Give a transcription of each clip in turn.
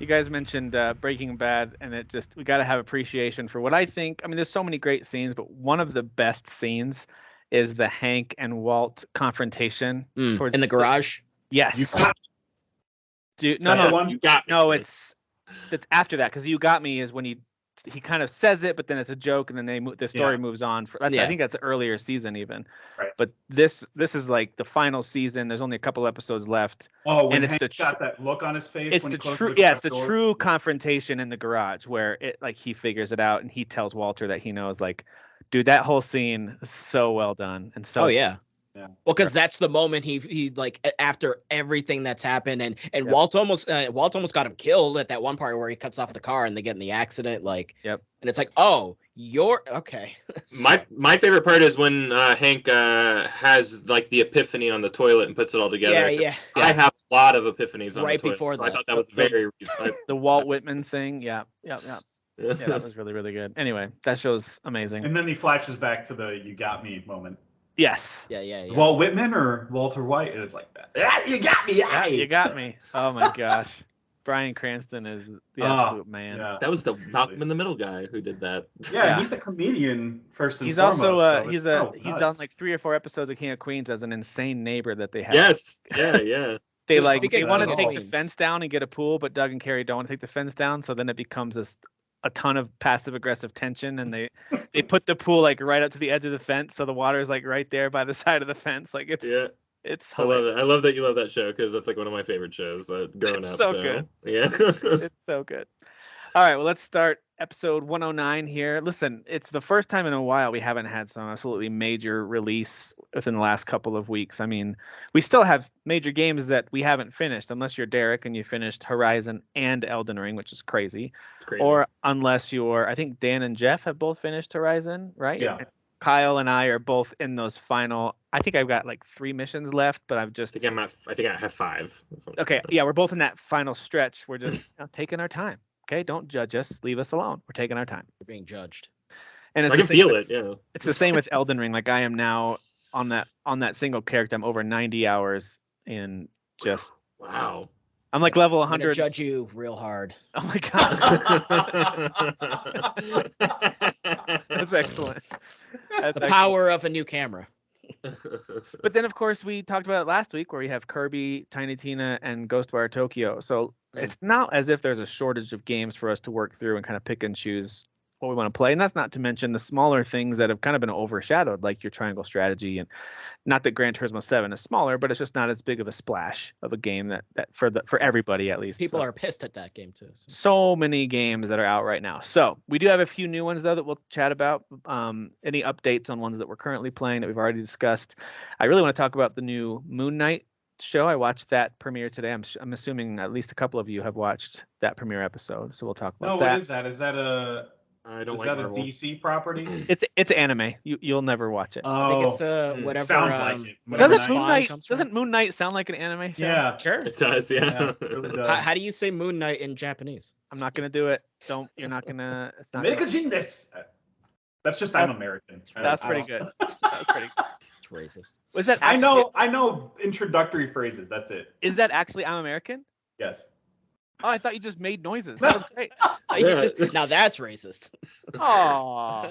You guys mentioned Breaking Bad, and we got to have appreciation for what I think. I mean, there's so many great scenes, but one of the best scenes is the Hank and Walt confrontation towards in the garage. Yes. Dude, it's after that, because You Got Me is when he kind of says it, but then it's a joke, and then the story moves on. I think that's an earlier season even. Right. But this is like the final season. There's only a couple episodes left. Oh, when Hank got that look on his face. It's it's the true confrontation in the garage where he figures it out and he tells Walter that he knows. Like, dude, that whole scene is so well done and so. Oh yeah. Yeah. Well, because that's the moment he like after everything that's happened, and Walt almost got him killed at that one part where he cuts off the car and they get in the accident. Like, and it's like, oh, you're okay. My favorite part is when Hank has like the epiphany on the toilet and puts it all together. Yeah. I have a lot of epiphanies on right the toilet, before so that. I thought that was very the Walt Whitman thing. Yeah, that was really, really good. Anyway, that show's amazing. And then he flashes back to the "You Got Me" moment. Yes. Yeah. Walt Whitman or Walter White is like that. You got me. You got me. Oh my gosh. Bryan Cranston is the absolute man. Yeah. That was the Malcolm in the Middle guy who did that. Yeah, he's a comedian first and he's foremost. Also he's done like 3 or 4 episodes of King of Queens as an insane neighbor that they have. Yes. Yeah. They want to take the fence down and get a pool, but Doug and Carrie don't want to take the fence down, so then it becomes a ton of passive aggressive tension, and they put the pool like right up to the edge of the fence, so the water is like right there by the side of the fence. Like it's I love it. I love that you love that show because that's like one of my favorite shows growing up. So good. Yeah. It's so good. All right, well, let's start episode 109 here. Listen, it's the first time in a while we haven't had some absolutely major release within the last couple of weeks. I mean, we still have major games that we haven't finished, unless you're Derek and you finished Horizon and Elden Ring, which is crazy. It's crazy. Or unless I think Dan and Jeff have both finished Horizon, right? Yeah. And Kyle and I are both in those final. I think I've got like 3 missions left, but I've just. I think I have 5. Okay, yeah, we're both in that final stretch. We're just taking our time. Okay, don't judge us. Leave us alone. We're taking our time. We're being judged. And I can feel it. Yeah. It's the same with Elden Ring. Like I am now on that single character. I'm over 90 hours in just. Wow. I'm like level 100. I'm gonna judge you real hard. Oh my god. That's excellent. The power of a new camera. But then, of course, we talked about it last week where we have Kirby, Tiny Tina, and Ghostwire Tokyo. So it's not as if there's a shortage of games for us to work through and kind of pick and choose what we want to play. And that's not to mention the smaller things that have kind of been overshadowed, like your triangle strategy. And not that Gran Turismo 7 is smaller, but it's just not as big of a splash of a game that for everybody, at least. People are pissed at that game too. So many games that are out right now. So we do have a few new ones though that we'll chat about. Any updates on ones that we're currently playing that we've already discussed. I really want to talk about the new Moon Knight show. I watched that premiere today. I'm assuming at least a couple of you have watched that premiere episode. So we'll talk about that. What is that? Is that a a DC property? It's anime. You'll never watch it. I think it's whatever. Sounds like it. Doesn't Moon Knight sound like an anime show? Yeah, sure. It does. Yeah. It really does. How do you say Moon Knight in Japanese? I'm not gonna do it. You're not gonna. It's not. That's just I'm American. That's pretty good. That's pretty good. It's racist. Was that? I know introductory phrases. That's it. Is that actually I'm American? Yes. Oh, I thought you just made noises. That was great. Now that's racist. Oh.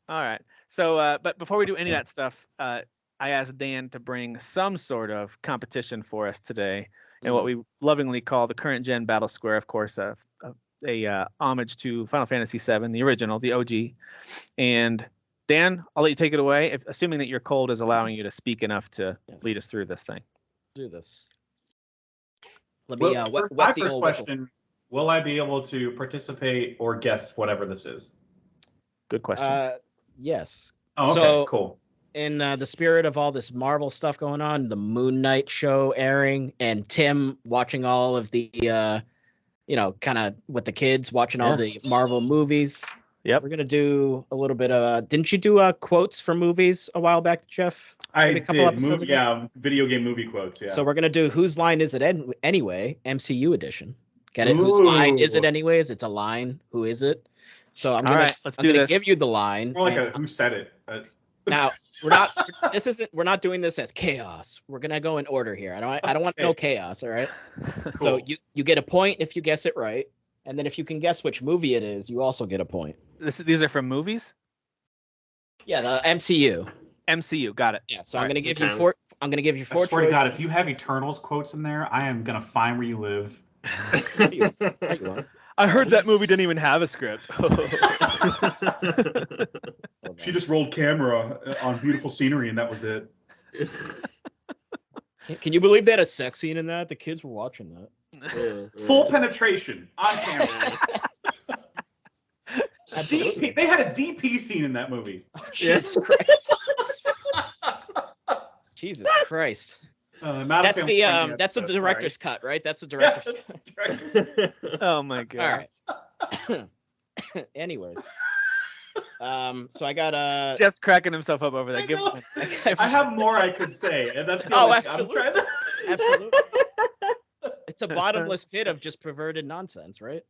All right. So, but before we do any of that stuff, I asked Dan to bring some sort of competition for us today, and what we lovingly call the current gen Battle Square. Of course, a homage to Final Fantasy VII, the original, the OG. And Dan, I'll let you take it away, assuming that your cold is allowing you to speak enough to lead us through this thing. Do this. Let me. My first question: will I be able to participate or guess whatever this is? Good question. Yes. Oh, okay, so, cool. In the spirit of all this Marvel stuff going on, the Moon Knight show airing, and Tim watching all of the, kind of with the kids watching all the Marvel movies. Yep. We're gonna do a little bit of. Didn't you do quotes from movies a while back, Jeff? I did. Video game movie quotes. Yeah. So we're gonna do Whose Line Is It Anyway? MCU edition. Get it? Whose line is it anyways? It's a line. Who is it? So I'm gonna. All right, let's do this. Give you the line. More like who said it. Now, We're not doing this as chaos. We're gonna go in order here. I don't want no chaos. All right. Cool. So you get a point if you guess it right, and then if you can guess which movie it is, you also get a point. These are from movies. Yeah, the MCU. MCU, got it. Yeah. So All I'm right, gonna give okay. you four. I'm gonna give you I four. swear to God, if choices. you have Eternals quotes in there, I am gonna find where you live. No, you won't. I heard that movie didn't even have a script. She just rolled camera on beautiful scenery, and that was it. Can you believe they had a sex scene in that? The kids were watching that. Full penetration on camera. DP, they had a DP scene in that movie. Oh, Jesus Christ. Jesus Christ. That's the director's cut, right? That's the director's cut. Oh my god. All right. Anyways. So I got Jeff's cracking himself up over there. I have more I could say, and that's the only absolutely. I'm trying to... Absolutely. It's a bottomless pit of just perverted nonsense, right?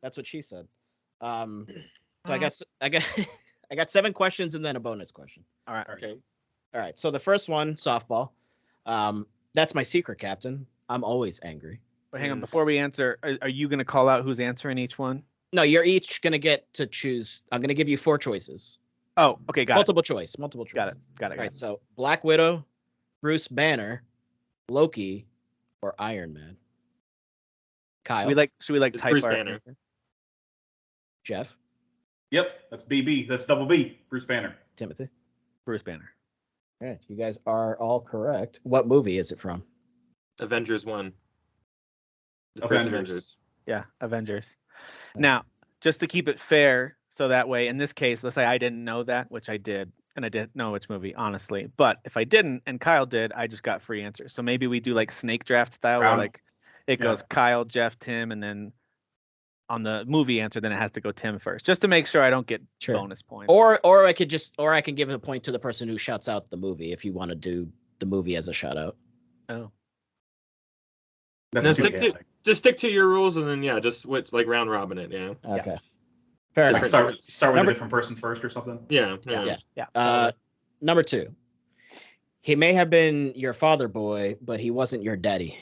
That's what she said. So I got 7 questions and then a bonus question. All right. Okay. All right. So the first one, softball. That's my secret, Captain. I'm always angry. But hang on, before we answer, are you going to call out who's answering each one? No, you're each going to get to choose. I'm going to give you 4 choices. Oh, okay, got Multiple choice. Got it. All right, so Black Widow, Bruce Banner, Loki, or Iron Man. Kyle. Should we type Bruce our Banner. answer? Jeff. Yep, that's BB. That's double B. Bruce Banner. Timothy. Bruce Banner. All right, you guys are all correct. What movie is it from? Avengers 1. The first Avengers. Avengers. Yeah, Avengers. Okay. Now, just to keep it fair, so that way, in this case, let's say I didn't know that, which I did, and I didn't know which movie, honestly. But if I didn't and Kyle did, I just got free answers. So maybe we do like snake draft style, where like it goes Kyle, Jeff, Tim, and then on the movie answer, then it has to go Tim first, just to make sure I don't get bonus points. Or I can give a point to the person who shouts out the movie if you want to do the movie as a shout out. Oh. Just stick to your rules, and then just like round robin it. Yeah. Okay. Fair enough. Start with a different person first or something. Yeah. Number 2. He may have been your father boy, but he wasn't your daddy.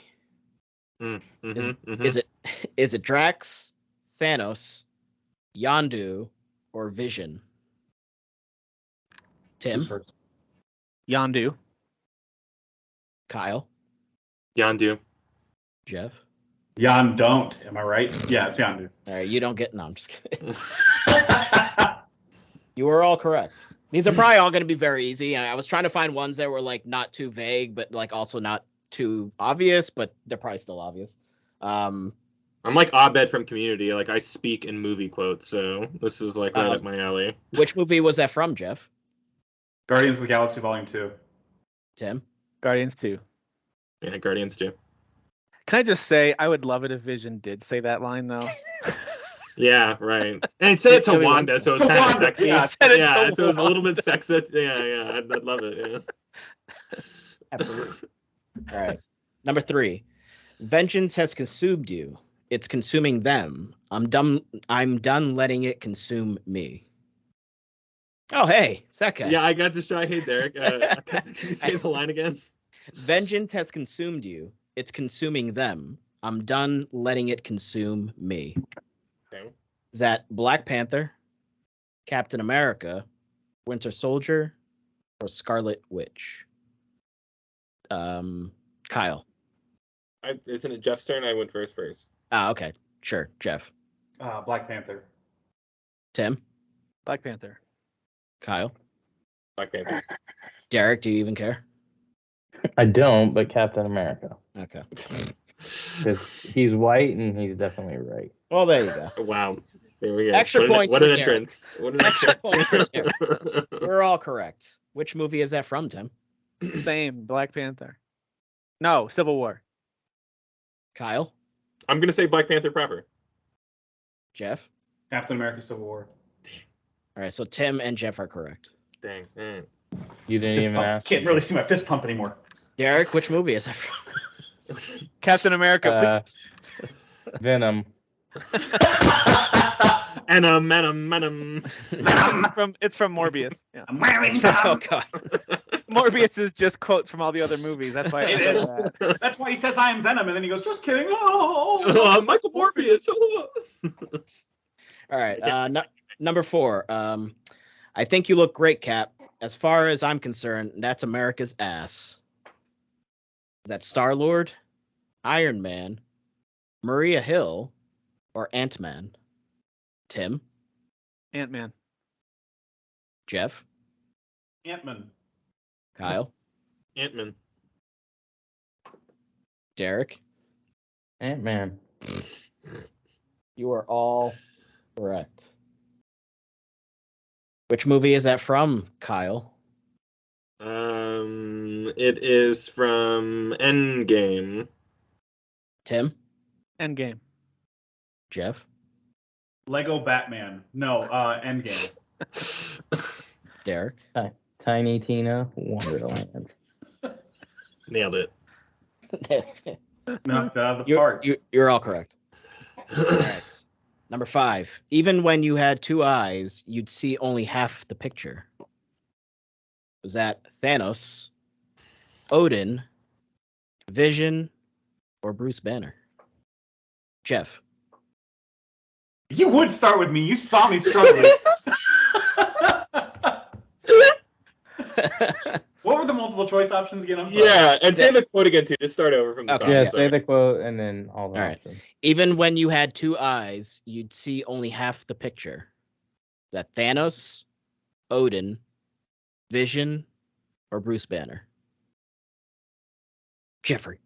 Is it Drax, Thanos, Yondu, or Vision? Tim. Yondu. Kyle. Yondu. Jeff. Don't. Am I right? Yeah, it's Yondu. All right, you don't get. No, I'm just kidding. You were all correct. These are probably all going to be very easy. I was trying to find ones that were like not too vague, but like also not too obvious, but they're probably still obvious. I'm like Abed from Community. Like I speak in movie quotes, so this is like right up my alley. Which movie was that from, Jeff? Guardians of the Galaxy Volume 2. Tim? Guardians 2. Yeah, Guardians 2. Can I just say, I would love it if Vision did say that line, though. Yeah, right. And he said it to Wanda, so it was kind of sexy. Yeah, so it was a little bit sexist. Yeah, I'd love it. Yeah. Absolutely. All right. Number 3. Vengeance has consumed you. It's consuming them. I'm done letting it consume me. Oh, hey, it's that guy. Yeah, I got this try. Hey, Derek. Can you say the line again? Vengeance has consumed you. It's consuming them. I'm done letting it consume me. Okay. Is that Black Panther, Captain America, Winter Soldier, or Scarlet Witch? Kyle. Isn't it Jeff's turn? I went first. Ah, okay. Sure, Jeff. Black Panther. Tim? Black Panther. Kyle? Black Panther. Derek, do you even care? I don't, but Captain America. Okay. Because he's white and he's definitely right. Well, there you go. Wow. There we go. Extra points What for an Derek. entrance. What an Extra entrance. points for Derek. We're all correct. Which movie is that from, Tim? Same. Black Panther. No, Civil War. Kyle? I'm going to say Black Panther proper. Jeff? Captain America Civil War. All right, so Tim and Jeff are correct. Dang. You didn't even ask. Can't really see my fist pump anymore. Derek, which movie is that from? Captain America, please. Venom. Venom. It's from Morbius. Yeah. I'm wearing Oh them. god. Morbius is just quotes from all the other movies. That's why It it's is. so bad. That's why he says I am Venom, and then he goes, "Just kidding." Oh, Michael Morbius. All right. Number 4. I think you look great, Cap. As far as I'm concerned, that's America's ass. Is that Star-Lord, Iron Man, Maria Hill, or Ant-Man? Tim? Ant-Man. Jeff? Ant-Man. Kyle? Ant-Man. Derek? Ant-Man. You are all correct. Which movie is that from, Kyle? It is from Endgame. Tim? Endgame. Jeff? Lego Batman. No, Endgame. Derek? Tiny Tina Wonderland. Nailed it. Knocked out of the park. You're all correct. All right. Number 5. Even when you had 2 eyes, you'd see only half the picture. Was that Thanos, Odin, Vision, or Bruce Banner? Jeff? You would start with me. You saw me struggling. What were the multiple choice options again? I'm sorry. Yeah, and say the quote again too. Just start over from the Okay. top. Yeah, Sorry. say the quote and then all the All right. options. Even when you had 2 eyes, you'd see only half the picture. Is that Thanos, Odin, Vision, or Bruce Banner? Jeffrey?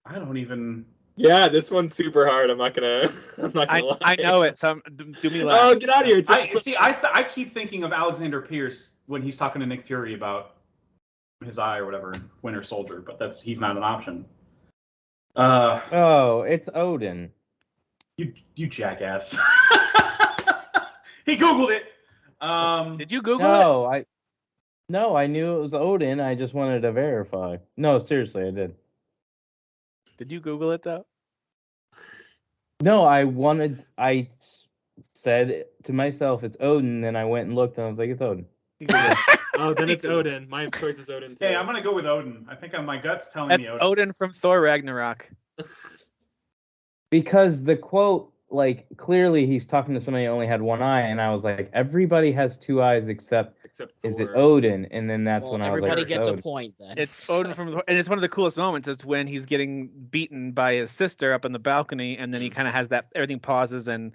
I don't even. Yeah, this one's super hard. I'm not gonna lie. I know it. So do me Oh, laugh. get out of here! I keep thinking of Alexander Pierce when he's talking to Nick Fury about his eye or whatever, Winter Soldier, but he's not an option. Oh, it's Odin. You jackass. He Googled it. Did you Google it? No, I knew it was Odin. I just wanted to verify. No, seriously, I did. Did you Google it though? No, I said to myself, it's Odin, then I went and looked, and I was like, it's Odin. You Googled it. Oh, then it's Odin. My choice is Odin too. Hey, I'm gonna go with Odin. I think my gut's telling That's me Odin. Odin from Thor Ragnarok. Because the quote, like, clearly he's talking to somebody who only had 1 eye, and I was like, everybody has 2 eyes except is it Thor. Odin? And then that's Well, when I was everybody like, gets a Odin. point then. It's Odin from Thor, and it's one of the coolest moments is when he's getting beaten by his sister up on the balcony, and then he kind of has that everything pauses and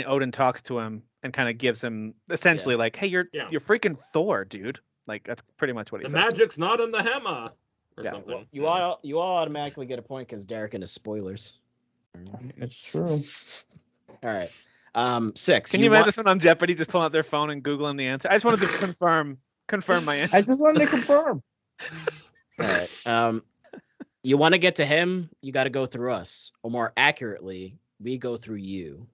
Odin talks to him and kind of gives him essentially like, hey, you're freaking Thor, dude. Like that's pretty much what he The says. magic's not in the hammer, or Yeah, something. Well, you all automatically get a point because Derek and his spoilers. It's true. All right. 6. Can you imagine someone on Jeopardy just pulling out their phone and Googling the answer? I just wanted to confirm my answer. I just wanted to confirm. All right. You want to get to him, you got to go through us. Or more accurately, we go through you.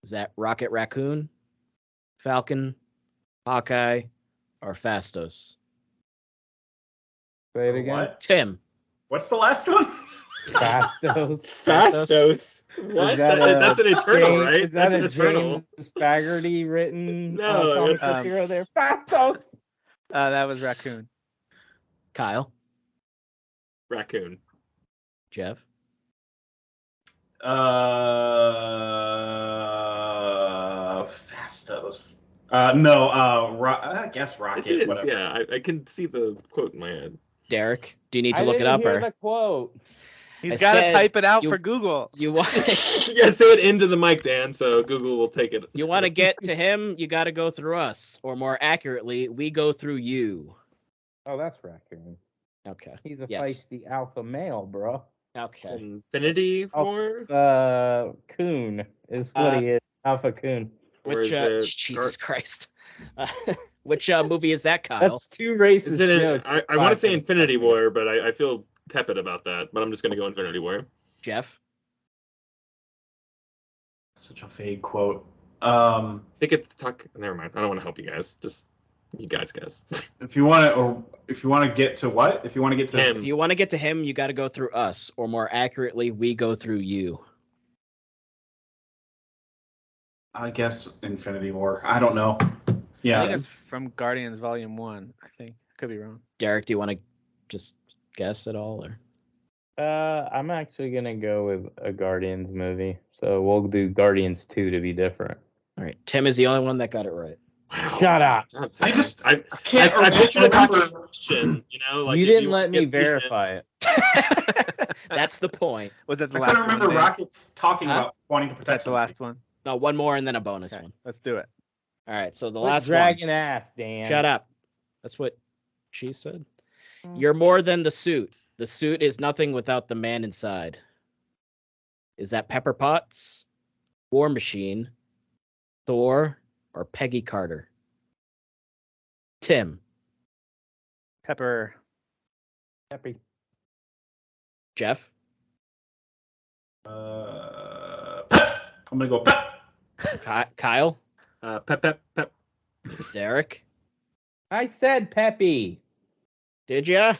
Is that Rocket Raccoon, Falcon, Hawkeye, or Fastos? Say it again. What? Tim. What's the last one? Fastos. Fastos. What? That's an Eternal, right? Is that That's an a Eternal. James Faggerty written No, comic it's- book hero there? Fastos. That was Raccoon. Kyle. Raccoon. Jeff. Fastos. No, I guess Rocket. It is, whatever. yeah. I can see the quote in my head. Derek. Do you need to I look it didn't up hear or the quote. He's I got to said type it out you- for Google. you want You gotta say it into the mic, Dan, so Google will take it. you want to get to him, you got to go through us, or more accurately, we go through you. Oh, that's Raccoon. Okay. He's a Yes. feisty alpha male, bro. Okay. Infinity War? Coon is what he is. Alpha Coon. Or Which is it Jesus Christ. Which movie is that, Kyle? That's 2 racist Is it jokes. I want to say Infinity War, but I feel tepid about that. But I'm just gonna go Infinity War. Jeff. Such a vague quote. I think it's talk. Never mind. I don't want to help you guys. Just You guys guess. If you want to get to what? If you want to get to Him. If you want to get to him, you got to go through us, or more accurately, we go through you. I guess Infinity War. I don't know. I Yeah. think it's from Guardians Volume 1, I think. Could be wrong. Derek, do you want to just guess at all, or? I'm actually gonna go with a Guardians movie, so we'll do Guardians 2 to be different. All right, Tim is the only one that got it right. Wow. Shut up! I just I can't pictured a remember. question, you know, like You if didn't want let to me get patient- verify it. That's the point. Was that the I last couldn't remember one? Dan? Rockets talking Huh? about wanting to Was protect that the last one? No, one more and then a bonus Okay, one. let's do it. All right, so the Quit last dragging ass, Dan. one. Shut up. That's what she said. You're more than the suit. The suit is nothing without the man inside. Is that Pepper Potts, War Machine, Thor, or Peggy Carter? Tim, Pepper. Happy. Jeff, I'm gonna go. Kyle, Pep. Derek. I said Peppy. Did ya?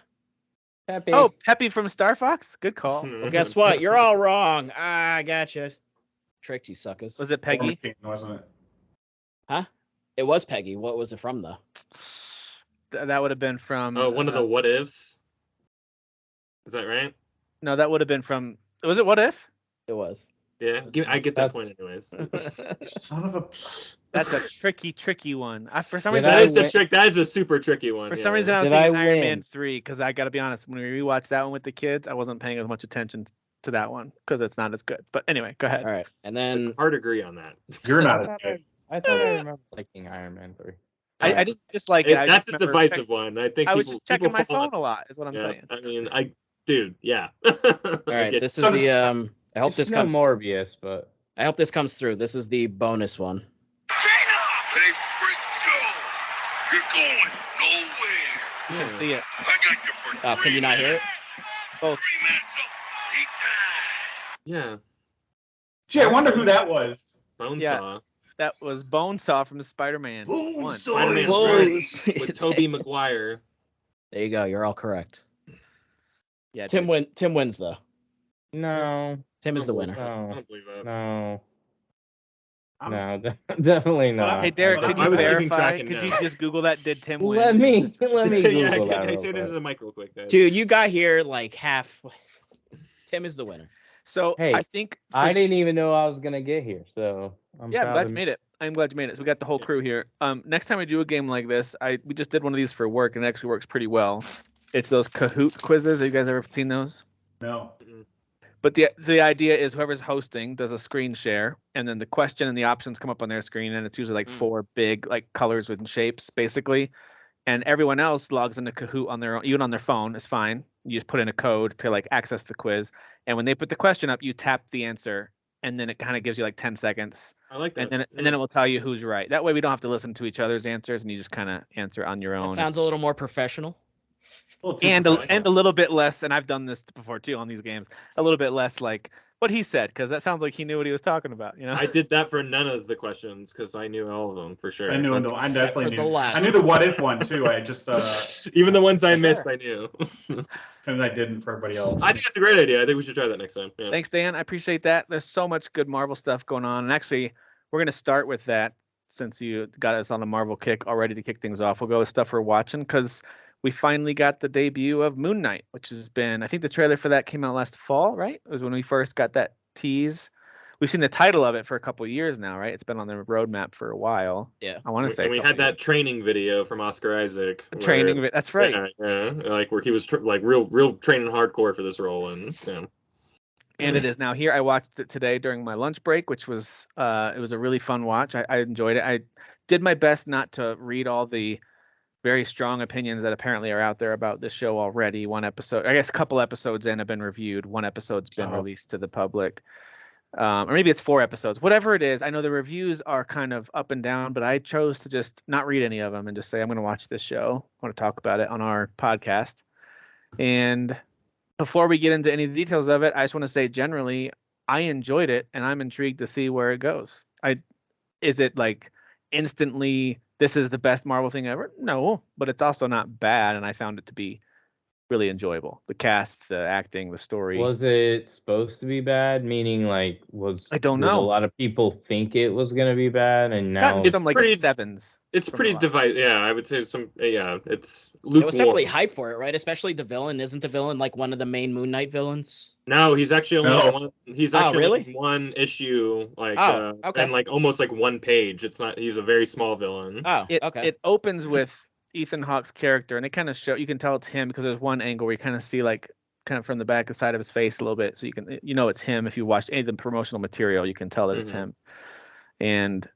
Peppy. Oh, Peppy from Star Fox. Good call. Well, guess what? You're all wrong. I gotcha. Tricked you suckers. Was it Peggy? Wasn't it? Huh? It was Peggy. What was it from, though? That would have been from. Oh, one of the what ifs. Is that right? No, that would have been from. Was it What If? It was. Yeah, I get that That's- point anyways. Son of a. That's a tricky one. For some Did reason, I That is a win? trick. That is a super tricky one. for yeah. some reason, I was Did I thinking Iron win? Man 3 because I got to be honest. When we rewatched that one with the kids, I wasn't paying as much attention to that one because it's not as good. But anyway, go ahead. All right. And then Hard agree on that. You're I not as thought good. I thought I remember liking Iron Man 3. I didn't dislike it. I That's just a remember divisive one. I think I was people, just checking people my fall phone on- a lot. Is what I'm yeah, saying. I mean, dude, yeah. all right, this is the I hope It's this no comes Morbius, but I hope this comes through. This is the bonus one. Hey, Freak Joe, you're going nowhere. You can see it. I got you for Oh, can you not hear it? Both. 3 minutes of heat time. Yeah, Gee, I wonder who that was. Bonesaw. Yeah. That was Bonesaw from Spider-Man 1. Spider-Man Close. with Tobey Maguire. There you go. You're all correct. Yeah, Tim wins though. no, Tim is the winner. I no, don't believe that. no, I'm- no, definitely not. Hey Derek, could I you was keeping verify? track and Could you notes. just Google that? Did Tim win? Let me Google yeah, that. I real say it into quick. the mic real quick, guys. Dude, you got here like half. Tim is the winner. So Hey, I think I didn't even know I was gonna get here, so I'm Yeah, I'm proud glad of you me. made it. I'm glad you made it. So we got the whole crew here. Next time we do a game like this, we just did one of these for work and it actually works pretty well. It's those Kahoot quizzes. Have you guys ever seen those? No. But the idea is whoever's hosting does a screen share, and then the question and the options come up on their screen, and it's usually like 4 big like colors with shapes, basically. And everyone else logs into Kahoot on their own, even on their phone, is fine. You just put in a code to like access the quiz, and when they put the question up, you tap the answer, and then it kind of gives you like 10 seconds, I like that. and then it will tell you who's right. That way, we don't have to listen to each other's answers, and you just kind of answer on your That own. sounds a little more professional. And a little bit less, and I've done this before too on these games. A little bit less like what he said, because that sounds like he knew what he was talking about. You know. I did that for none of the questions because I knew all of them for sure. I knew. Like, I except definitely for the knew. last I knew the what if one too. I just even the ones I Sure. missed, I knew. and I didn't for everybody else. I think that's a great idea. I think we should try that next time. Yeah. Thanks, Dan. I appreciate that. There's so much good Marvel stuff going on, and actually, we're gonna start with that since you got us on a Marvel kick already to kick things off. We'll go with stuff we're watching because we finally got the debut of Moon Knight, which has been, I think the trailer for that came out last fall, right? It was when we first got that tease. We've seen the title of it for a couple of years now, right? It's been on the roadmap for a while. Yeah. I want to say. And we a had couple that training video from Oscar Isaac. years. Training. That's right. Yeah, like where he was like real training hardcore for this role, and yeah. And it is now here. I watched it today during my lunch break, which was it was a really fun watch. I enjoyed it. I did my best not to read all the very strong opinions that apparently are out there about this show already. One episode, I guess a couple episodes in have been reviewed. One episode's been released to the public. Or maybe it's 4 episodes. Whatever it is, I know the reviews are kind of up and down, but I chose to just not read any of them and just say, I'm going to watch this show. I want to talk about it on our podcast. And before we get into any of the details of it, I just want to say generally, I enjoyed it and I'm intrigued to see where it goes. Is it like instantly this is the best Marvel thing ever. No, but it's also not bad, and I found it to be really enjoyable. The cast, the acting, the story. Was it supposed to be bad? Meaning, like, I don't did a know. lot of people think it was gonna be bad, and now Gotten It's some like pretty- 7s. It's from pretty a lot. divided. Yeah, I would say some. Yeah, it's It was lukewarm. definitely hype for it, right? Especially the villain. Isn't the villain like one of the main Moon Knight villains? No, he's actually only No. in one. He's Oh, actually only really? in one issue, like Oh, okay. and like almost like one page. It's not. He's a very small villain. Oh, It okay. it opens with Ethan Hawke's character, and it kind of you can tell it's him because there's one angle where you kind of see like kind of from the back side of his face a little bit, so you know it's him. If you watch any of the promotional material, you can tell that it's Mhm. him, and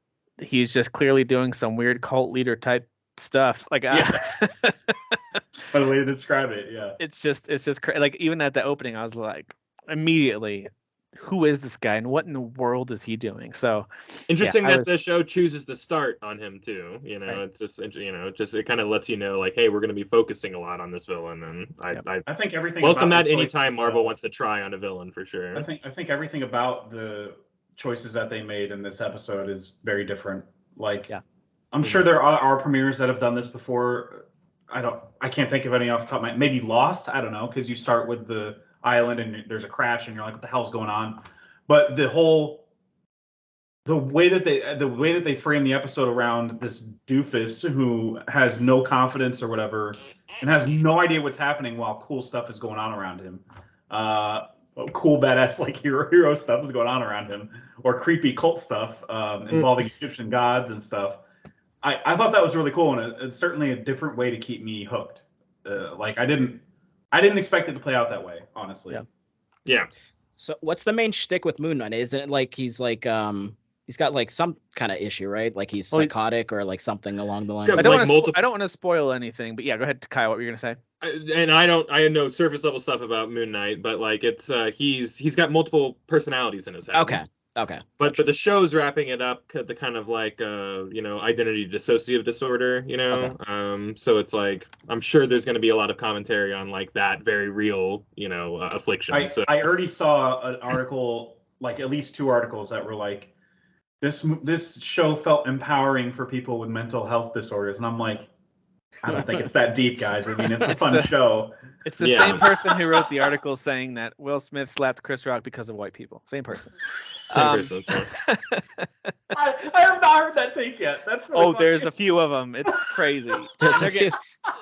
he's just clearly doing some weird cult leader type stuff. Like, By the way to describe it, yeah. it's just like even at the opening, I was like immediately, who is this guy and what in the world is he doing? So Interesting I that was- the show chooses to start on him too. You know, Right. it's just it kind of lets you know like, hey, we're going to be focusing a lot on this villain, and I I think everything. welcome about that the anytime choices, Marvel wants to try on a villain for sure. I think everything about the choices that they made in this episode is very different. Like, Yeah. I'm sure there are premieres that have done this before. I can't think of any off the top of my. Maybe Lost. I don't know, because you start with the island and there's a crash and you're like, what the hell's going on? But the way that they frame the episode around this doofus who has no confidence or whatever and has no idea what's happening while cool stuff is going on around him. Cool badass like hero stuff is going on around him, or creepy cult stuff involving Egyptian gods and stuff. I thought that was really cool, and it's certainly a different way to keep me hooked. Like I didn't expect it to play out that way, honestly. Yeah. So what's the main shtick with Moon Knight? Isn't it like he's got like some kind of issue, right? Like he's psychotic or like something along the lines. got I don't like want to spoil anything, but yeah, go ahead, Kyle. What were you gonna say? I know surface level stuff about Moon Knight, but like it's he's got multiple personalities in his head. Okay. But the show's wrapping it up the kind of like identity dissociative disorder, so it's like I'm sure there's going to be a lot of commentary on like that very real affliction. I already saw an article, like at least 2 articles that were like this show felt empowering for people with mental health disorders, and I'm like, I don't think it's that deep, guys. I mean, it's a fun show. It's the same person who wrote the article saying that Will Smith slapped Chris Rock because of white people. Same person. Person. I have not heard that take yet. That's really funny. There's a few of them. It's crazy.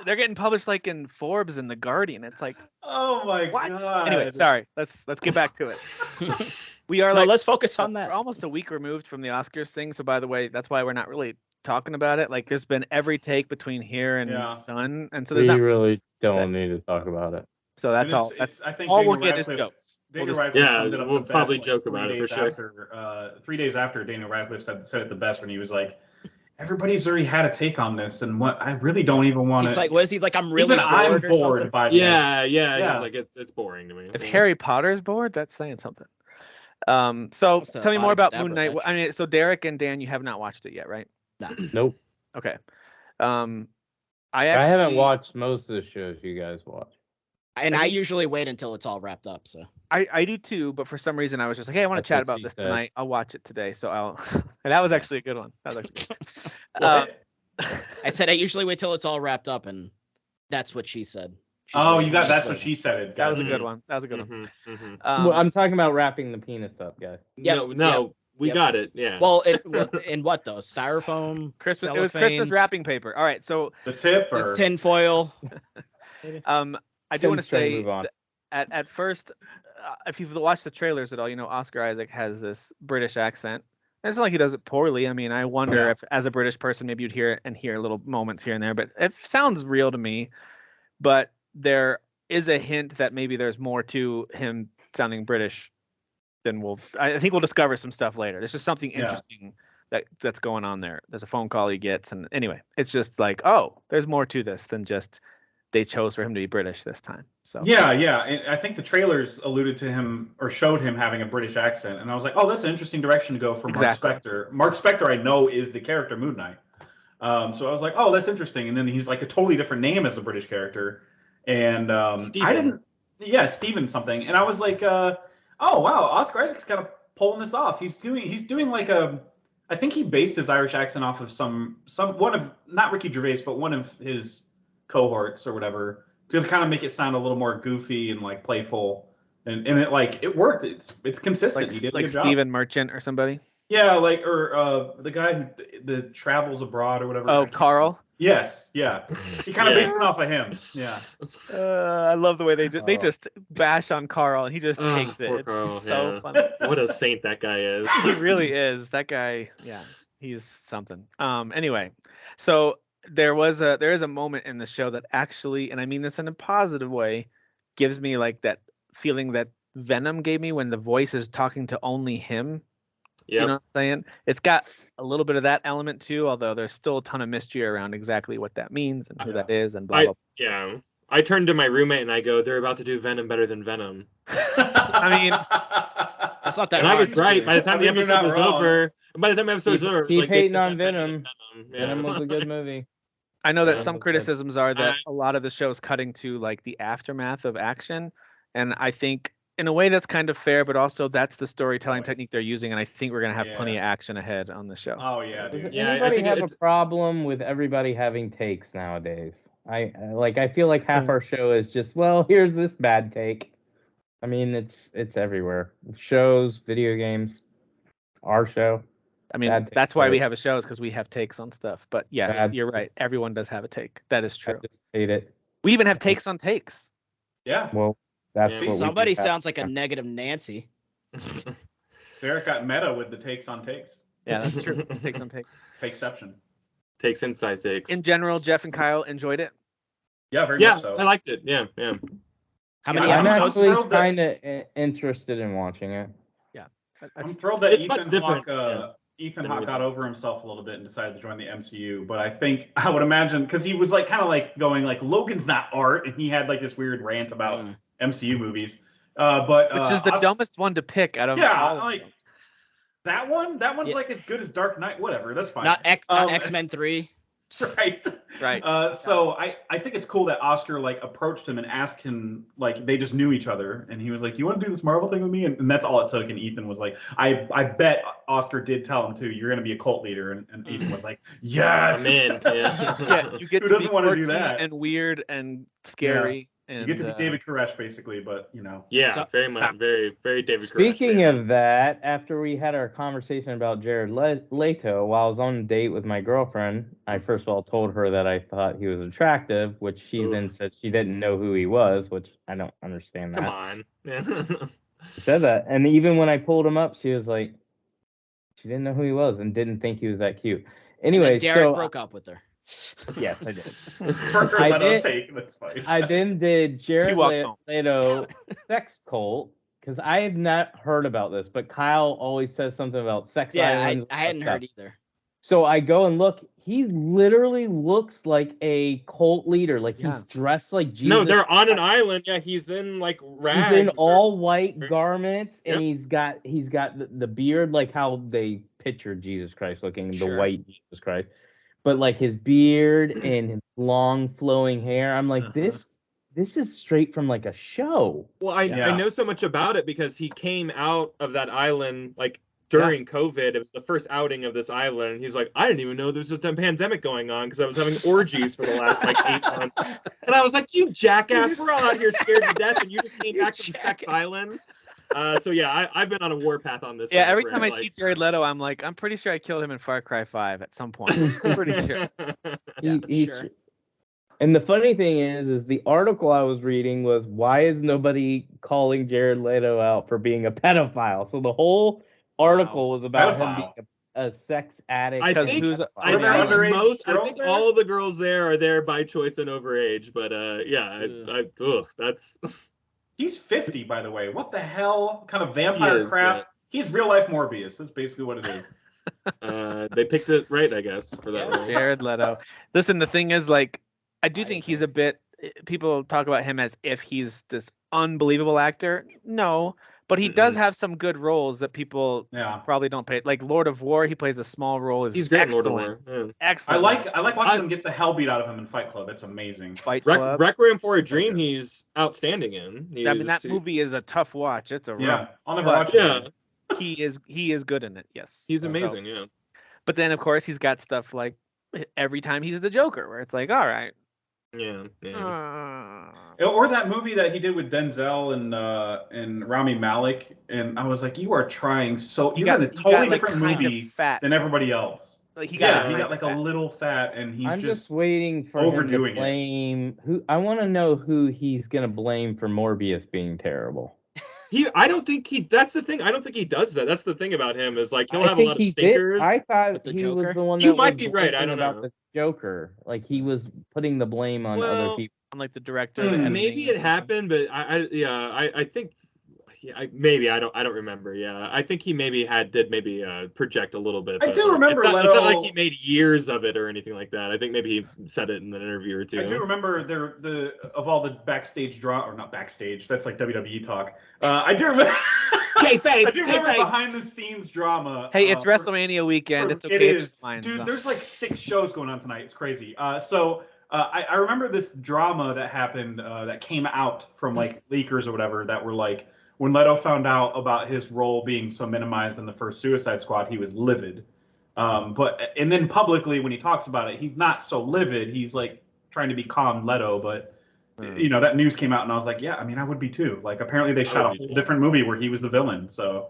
They're getting published like in Forbes and The Guardian. It's like, oh my what? god. Anyway, sorry. Let's get back to it. We are let's focus on that. We're almost a week removed from the Oscars thing. So by the way, that's why we're not really talking about it. Like there's been every take between here and Sun, and so we there's not really don't need to talk about it. So that's all. I think all Daniel we'll get is Radcliffe- jokes. Daniel Radcliffe summed it up we'll the probably best, joke 3 about it for days sure. after, 3 days after Daniel Radcliffe said it the best when he was like, everybody's already had a take on this, and what I really don't even want to. He's like, what is he like? I'm really even I'm bored. bored by this. Yeah. Yeah. He's like it's boring to me. If Harry Potter's bored, that's saying something. So What's the tell me more about Abracadabra Moon Knight. match? I mean, so Derek and Dan, you have not watched it yet, right? Nope. Okay. I haven't watched most of the shows you guys watch. And I usually wait until it's all wrapped up. So I do too, but for some reason I was just like, hey, I want to That's chat what about she this said. tonight. I'll watch it today. So I'll. And that was actually a good one. That was actually good. What? I said I usually wait till it's all wrapped up, and that's what she said. That's what she said. That was a guys. good one. That was a good one. So I'm talking about wrapping the penis up, guys. Yep, No, we yep. got it. Yeah. Well, in what though? Styrofoam, Christmas. It was Christmas cellophane, wrapping paper. All right. So The tip or tinfoil. I do want to Trying to say move on. at first, if you've watched the trailers at all, Oscar Isaac has this British accent. And it's not like he does it poorly. I mean, I wonder if, as a British person, maybe you'd hear little moments here and there, but it sounds real to me. But there is a hint that maybe there's more to him sounding British than I think we'll discover some stuff later. There's just something interesting that's going on there. There's a phone call he gets, and anyway, it's just like, oh, there's more to this than just they chose for him to be British this time. So yeah. And I think the trailers alluded to him or showed him having a British accent, and I was like, oh, that's an interesting direction to go for Exactly. Mark Spector. Mark Spector, I know, is the character Moon Knight. So I was like, oh, that's interesting. And then he's like a totally different name as a British character, and Steven. Steven something. And I was like, oh wow, Oscar Isaac's kind of pulling this off. He's doing like a I think he based his Irish accent off of some one of not Ricky Gervais, but one of his cohorts or whatever to kind of make it sound a little more goofy and like playful, and it worked. It's consistent. Like He did a like good job. Stephen Merchant or somebody. Yeah, or the guy who the travels abroad or whatever. Oh, Carl. Yes, yeah. He kind of Yeah. based it off of him. Yeah. I love the way they Oh. just bash on Carl and he just takes it. Poor It's Carl, so yeah. funny. What a saint that guy is. He really is. That guy, yeah, he's something. Anyway, so there is a moment in the show that actually, and I mean this in a positive way, gives me like that feeling that Venom gave me when the voice is talking to only him. You know Yep. what I'm saying? It's got a little bit of that element too, although there's still a ton of mystery around exactly what that means and who that is and blah blah. Yeah. I turned to my roommate and I go, "They're about to do Venom better than Venom." I mean, That's not that And I was hard to right. do. By the time the I mean, you're episode not was wrong. over, by the time the episode was over, it was Keep like they hating did on that better than Venom. Yeah. Venom was a good movie. I know that Yeah. some Okay. criticisms are that I- a lot of the show's cutting to like the aftermath of action, and I think in a way that's kind of fair, but also that's the storytelling technique they're using, and I think we're gonna have plenty of action ahead on the show. Oh yeah, Does dude. Yeah, I anybody think have it's- a problem with everybody having takes nowadays? I feel like half our show is just, well, here's this bad take. I mean, it's everywhere. Shows, video games, our show. I mean, Bad take that's why we there. have a show is because we have takes on stuff. But yes, Bad you're right. Everyone does have a take. That is I true. just hate it. We even have takes on takes. Yeah. Well, that's Yeah. what we Somebody do. sounds like a negative Nancy. Derek got meta with the takes on takes. Yeah, that's true. Takes on takes. Takeception. Takes inside takes. In general, Jeff and Kyle enjoyed it. Yeah, very Yeah, much so. I liked it. Yeah, yeah. How Yeah, many I'm I'm episodes? actually thrilled that- kind of interested in watching it. I'm thrilled that It's much Ethan different, Hawke, Ethan than Hawke everything. got over himself a little bit and decided to join the MCU. But I think I would imagine because he was like kind of like going like Logan's not art, and he had like this weird rant about MCU movies. But Which is the dumbest one to pick out of Yeah, all of like them. that one. That one's Yeah. like as good as Dark Knight. Whatever, that's fine. Not Um, X-Men 3. Right. Right. So I think it's cool that Oscar like approached him and asked him like they just knew each other and he was like, "Do you want to do this Marvel thing with me?" And that's all it took. And Ethan was like, I bet Oscar did tell him too. You're gonna be a cult leader. And Ethan was like, "Yes, I'm in. Yeah. Yeah, you get Who to be doesn't wanna do quirky that? and weird and scary. You And get to be David Koresh basically, but you know." Yeah, So- very much, very, very David Koresh. Speaking of that, after we had our conversation about Jared Leto, while I was on a date with my girlfriend, I first of all told her that I thought he was attractive, which she Oof. then said she didn't know who he was, which I don't understand that. Come on. Yeah. She said that. And even when I pulled him up, she was like, she didn't know who he was and didn't think he was that cute. And Anyway, then Derek so broke up with her. yes, I did. For her I let did- out take, that's fine. I then did Jared walked home. Leto sex cult because I have not heard about this, but Kyle always says something about sex Yeah, islands. I hadn't stuff. heard either. So I go and look. He literally looks like a cult leader. Like Yeah. he's dressed like Jesus. No, they're on an island. Yeah, he's in like rags. He's in or- all white garments, and Yep. he's got the beard, like how they picture Jesus Christ looking, the Sure. white Jesus Christ. But like his beard and his long flowing hair, I'm like, this is straight from like a show. Well, I Yeah. know so much about it because he came out of that island like during COVID. It was the first outing of this island. He's like, I didn't even know there was a pandemic going on because I was having orgies for the last like 8 months. And I was like, you jackass, we're all out here scared to death, and you just came back from Sex Island. So yeah, I've been on a warpath on this. Yeah, side every for, time I like, see Jared Leto, I'm like, I'm pretty sure I killed him in Far Cry 5 at some point. I'm pretty sure. Yeah, He's- sure. And the funny thing is the article I was reading was, why is nobody calling Jared Leto out for being a pedophile? So the whole article was about him Pedophile. being a sex addict. I Because think, who's I Were there think underage most, I girls think there? all the girls there are there by choice and overage. But yeah, that's He's 50, by the way. What the hell kind of vampire He is, crap? yeah. He's real life Morbius. That's basically what it is. they picked it right, I guess, for that Yeah. role. Jared Leto. Listen, the thing is, like, I do think he's a bit. People talk about him as if he's this unbelievable actor. No, but he does have some good roles that people Yeah. probably don't pay. Like Lord of War, he plays a small role. Is He's great in Lord of excellent. War. Yeah. Excellent. I like watching him get the hell beat out of him in Fight Club. It's amazing. Fight Club. Requiem for a Dream, he's outstanding in. I mean, that movie is a tough watch. It's a Yeah, rough. I'll never But- watch it. Yeah, He is good in it. Yes, he's So, amazing. Yeah. But then, of course, he's got stuff like every time he's the Joker, where it's like, all right. Yeah. Or that movie that he did with Denzel and Rami Malek, and I was like, you are trying so. You're in a totally different movie fat. than everybody else. Like he He got got like a little fat, and he's I'm just just waiting for him overdoing to blame. Who I want to know who he's gonna blame for Morbius being terrible. I don't think he. That's the thing. I don't think he does that. That's the thing about him is like he'll I have a think lot of he did. stinkers. I thought With the he Joker? was the one that You might was be right, I blaming don't about know. the Joker. Like he was putting the blame on other Well, people. on like the director, the editing maybe or it something. happened, but I think. Yeah, maybe I don't remember. Yeah, I think he maybe did project a little bit. I but, do like, remember it's not like Leto- he made years of it or anything like that. I think maybe he said it in an interview or two. I do remember of all the backstage drama, or not backstage. That's like WWE talk. I do remember. Kayfabe, I do remember kayfabe. behind the scenes drama. Hey, it's WrestleMania weekend. It's okay. It if it's is, mine, dude. so. There's like 6 shows going on tonight. It's crazy. I remember this drama that happened that came out from like leakers or whatever that were like when Leto found out about his role being so minimized in the first Suicide Squad, he was livid. And then publicly when he talks about it, he's not so livid. He's like trying to be calm Leto, but you know that news came out and I was like, yeah, I mean I would be too. Like apparently they shot a whole different movie where he was the villain. So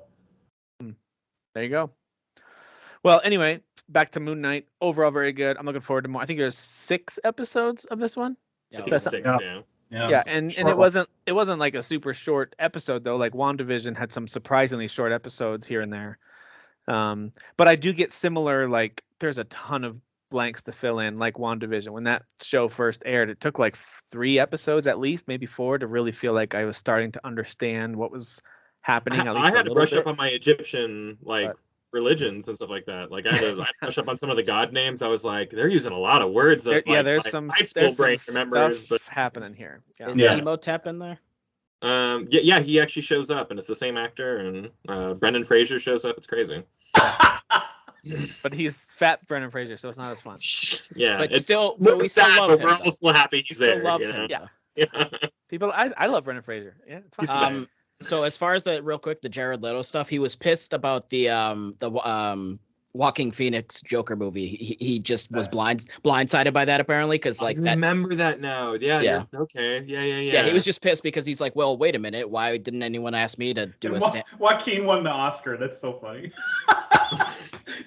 there you go. Well, anyway, back to Moon Knight. Overall, very good. I'm looking forward to more. I think there's 6 episodes of this one. I think it's 6. Yeah, and it wasn't like a super short episode though. Like WandaVision had some surprisingly short episodes here and there. But I do get similar, like there's a ton of blanks to fill in, like WandaVision. When that show first aired, it took like 3 episodes at least, maybe 4, to really feel like I was starting to understand what was happening. At least I had to brush up on my Egyptian religions and stuff like that. Like I had to brush up on some of the god names. I was like, they're using a lot of words. There's some high school brain remembers, stuff happening here. Is Emotep in there? Yeah, he actually shows up, and it's the same actor, and Brendan Fraser shows up. It's crazy. But he's fat Brendan Fraser, so it's not as fun. Yeah, but it's still, it's we sad, still love but him. we're all still happy he's there. Still love you know? him. Yeah. Yeah. People, I love Brendan Fraser. Yeah, it's He's fun. the best. So as far as the Jared Leto stuff, he was pissed about the Joaquin Phoenix Joker movie. He just was blindsided by that apparently because like I remember that now. Yeah. Okay. Yeah. Yeah, he was just pissed because he's like, well, wait a minute, why didn't anyone ask me to do a stand? Joaquin won the Oscar. That's so funny.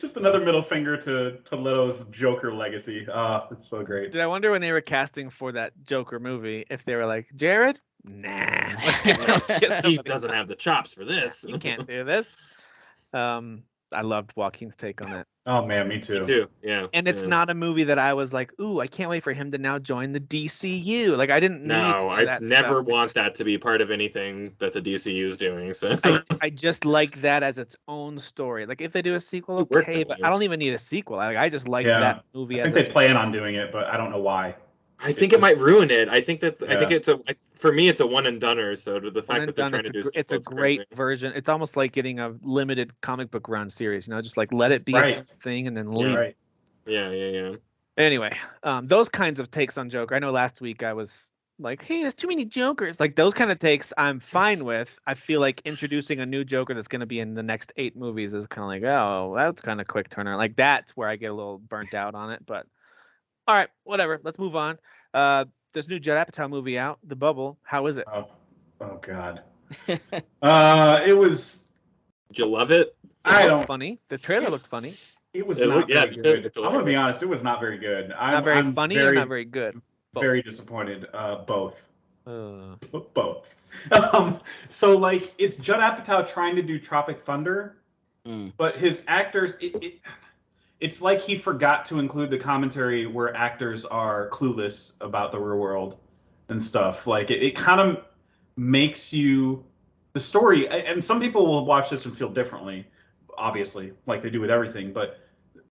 Just another middle finger to Leto's Joker legacy. It's so great. Did I wonder when they were casting for that Joker movie if they were like, Jared? Nah, let's get somebody. He doesn't have the chops for this. You can't do this. I loved Joaquin's take on that. Oh man, me too. Me too. Yeah. And it's not a movie that I was like, ooh, I can't wait for him to now join the DCU. Like I didn't No, need I never want that to be part of anything that the DCU is doing. So I just like that as its own story. Like if they do a sequel, It worked okay, for but you. I don't even need a sequel. I just like that movie. I think they plan on doing it, but I don't know why. I think it might ruin it. I think it's for me it's a one and doneer. So to the fact that they're trying to do it's a great version. It's almost like getting a limited comic book run series. You know, just like let it be its own thing and then leave. Right. Yeah. Anyway, those kinds of takes on Joker. I know last week I was like, hey, there's too many Jokers. Like those kind of takes I'm fine with. I feel like introducing a new Joker that's going to be in the next 8 movies is kind of like, oh, that's kind of quick turner. Like that's where I get a little burnt out on it. But all right, whatever. Let's move on. There's a new Judd Apatow movie out, The Bubble. How is it? Oh God. It was. Did you love it? I don't. Funny. The trailer looked funny. It was It not looked- yeah, very the good. trailer I'm gonna be honest. It was not very good. Not very funny or not very good? Both. Very disappointed. Both. Uh, Both. So like it's Judd Apatow trying to do Tropic Thunder, but his actors. It's like he forgot to include the commentary where actors are clueless about the real world and stuff. Like it kind of makes you the story, and some people will watch this and feel differently, obviously, like they do with everything, but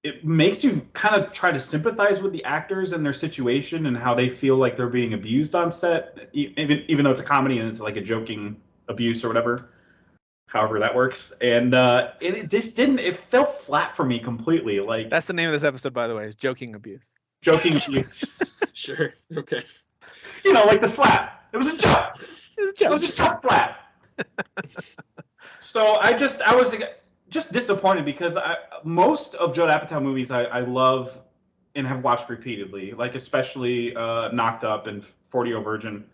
it makes you kind of try to sympathize with the actors and their situation and how they feel like they're being abused on set, even though it's a comedy and it's like a joking abuse or whatever. However that works, and it just didn't. It fell flat for me completely. Like that's the name of this episode, by the way, is Joking Abuse. Joking abuse. Sure. Okay. You know, like the slap. It was a joke. It was a joke slap. So I was like, just disappointed because most of Judd Apatow movies I love and have watched repeatedly, like especially Knocked Up and 40-Year-Old Virgin.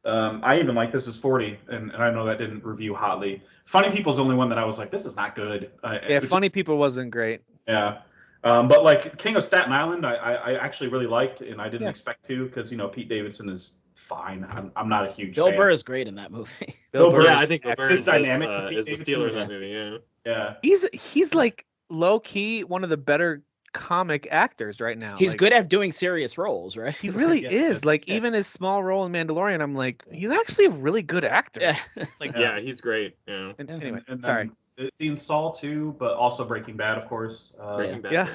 I even like This Is 40, and I know that didn't review hotly. Funny People's the only one that I was like, this is not good. Yeah, Funny People wasn't great. Yeah. But like King of Staten Island, I actually really liked, and I didn't expect to because, Pete Davidson is fine. I'm not a huge Bill fan. Burr is great in that movie. Bill Burr, Yeah, I think Bill Burr his is dynamic the Steeler in that movie. Yeah. Yeah. He's like low key one of the better comic actors right now. He's like, good at doing serious roles, right? He really Yeah. is. Like even his small role in Mandalorian, I'm like, he's actually a really good actor. Yeah. Like Yeah, he's great. Yeah. Anyway, And sorry. It's seen Saul too, but also Breaking Bad, of course. Breaking Bad, Yeah.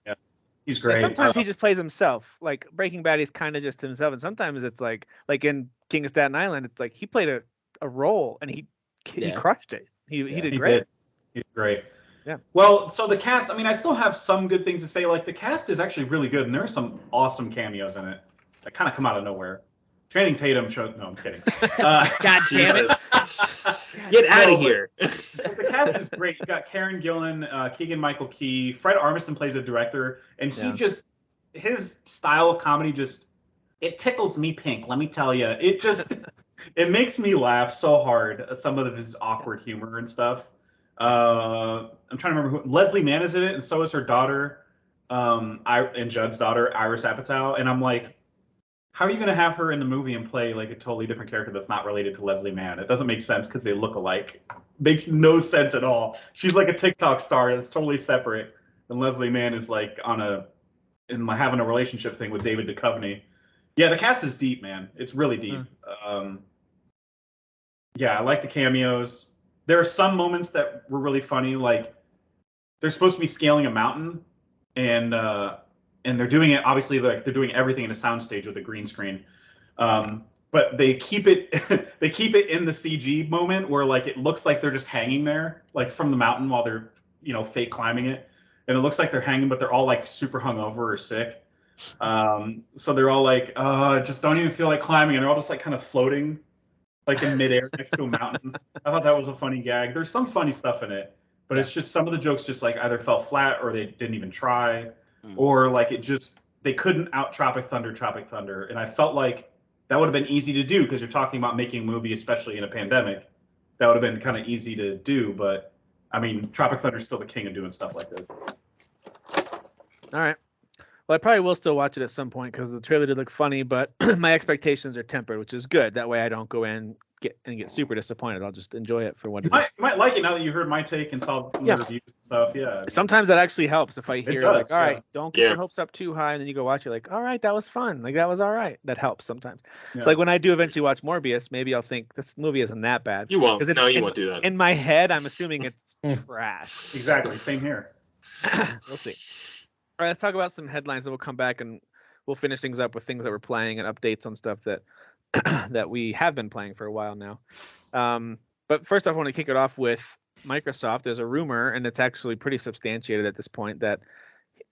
yeah. He's Yeah, great. sometimes he just plays himself. Like Breaking Bad, he's kind of just himself, and sometimes it's like in King of Staten Island, it's like he played a role and he crushed it. He did great. He did great. Yeah. Well, so the cast, I still have some good things to say. Like the cast is actually really good, and there are some awesome cameos in it that kind of come out of nowhere. Channing Tatum showed. No, I'm kidding. God damn it! Get out of here. The cast is great. You got Karen Gillan, Keegan-Michael Key, Fred Armisen plays a director, and his style of comedy it tickles me pink. Let me tell you, it makes me laugh so hard. Some of his awkward humor and stuff. I'm trying to remember who Leslie Mann is in it, and so is her daughter, and Judd's daughter, Iris Apatow. And I'm like, how are you going to have her in the movie and play like a totally different character that's not related to Leslie Mann? It doesn't make sense because they look alike. Makes no sense at all. She's like a TikTok star that's totally separate, and Leslie Mann is like having a relationship thing with David Duchovny. Yeah, the cast is deep, man. It's really deep. Yeah, I like the cameos. There are some moments that were really funny, like they're supposed to be scaling a mountain, and they're doing it obviously like they're doing everything in a soundstage with a green screen, but they keep it in the CG moment where like it looks like they're just hanging there like from the mountain while they're fake climbing it, and it looks like they're hanging, but they're all like super hungover or sick. So they're all like, just don't even feel like climbing, and they're all just like kind of floating like in midair next to a mountain. I thought that was a funny gag. There's some funny stuff in it, but it's just some of the jokes just like either fell flat or they didn't even try, or like they couldn't out Tropic Thunder. And I felt like that would have been easy to do because you're talking about making a movie, especially in a pandemic. That would have been kind of easy to do, but Tropic Thunder is still the king of doing stuff like this. All right. Well, I probably will still watch it at some point because the trailer did look funny, but my expectations are tempered, which is good. That way I don't go in get super disappointed. I'll just enjoy it for what it is. You might like it now that you heard my take and saw some of the reviews and stuff. Yeah. Sometimes that actually helps if I hear like, all right, don't get Yeah. your hopes up too high, and then you go watch it like, all right, that was fun. Like that was all right. That helps sometimes. Yeah. It's like when I do eventually watch Morbius, maybe I'll think this movie isn't that bad. You won't. 'Cause No, you won't do that. In my head, I'm assuming it's trash. Exactly. Same here. We'll see. All right, let's talk about some headlines, and we'll come back and we'll finish things up with things that we're playing and updates on stuff that that we have been playing for a while now. But first off, I want to kick it off with Microsoft. There's a rumor, and it's actually pretty substantiated at this point, that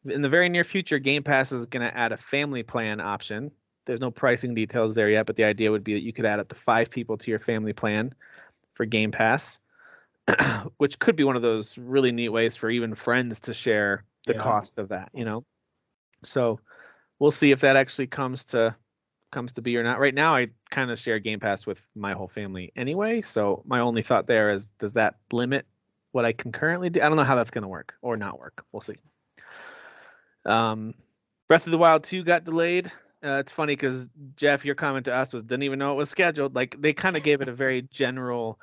in the very near future, Game Pass is going to add a family plan option. There's no pricing details there yet, but the idea would be that you could add up to 5 people to your family plan for Game Pass, which could be one of those really neat ways for even friends to share the cost of that, So we'll see if that actually comes to be or not. Right now, I kind of share Game Pass with my whole family anyway. So my only thought there is, does that limit what I can currently do? I don't know how that's going to work or not work. We'll see. Breath of the Wild 2 got delayed. It's funny because Jeff, your comment to us was didn't even know it was scheduled. Like they kind of gave it a very general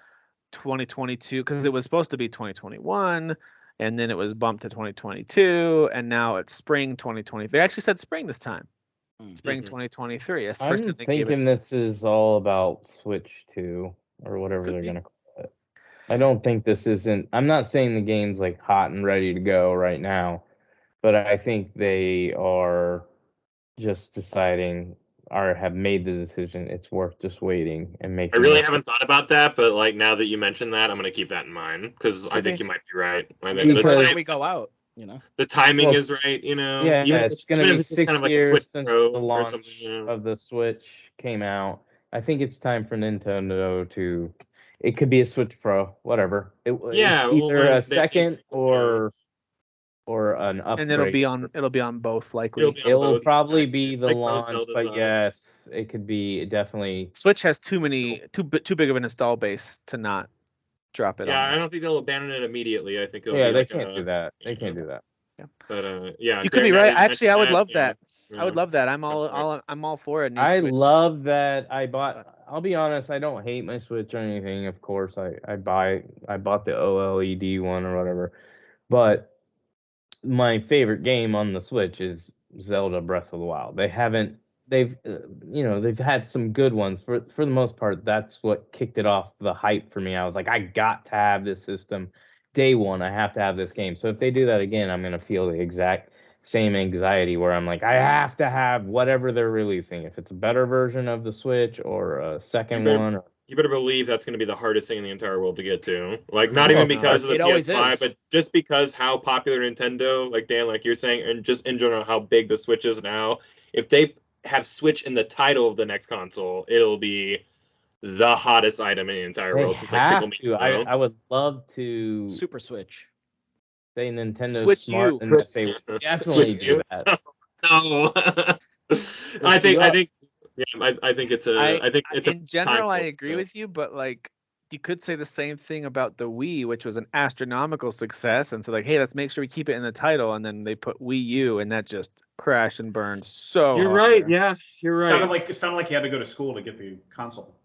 2022 because it was supposed to be 2021. And then it was bumped to 2022, and now it's spring 2020. They actually said spring this time. Spring 2023. That's the first I'm time they gave thinking it. this is all about Switch 2 or whatever they're going to call it. I don't think this isn't. I'm not saying the game's like hot and ready to go right now, but I think they are just deciding or have made the decision it's worth just waiting and making. I really haven't thought about that, but like now that you mentioned that, I'm going to keep that in mind because I think you might be right. I think Because we go out, the timing is right, Yeah, even it's going to be 6 kind of like a years Switch since Pro the or launch something, of the Switch came out. I think it's time for Nintendo to it could be a Switch Pro, whatever. It's Yeah, well, either a they second you or an upgrade. And it'll be on both likely. It'll be on It will both, probably exactly. be the Like most launch, Zeldas but are. yes, it could be definitely. Switch has too big of an install base to not drop it Yeah, on. I don't think they'll abandon it immediately. I think it'll Yeah, be they like can't do that. They can't do that. But yeah, You could be now right. you Actually, I would mentioned love yeah, that. I would love that. I'm all for a new I Switch. love that I bought. I'll be honest, I don't hate my Switch or anything. Of course, I bought the OLED one or whatever. But my favorite game on the Switch is Zelda Breath of the Wild. They've had some good ones for the most part. That's what kicked it off, the hype for me. I was like, I got to have this system. Day one, I have to have this game. So if they do that again, I'm gonna feel the exact same anxiety where I'm like, I have to have whatever they're releasing. If it's a better version of the Switch or a second one. You better believe that's going to be the hardest thing in the entire world to get to. Like, not Oh, even no. because of the It always PS5, is. but just because how popular Nintendo, like Dan, like you're saying, and just in general how big the Switch is now. If they have Switch in the title of the next console, it'll be the hottest item in the entire They world. Since like have Tickle Me, to. I would love to Super Switch. say Nintendo Switch smart U. and that they would definitely do that. No, I think it's in general, I time agree for it. with you, but like you could say the same thing about the Wii, which was an astronomical success, and so like, hey, let's make sure we keep it in the title, and then they put Wii U, and that just crashed and burned so. You're hard right. there. Yeah, you're right. It sounded like you had to go to school to get the console.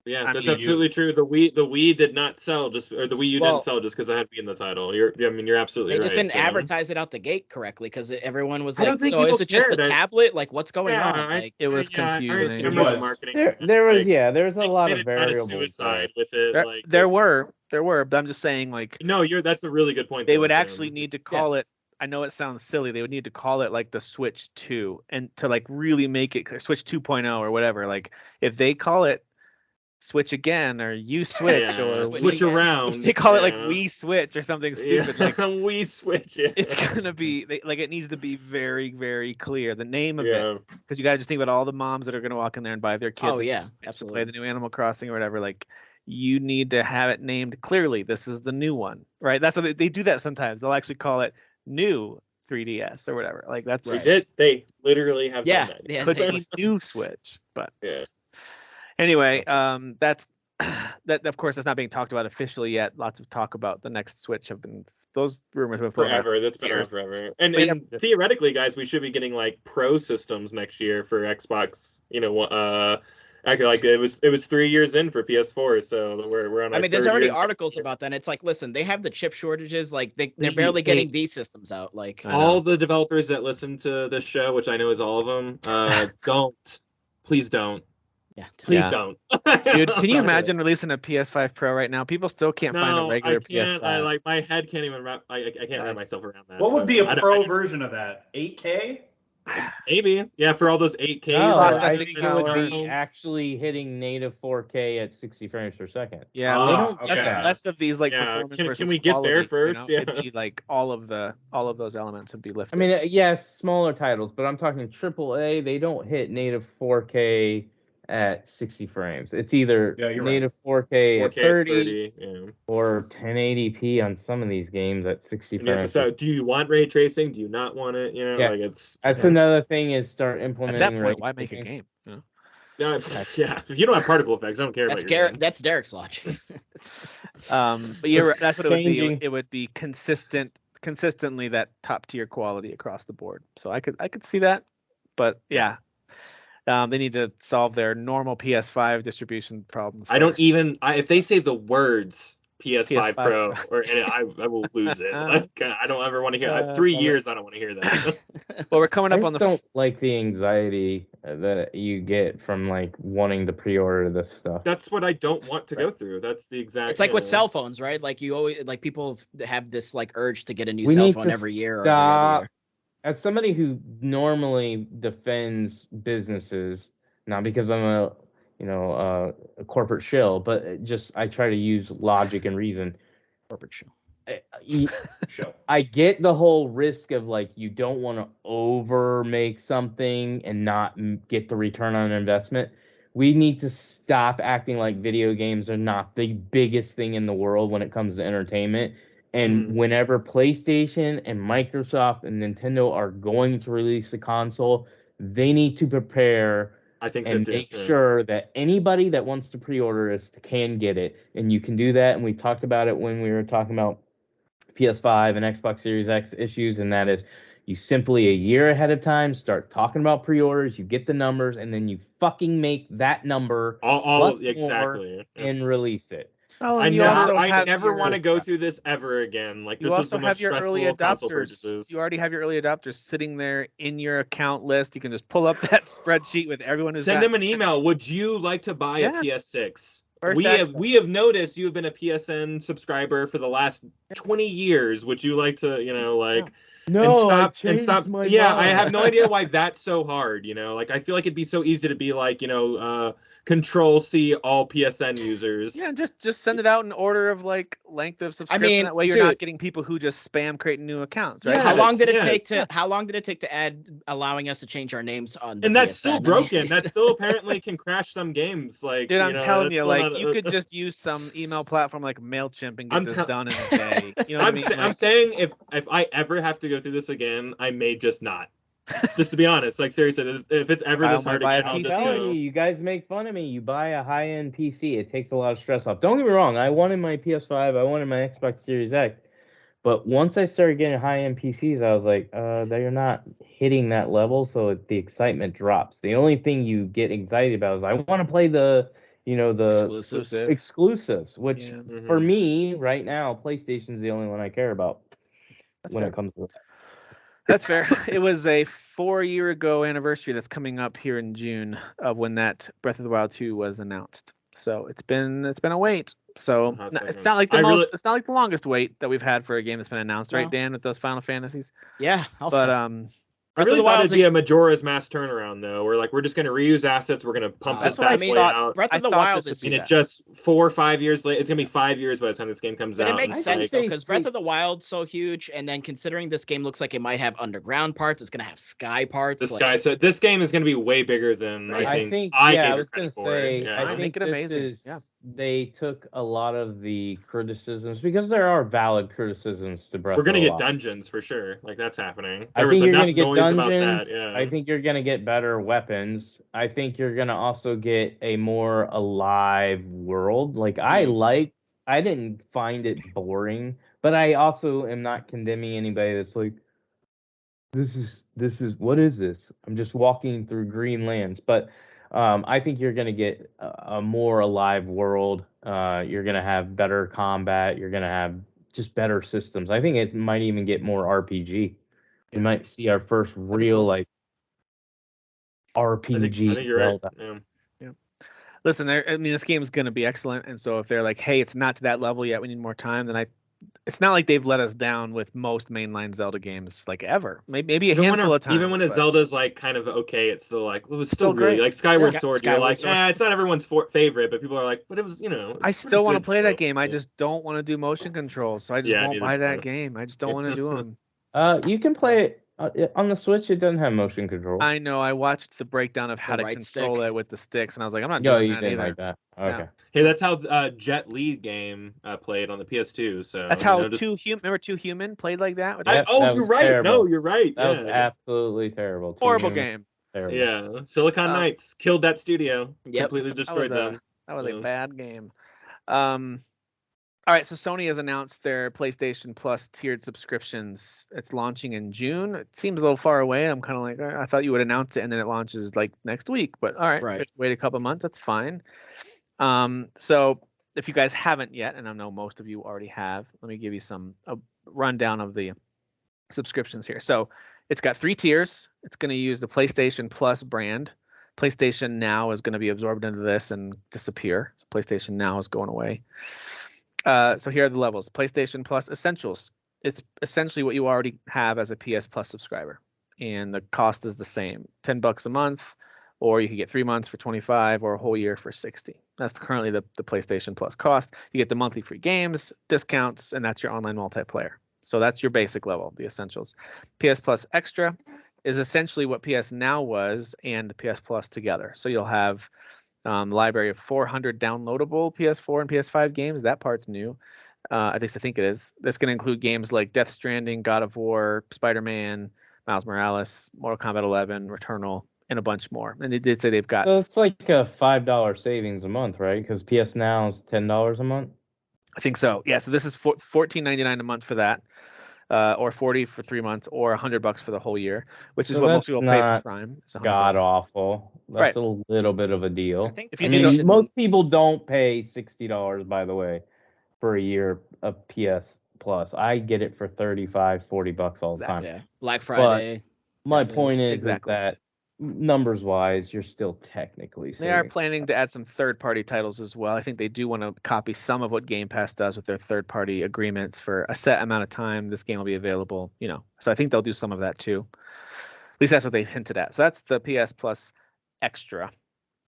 Yeah, I that's mean, absolutely true. The Wii did not sell the Wii U Well- didn't sell just because it had Wii in the title. You're absolutely They right. just didn't so. advertise it out the gate correctly because everyone was I don't like, think "So is people it just the cared. tablet? Like, what's going Yeah, on?" Like, It was I heard it's confusing. confusing was. marketing. There was Like, there's a they lot of committed kind variables. suicide with it. There were, but I'm just saying, like, No, that's a really good point. they though, would Tim. actually need to call it. I know it sounds silly. They would need to call it like the Switch 2, and to like really make it Switch 2.0 or whatever. Like if they call it Switch again or you Switch or switch again. around. if they call it like Wii Switch or something stupid, like Wii Switch. Yeah. it's gonna be like it needs to be very, very clear the name of Yeah. it, because you gotta just think about all the moms that are gonna walk in there and buy their kid Oh, yeah, Switch to absolutely. play the new Animal Crossing or whatever. Like you need to have it named clearly. This is the new one, right? That's what they do that sometimes. They'll actually call it new 3DS or whatever. Like that's They literally have done that. yeah. could they- be new Switch, but Yeah. anyway, that's that. Of course, it's not being talked about officially yet. Lots of talk about the next Switch those rumors have been floating around Forever. That's been around years. forever. And But and theoretically, guys, we should be getting like pro systems next year for Xbox. Actually, like it was 3 years in for PS4, so we're on. I our mean, there's third already year. articles about that. And it's like, listen, they have the chip shortages. Like they're Easy. barely getting these systems out. Like, I know. All the developers that listen to this show, which I know is all of them, please don't. yeah, Please Yeah. don't. Dude, can you imagine releasing a PS5 Pro right now? People still can't find a regular I can't. PS5. I like my head can't even wrap. I can't wrap myself around that. What would so be a I don't- pro version of that? 8K? Maybe, yeah, for all those 8Ks. No, that I Processing think it would be power. actually hitting native 4K at 60 frames per second. Yeah, Ah, less, okay. less of these like Yeah, performance can versus we get there quality, first? It'd Yeah. be like all of those elements would be lifted. I mean, yes, smaller titles, but I'm talking AAA. They don't hit native 4K at 60 frames. It's either Yeah, you're right. native 4K at 4K 30 yeah. or 1080p on some of these games at 60 And you have to frames. decide, do you want ray tracing? Do you not want it? Yeah. Like it's. That's another thing is start implementing. At that point, ray why make a tracing. game? You know? Yeah, yeah. If you don't have particle effects, I don't care that's about your game. That's Derek's logic. But you're right, that's what it would be. Changing. It would be consistently that top tier quality across the board. So I could see that, but yeah. They need to solve their normal PS5 distribution problems. I don't first. even. If they say the words PS5 PS5 Pro, I will lose it. Like, I don't ever want to hear. 3 years, I don't want to hear that. Well, we're coming I up just on the. don't like the anxiety that you get from like wanting to pre-order this stuff. That's what I don't want to go through. That's the exact. It's like with cell phones, right? Like you always like people have this like urge to get a new We cell need phone to every year or every other stop. year. As somebody who normally defends businesses, not because I'm a corporate shill, but just I try to use logic and reason. Corporate show. Show. I get the whole risk of like you don't want to over make something and not get the return on investment. we need to stop acting like video games are not the biggest thing in the world when it comes to entertainment. And whenever PlayStation and Microsoft and Nintendo are going to release a console, they need to prepare I think and so too. make sure that anybody that wants to pre-order this can get it. And you can do that. And we talked about it when we were talking about PS5 and Xbox Series X issues, and that is you simply a year ahead of time start talking about pre-orders, you get the numbers, and then you fucking make that number all plus exactly more and release it. Oh, I and you also never have want to your, go through this ever again. Like you this was also the most have your early stressful console adopters. purchases. You already have your early adopters sitting there in your account list. You can just pull up that spreadsheet with everyone who's Send got them an email. Would you like to buy a PS6? first We access. have noticed you have been a PSN subscriber for the last 20 years. Would you like to, like No, and I stop changed stop my yeah, I mind. have no idea why that's so hard, like I feel like it'd be so easy to be like, control C all PSN users. Yeah, just send it out in order of like length of subscription. mean, That way you're dude. not getting people who just spam creating new accounts, right? Yes, How long did it take yes. to How long did it take to add allowing us to change our names on the And that's PSN? still I mean, broken. That still apparently can crash some games. Like, Dude, I'm telling that's you, still like not- you could just use some email platform like Mailchimp and get I'm this tell- done in a day. You know what I mean? I'm saying if I ever have to go through this again, I may just not. Just to be honest, like seriously, if it's ever Kyle this might hard buy a again, I'll PC. just Telling go. you, you guys make fun of me. You buy a high-end PC, it takes a lot of stress off. Don't get me wrong, I wanted my PS5, I wanted my Xbox Series X, but once I started getting high-end PCs, I was like, they're not hitting that level, so the excitement drops. The only thing you get excited about is I want to play the exclusives. exclusives, which Yeah. for Mhm. me right now, PlayStation's the only one I care about when fair. it comes to that. That's fair. It was a 4-year ago anniversary that's coming up here in June of when that Breath of the Wild 2 was announced. So it's been a wait. So hot it's second. not like the I most really- it's not like the longest wait that we've had for a game that's been announced, right, No. Dan, with those Final Fantasies? Yeah, I'll But say. I Breath of really the thought Wild's it'd be a Majora's Mask turnaround though, where like we're just gonna reuse assets, we're gonna pump this That's what I bad mean. boy out. Breath I of the thought Wild this would is be And that. it just 4 or 5 years later, it's gonna be 5 years by the time this game comes But out. it makes and sense like, though, because Breath of the Wild's so huge, and then considering this game looks like it might have underground parts, it's gonna have sky parts. this like, guy. So this game is gonna be way bigger than Right. I think I gave I it was credit gonna for. say, Yeah. I Make think it this amazing. is Yeah. they took a lot of the criticisms because there are valid criticisms to Breath We're of the gonna get Wild. dungeons for sure. Like that's happening. I There was think you're enough gonna get noise about dungeons. that. Yeah. I think you're gonna get better weapons. I think you're gonna also get a more alive world. Like I didn't find it boring, but I also am not condemning anybody that's like, this is what is this? I'm just walking through green lands. But I think you're gonna get a more alive world. You're gonna have better combat. You're gonna have just better systems. I think it might even get more RPG. We might see our first real cool. like RPG I think you're Zelda. right. Yeah. Listen, I mean, this game is going to be excellent, and so if they're like, "Hey, it's not to that level yet. We need more time," then it's not like they've let us down with most mainline Zelda games like ever. Maybe a handful of times. Even when a but Zelda's like kind of okay, it's still like it was still Still really great. like Skyward Yeah. Sword. Skyward You're like, Sword. it's not everyone's favorite, but people are like, but it was, I it's still pretty want to good play that still. game. I just don't want to do motion controls, so I just won't neither buy do I. that game. I just don't want to do them. You can play it on the Switch. It doesn't have motion control. I know. I watched the breakdown of how The to right control stick. it with the sticks, and I was like, I'm not No, doing you that didn't either. like that. No. Okay. Hey, that's how Jet Li game played on the PS2. So That's how remember Two Human played like that. With Yep, that? that you're was right. terrible. No, you're right. That was Yeah. absolutely terrible. Too. Horrible game. Terrible. Yeah. Silicon Um, Knights killed that studio. Yep. Completely destroyed them. That was a Yeah. bad game. All right, so Sony has announced their PlayStation Plus tiered subscriptions. It's launching in June. It seems a little far away. I'm kind of like, I thought you would announce it and then it launches like next week. But all right, Right. wait a couple months. That's fine. So if you guys haven't yet, and I know most of you already have, let me give you a rundown of the subscriptions here. So it's got 3 tiers. It's going to use the PlayStation Plus brand. PlayStation Now is going to be absorbed into this and disappear. So PlayStation Now is going away. So here are the levels. PlayStation Plus Essentials. It's essentially what you already have as a PS Plus subscriber, and the cost is the same, $10 a month, or you can get 3 months for $25, or a whole year for $60. That's currently the PlayStation Plus cost. You get the monthly free games, discounts, and that's your online multiplayer. So that's your basic level, the Essentials. PS Plus Extra is essentially what PS Now was and the PS Plus together. So you'll have Library of 400 downloadable PS4 and PS5 games. That part's new. At least I think it is. That's going to include games like Death Stranding, God of War, Spider-Man, Miles Morales, Mortal Kombat 11, Returnal, and a bunch more. And they did say they've got. So it's like a $5 savings a month, right? Because PS Now is $10 a month. I think so. Yeah. So this is $14.99 a month for that, or $40 for 3 months, or $100 for the whole year, which is So what most that's people pay for not Prime. It's $100. God awful. That's Right. a little bit of a deal. I think If you I see mean, the- most people don't pay $60, by the way, for a year of PS Plus. I get it for $35-$40 all the time. Yeah, Black Friday. My Christmas. point is Exactly. that numbers wise, you're still technically They are saving. planning to add some third-party titles as well. I think they do want to copy some of what Game Pass does with their third-party agreements for a set amount of time. This game will be available, So I think they'll do some of that too. At least that's what they've hinted at. So that's the PS Plus Extra,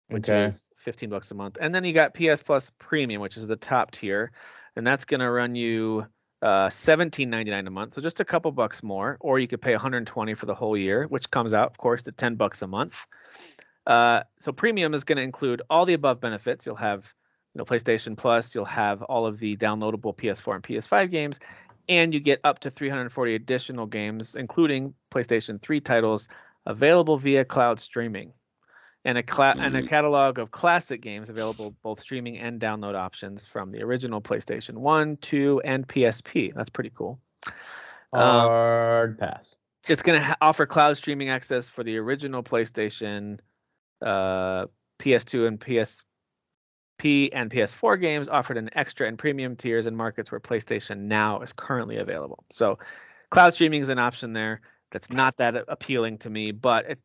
which Okay. is $15 a month. And then you got PS Plus Premium, which is the top tier, and that's going to run you $17.99 a month, so just a couple bucks more. Or you could pay $120 for the whole year, which comes out, of course, to $10 a month. So Premium is going to include all the above benefits. You'll have, PlayStation Plus. You'll have all of the downloadable PS4 and PS5 games, and you get up to 340 additional games, including PlayStation 3 titles available via cloud streaming, and a catalog of classic games available both streaming and download options from the original PlayStation 1, 2, and PSP. That's pretty cool. Hard pass. It's going to offer cloud streaming access for the original PlayStation, PS2 and PSP and PS4 games, offered in extra and premium tiers in markets where PlayStation Now is currently available. So cloud streaming is an option there that's not that appealing to me, but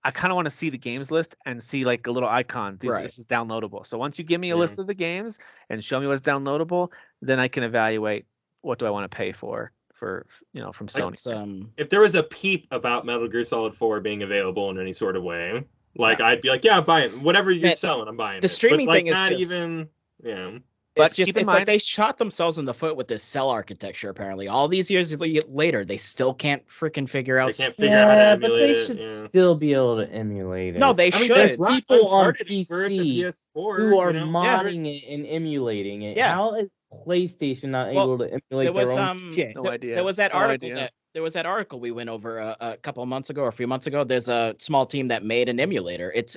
I kind of want to see the games list and see like a little icon. This is downloadable. So once you give me a list of the games and show me what's downloadable, then I can evaluate what do I want to pay from Sony. If there was a peep about Metal Gear Solid 4 being available in any sort of way, I'd be like, yeah, I'm buying whatever you're selling. I'm buying the streaming but, thing is not just even, yeah. But It's keep in like mind, they shot themselves in the foot with this cell architecture. Apparently, all these years later, they still can't freaking figure out. They can't figure out how to but emulate they it. should still be able to emulate it. No, they should. There's people on Uncharted for PC PS4, who are modding it and emulating it. Yeah. How is PlayStation not able to emulate their own shit? No idea. There was that No article idea. there was that article we went over a couple of months ago or a few months ago. There's a small team that made an emulator. It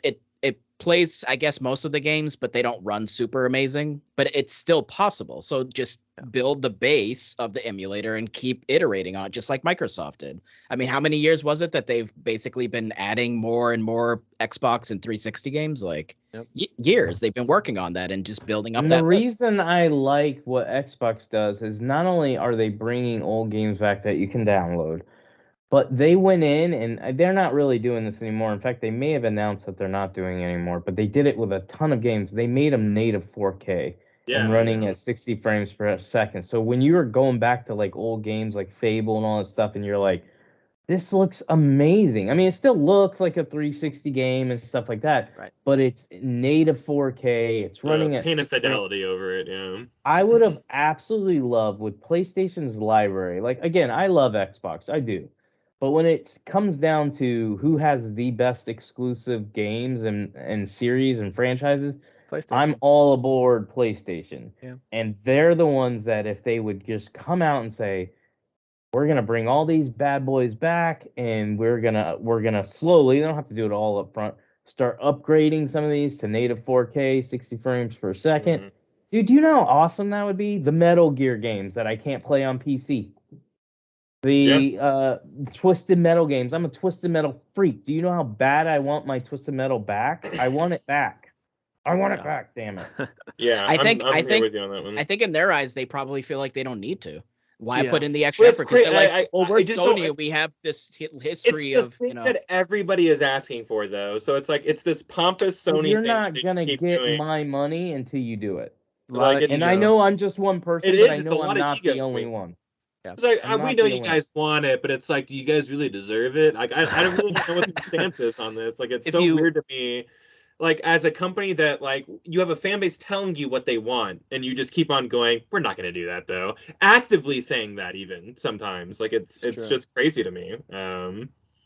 plays, I guess, most of the games, but they don't run super amazing. But it's still possible. So just build the base of the emulator and keep iterating on it, just like Microsoft did. I mean, how many years was it that they've basically been adding more and more Xbox and 360 games? Like years. They've been working on that and just building up And that the list. reason I like what Xbox does is not only are they bringing old games back that you can download, but they went in, and they're not really doing this anymore. In fact, they may have announced that they're not doing it anymore, but they did it with a ton of games. They made them native 4K and running at 60 frames per second. So when you were going back to like old games like Fable and all that stuff, and you're like, this looks amazing. I mean, it still looks like a 360 game and stuff like that, right? But it's native 4K. It's running at pain of fidelity over it. Yeah. I would have absolutely loved with PlayStation's library. Like, again, I love Xbox. I do. But when it comes down to who has the best exclusive games and series and franchises, I'm all aboard PlayStation. Yeah. And they're the ones that if they would just come out and say, we're gonna bring all these bad boys back, and we're gonna slowly, they don't have to do it all up front, start upgrading some of these to native 4K, 60 frames per second. Mm-hmm. Dude, do you know how awesome that would be? The Metal Gear games that I can't play on PC. The Twisted Metal games. I'm a Twisted Metal freak. Do you know how bad I want my Twisted Metal back? I want it back. I want it back, damn it. Yeah, I think with you on that one. I think in their eyes they probably feel like they don't need to. Why Yeah. put in the extra effort? Because they're like, we're just Sony. don't- We have this history It's the of thing that everybody is asking for, though. So it's like it's this pompous Sony You're thing. not they gonna just keep get doing. my money until you do it. Like, And I know I'm just one person, It but is, I it's a know lot I'm of not ego the only between- one. It's like I'm we not know the you only guys want it, but it's like, do you guys really deserve it? Like I don't really know what the stance is on this. Like it's weird to me. Like as a company that like you have a fan base telling you what they want, and you just keep on going. We're not going to do that though. Actively saying that even sometimes, like it's true. just crazy to me.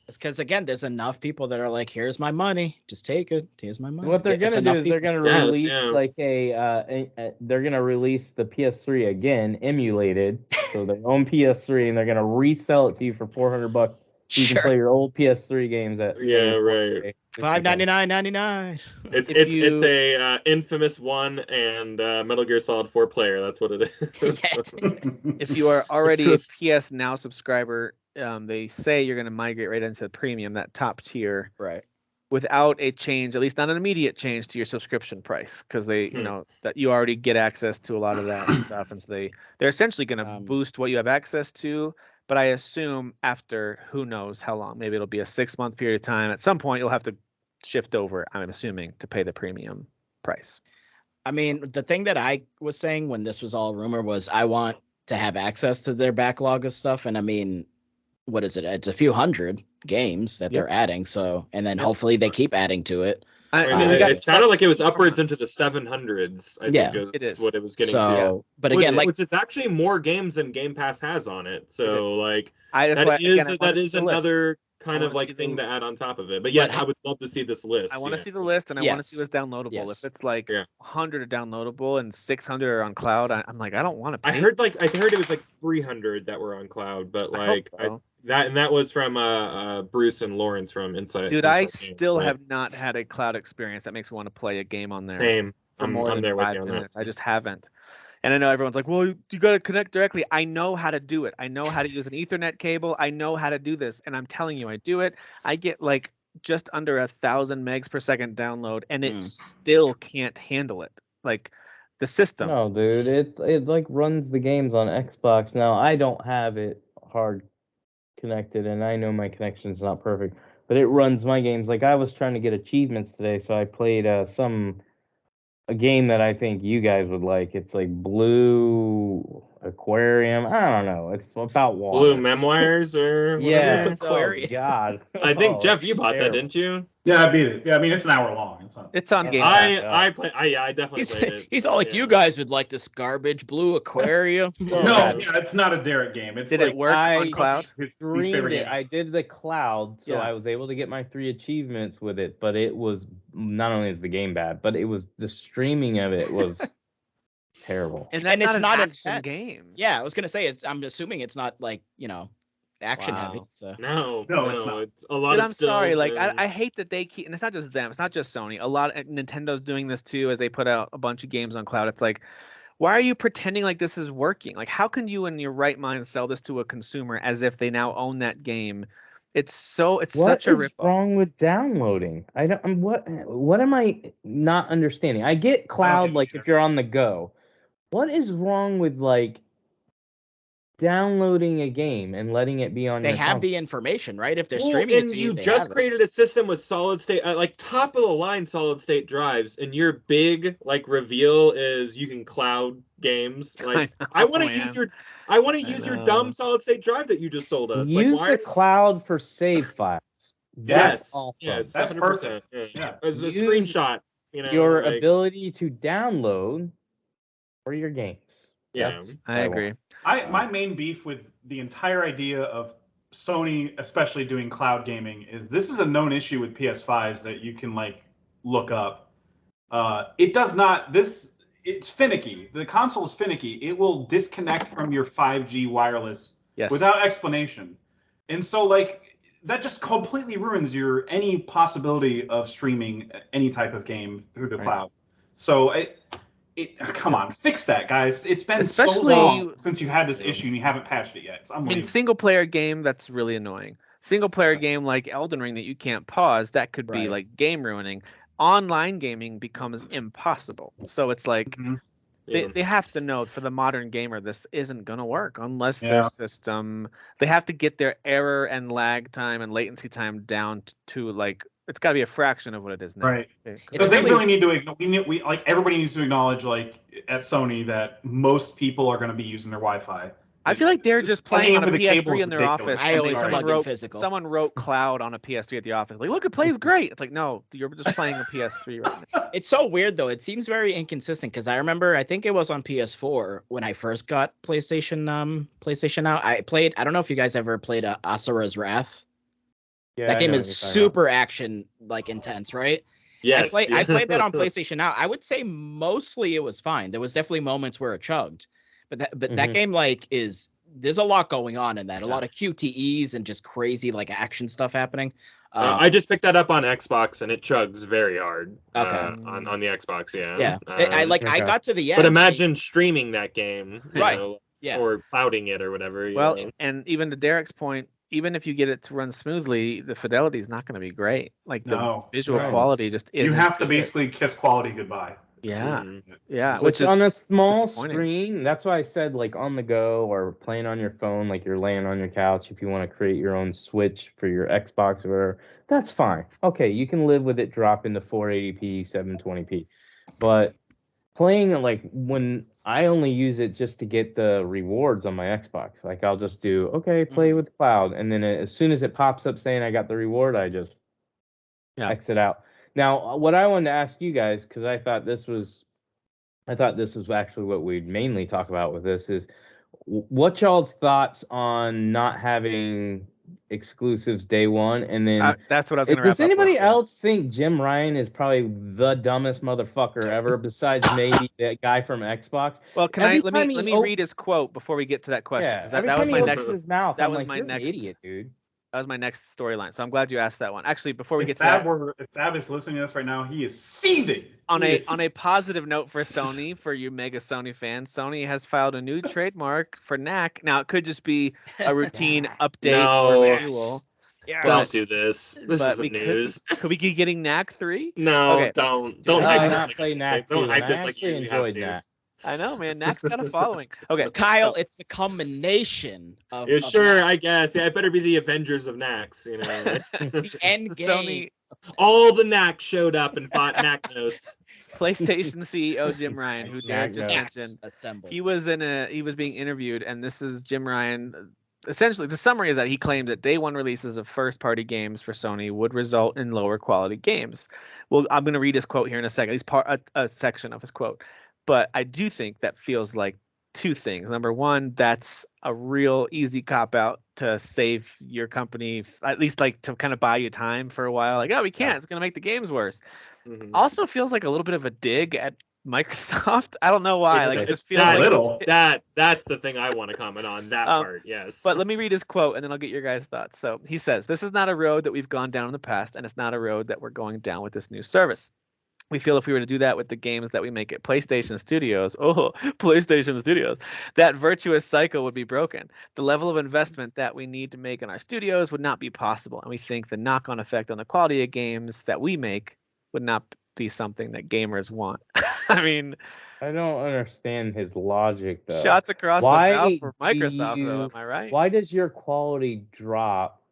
It's because again, there's enough people that are like, "Here's my money, just take it. Here's my money." What they're It's gonna do enough is they're people. gonna Yes, release yeah. like they're gonna release the PS3 again, emulated, so their own PS3, and they're gonna resell it to you for $400. So you can Sure. play your old PS3 games at Yeah, $4K, right. $5.99.99. It's If it's a Infamous 1 and Metal Gear Solid 4 player. That's what it is. if you are already a PS Now subscriber, they say you're going to migrate right into the premium, that top tier, Right. without a change, at least not an immediate change to your subscription price, because they, that you already get access to a lot of that stuff, and so they're essentially going to boost what you have access to. But I assume after who knows how long, maybe it'll be a 6-month period of time. At some point, you'll have to shift over, I'm assuming, to pay the premium price. I mean, the thing that I was saying when this was all rumor was I want to have access to their backlog of stuff. And I mean, what is it? It's a few hundred games that they're adding. So, and then hopefully they keep adding to it. It sounded like it was upwards into the 700s. I think it is what it was getting to. But again, which is actually more games than Game Pass has on it. So like that is another kind of like thing to add on top of it. But yes, I would love to see this list. I want to see the list, and I want to see what's downloadable. Yes. If it's like 100 are downloadable and 600 are on cloud, I'm like, I don't want to pay. I heard it was like 300 that were on cloud, but like that was from Bruce and Lawrence from Inside. Dude, Inside I Games, still have not had a cloud experience that makes me want to play a game on there. Same. For more than there 5 minutes. I just haven't. And I know everyone's like, well, you got to connect directly. I know how to do it. I know how to use an Ethernet cable. I know how to do this. And I'm telling you, I do it. I get like just under 1,000 megs per second download, and it still can't handle it. Like the system. No, dude, it like runs the games on Xbox. Now I don't have it hard connected, and I know my connection's not perfect, but it runs my games. Like I was trying to get achievements today, so I played a game that I think you guys would like. It's like Blue Aquarium. I don't know. It's about water. Blue Memoirs or yeah. Aquarium. Oh, God. I think Jeff, you bought that, didn't you? Yeah, I beat it. Yeah, I mean it's an hour long. It's on Game Pass. I definitely played it. He's all like, you guys would like this garbage Blue Aquarium. It's not a Derek game. It's Did it work on cloud? His Streamed favorite it. game. I did the cloud, so Yeah. I was able to get my 3 achievements with it. But it was not only is the game bad, but it was the streaming of it was terrible. And that's it's not an not action intense. game. Yeah, I was gonna say I'm assuming it's not like action heavy. So No, it's not. it's a lot Dude, of I'm sorry. stills Like, and- I hate that they keep, and it's not just them. It's not just Sony. A lot of Nintendo's doing this too, as they put out a bunch of games on cloud. It's like, why are you pretending like this is working? Like, how can you, in your right mind, sell this to a consumer as if they now own that game? It's such a rip. What's wrong with downloading? I don't. What am I not understanding? I get cloud, like if you're on the go. What is wrong with like downloading a game and letting it be on they your have console? the information, right? If they're Well, streaming it and to you they just have it. created a system with solid state, like top of the line solid state drives, and your big like reveal is you can cloud games. Like I want to use your dumb solid state drive that you just sold us. Use like, why the cloud for save files. Yes. Awesome. Yes, That's 100%. perfect. Yeah. As Use screenshots, Your like, ability to download for your games. Yeah. That's I agree. My main beef with the entire idea of Sony, especially doing cloud gaming, is this is a known issue with PS5s that you can like look up. It does not. It's finicky. The console is finicky. It will disconnect from your 5G wireless without explanation, and so like that just completely ruins any possibility of streaming any type of game through the cloud. So come on, fix that, guys. It's been so long since you've had this issue and you haven't patched it yet. It's unbelievable. I mean, single player game, that's really annoying. Single player game like Elden Ring that you can't pause, that could be like game ruining. Online gaming becomes impossible. So it's like they have to know, for the modern gamer, this isn't going to work unless their system, they have to get their error and lag time and latency time down to like, it's got to be a fraction of what it is now. Right. Because they really need to, we like everybody needs to acknowledge, like at Sony, that most people are going to be using their Wi-Fi. I feel like they're just playing on a the cable PS3 is in their ridiculous. office. I and always plug in physical. Someone wrote cloud on a PS3 at the office. Like, look, it plays great. It's like, no, you're just playing a PS3 right now. It's so weird though. It seems very inconsistent because I remember, I think it was on PS4 when I first got PlayStation Now. I don't know if you guys ever played Asura's Wrath. Yeah, That I game know is what you're talking about. super action, like intense, right? Yes. I played that on PlayStation Now. I would say mostly it was fine. There was definitely moments where it chugged, but that Mhm. game like there's a lot going on in that. A Yeah. lot of QTEs and just crazy like action stuff happening. I just picked that up on Xbox and it chugs very hard. Okay. On the Xbox, yeah. Yeah, I Okay. got to the end. But imagine streaming that game, you Right. know, Yeah. or clouding it or whatever. Well, know. and even to Derek's point, even if you get it to run smoothly, the fidelity is not going to be great. Like the No. visual No. quality just isn't. You have to good. basically kiss quality goodbye. Yeah, Mhm. yeah, Which which is on a small disappointing. screen, that's why I said like on the go or playing on your phone, like you're laying on your couch. If you want to create your own Switch for your Xbox or whatever, that's fine. Okay, you can live with it dropping to 480p, 720p. But playing like when I only use it just to get the rewards on my Xbox, like I'll just do okay, play with cloud, and then as soon as it pops up saying I got the reward, I just exit out. Now, what I wanted to ask you guys, because I thought this was actually what we'd mainly talk about with this is what y'all's thoughts on not having exclusives day one, and then that's what I was going to wrap does up anybody with. else think Jim Ryan is probably the dumbest motherfucker ever, besides maybe that guy from Xbox? Well, let me read his quote before we get to that question, Yeah, because every that was time my he next. opens his mouth, That I'm was like, my you're next an idiot, dude. That was my next storyline. So I'm glad you asked that one. Actually, before we get If to that, if Fab is listening to this right now, he is seething. on a positive note for Sony, for you mega Sony fans, Sony has filed a new trademark for knack. Now it could just be a routine update or No. renewal. Yeah. Don't do this. This But isn't we news. could we be getting knack 3? No, Okay. don't I hype did this not like play it's Knack something. Don't 2, hype and I this like actually you have enjoyed to. Knack. I know, man. Knack's got a following. Okay, Kyle, so- it's the combination of. Yeah, of sure, that. I guess. Yeah, it better be the Avengers of Knacks, you know. The end So game. All the Knacks showed up and fought Knacknos. PlayStation CEO Jim Ryan, who Derek just Knack mentioned, assembled. he was being interviewed, and this is Jim Ryan. Essentially, the summary is that he claimed that day one releases of first-party games for Sony would result in lower quality games. Well, I'm going to read his quote here in a second. He's a section of his quote, but I do think that feels like two things. Number one, that's a real easy cop out to save your company, at least like to kind of buy you time for a while. Like, oh, we can't. It's going to make the games worse. Mhm. Also feels like a little bit of a dig at Microsoft. I don't know why. Like, it just feels That like little. that's the thing I want to comment on. That part, yes. But let me read his quote, and then I'll get your guys' thoughts. So he says, "This is not a road that we've gone down in the past, and it's not a road that we're going down with this new service. We feel if we were to do that with the games that we make at PlayStation Studios, PlayStation Studios, that virtuous cycle would be broken. The level of investment that we need to make in our studios would not be possible, and we think the knock-on effect on the quality of games that we make would not be something that gamers want." I mean, I don't understand his logic though. shots across the bow for do Microsoft, though. Am I right? Why does your quality drop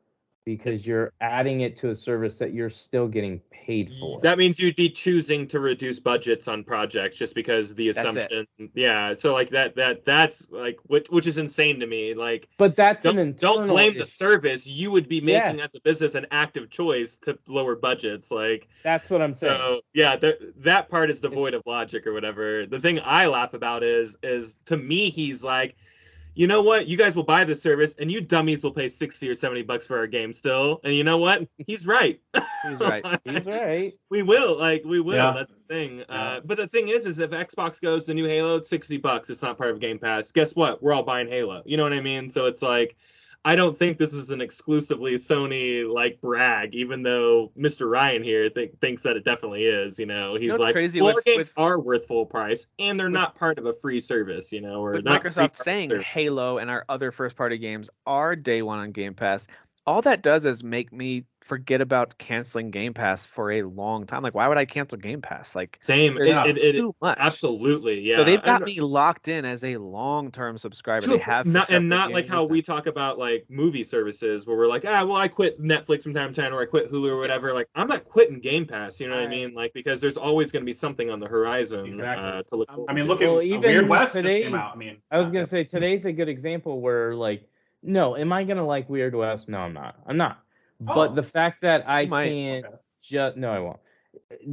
because you're adding it to a service that you're still getting paid for? That means you'd be choosing to reduce budgets on projects just because the That's it. assumption. Yeah, so like that's like which is insane to me. Like, But that's don't blame the issue. service. You would be making Yes. as a business an active choice to lower budgets. Like, That's what I'm saying. so yeah, that part is devoid of logic or whatever. The thing I laugh about is to me he's like, you know what? You guys will buy the service, and you dummies will pay $60 or $70 for our game still. And you know what? He's right. He's right. He's right. We will. Yeah. That's the thing. Yeah. But the thing is if Xbox goes the new Halo, it's $60. It's not part of Game Pass. Guess what? We're all buying Halo. You know what I mean? So it's like, I don't think this is an exclusively Sony like brag, even though Mr. Ryan here thinks that it definitely is. You know, he's what's like, crazy well, with- games with- are worth full price, and they're not part of a free service. You know, or With not free Microsoft part saying service. Halo and our other first-party games are day one on Game Pass, all that does is make me forget about canceling Game Pass for a long time. Like, why would I cancel Game Pass? Like, Same. there's it- too much. Absolutely, yeah. So they've got And- me locked in as a long-term subscriber. to They a- have for not several like how years. we talk about like movie services where we're like, well, I quit Netflix from time to time, or I quit Hulu or whatever. Yes. Like, I'm not quitting Game Pass. You know what I I- mean? Like, because there's always going to be something on the horizon Exactly. to look. I forward I mean, to. look at Well, even Weird West today- just came out. I mean, I was gonna say today's a good example where like, no, am I gonna like Weird West? No, I'm not. I'm not. But Oh. the fact that I You might. can't Okay. just no, I won't.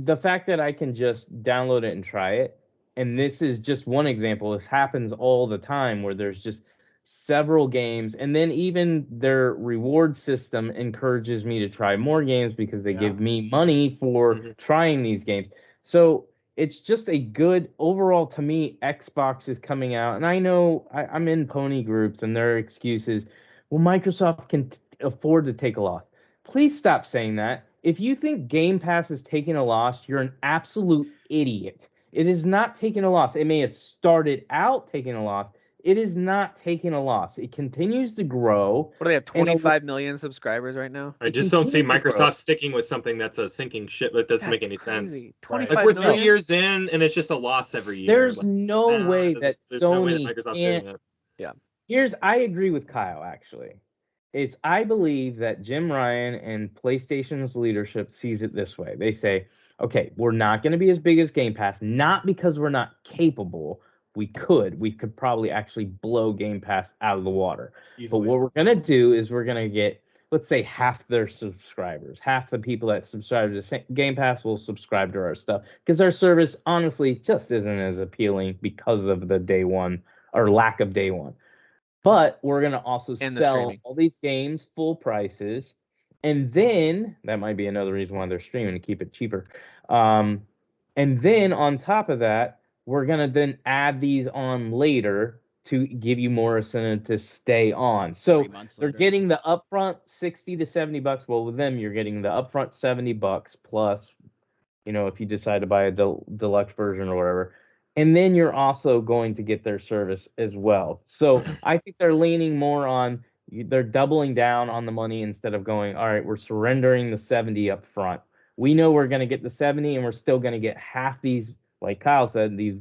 The fact that I can just download it and try it, and this is just one example. This happens all the time where there's just several games, and then even their reward system encourages me to try more games because they give me money for trying these games. So it's just a good overall to me. Xbox is coming out, and I know I'm in pony groups, and their excuse is, well, Microsoft can afford to take a loss. Please stop saying that. If you think Game Pass is taking a loss, you're an absolute idiot. It is not taking a loss. It may have started out taking a loss. It is not taking a loss. It continues to grow. What do they have? 25 million subscribers right now. I just don't see Microsoft sticking with something that's a sinking ship. That doesn't make any sense. 25 Like we're million. 3 years in, and it's just a loss every year. There's Like, no way that there's no way that Sony Microsoft's can't. doing it. Yeah. I agree with Kyle, actually. I believe that Jim Ryan and PlayStation's leadership sees it this way. They say, okay, we're not going to be as big as Game Pass, not because we're not capable. We could probably actually blow Game Pass out of the water. Easily. But what we're going to do is we're going to get, let's say, half their subscribers. Half the people that subscribe to Game Pass will subscribe to our stuff, because our service, honestly, just isn't as appealing because of the day one or lack of day one. But we're going to also sell all these games full prices. And then that might be another reason why they're streaming, to keep it cheaper. And then on top of that, we're going to then add these on later to give you more incentive to stay on. So they're getting the upfront $60 to $70. Well, with them, you're getting the upfront $70 plus, if you decide to buy a deluxe version or whatever. And then you're also going to get their service as well. So I think they're leaning more on, they're doubling down on the money instead of going, all right, we're surrendering the 70 up front. We know we're going to get the 70, and we're still going to get half these, like Kyle said, these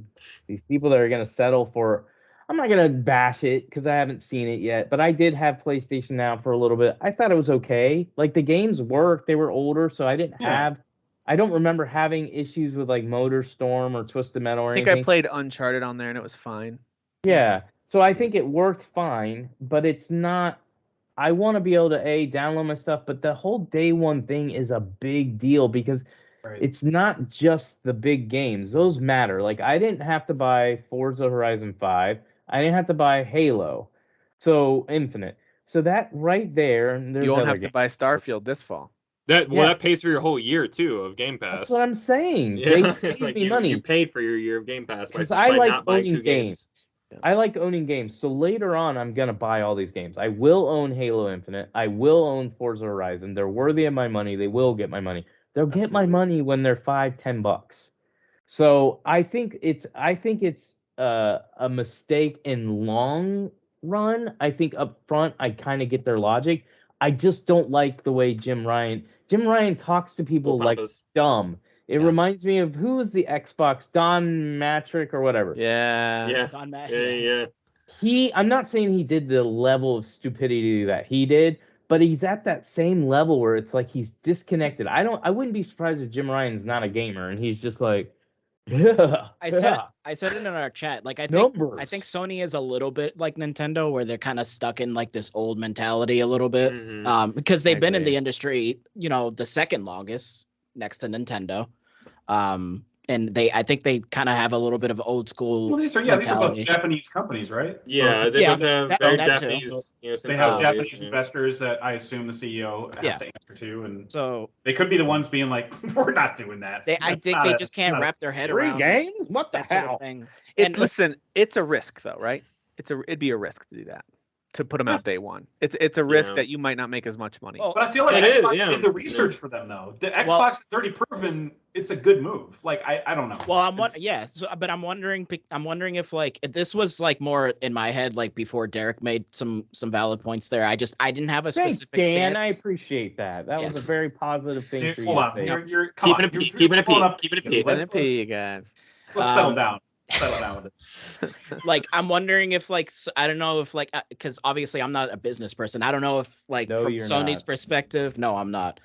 people that are going to settle for, I'm not going to bash it because I haven't seen it yet, but I did have PlayStation Now for a little bit. I thought it was okay. Like, the games worked. They were older, so I don't remember having issues with like Motor Storm or Twisted Metal or anything. I think I played Uncharted on there and it was fine. Yeah. So I think it worked fine, but it's not. I want to be able to download my stuff, but the whole day one thing is a big deal because it's not just the big games. Those matter. Like, I didn't have to buy Forza Horizon 5. I didn't have to buy Halo. So Infinite. So that right there, you won't have to buy Starfield this fall. That pays for your whole year too of Game Pass. That's what I'm saying. Yeah. They like me money. You paid for your year of Game Pass because by I like not buying owning 2 games. Yeah. I like owning games. So later on, I'm gonna buy all these games. I will own Halo Infinite. I will own Forza Horizon. They're worthy of my money. They will get my money. They'll get my money when they're $5-10. So I think it's a mistake in long run. I think up front I kind of get their logic. I just don't like the way Jim Ryan talks to people like dumb. It reminds me of, who is the Xbox, Don Matrick or whatever. Yeah. Don Matrick. Yeah. I'm not saying he did the level of stupidity that he did, but he's at that same level where it's like he's disconnected. I wouldn't be surprised if Jim Ryan's not a gamer and he's just like, I said it in our chat. Like, I think Sony is a little bit like Nintendo, where they're kind of stuck in like this old mentality a little bit, because they've been in the industry, the second longest next to Nintendo, and I think they kind of have a little bit of old school. Well, these are both Japanese companies, right? Yeah, they both have very Japanese. They have Japanese investors that I assume the CEO has to answer to, and so they could be the ones being like, "We're not doing that." I think they just can't wrap their head around games. What the that hell? sort of thing. Listen, it's a risk though, right? It'd be a risk to do that, to put them out day one. It's a risk that you might not make as much money. But I feel like Xbox did the research for them though. The Xbox has already proven it's a good move. Like, I don't know. Well, but I'm wondering if like, if this was like more in my head, like before Derek made some valid points there. I didn't have a specific Dan, stance. I appreciate that. That was a very positive thing for you. Hold on, you're keeping it a P, you guys. Let's settle down. With it. Like, I'm wondering if like, I don't know if like, because obviously I'm not a business person. I don't know if like from Sony's perspective, no, I'm not.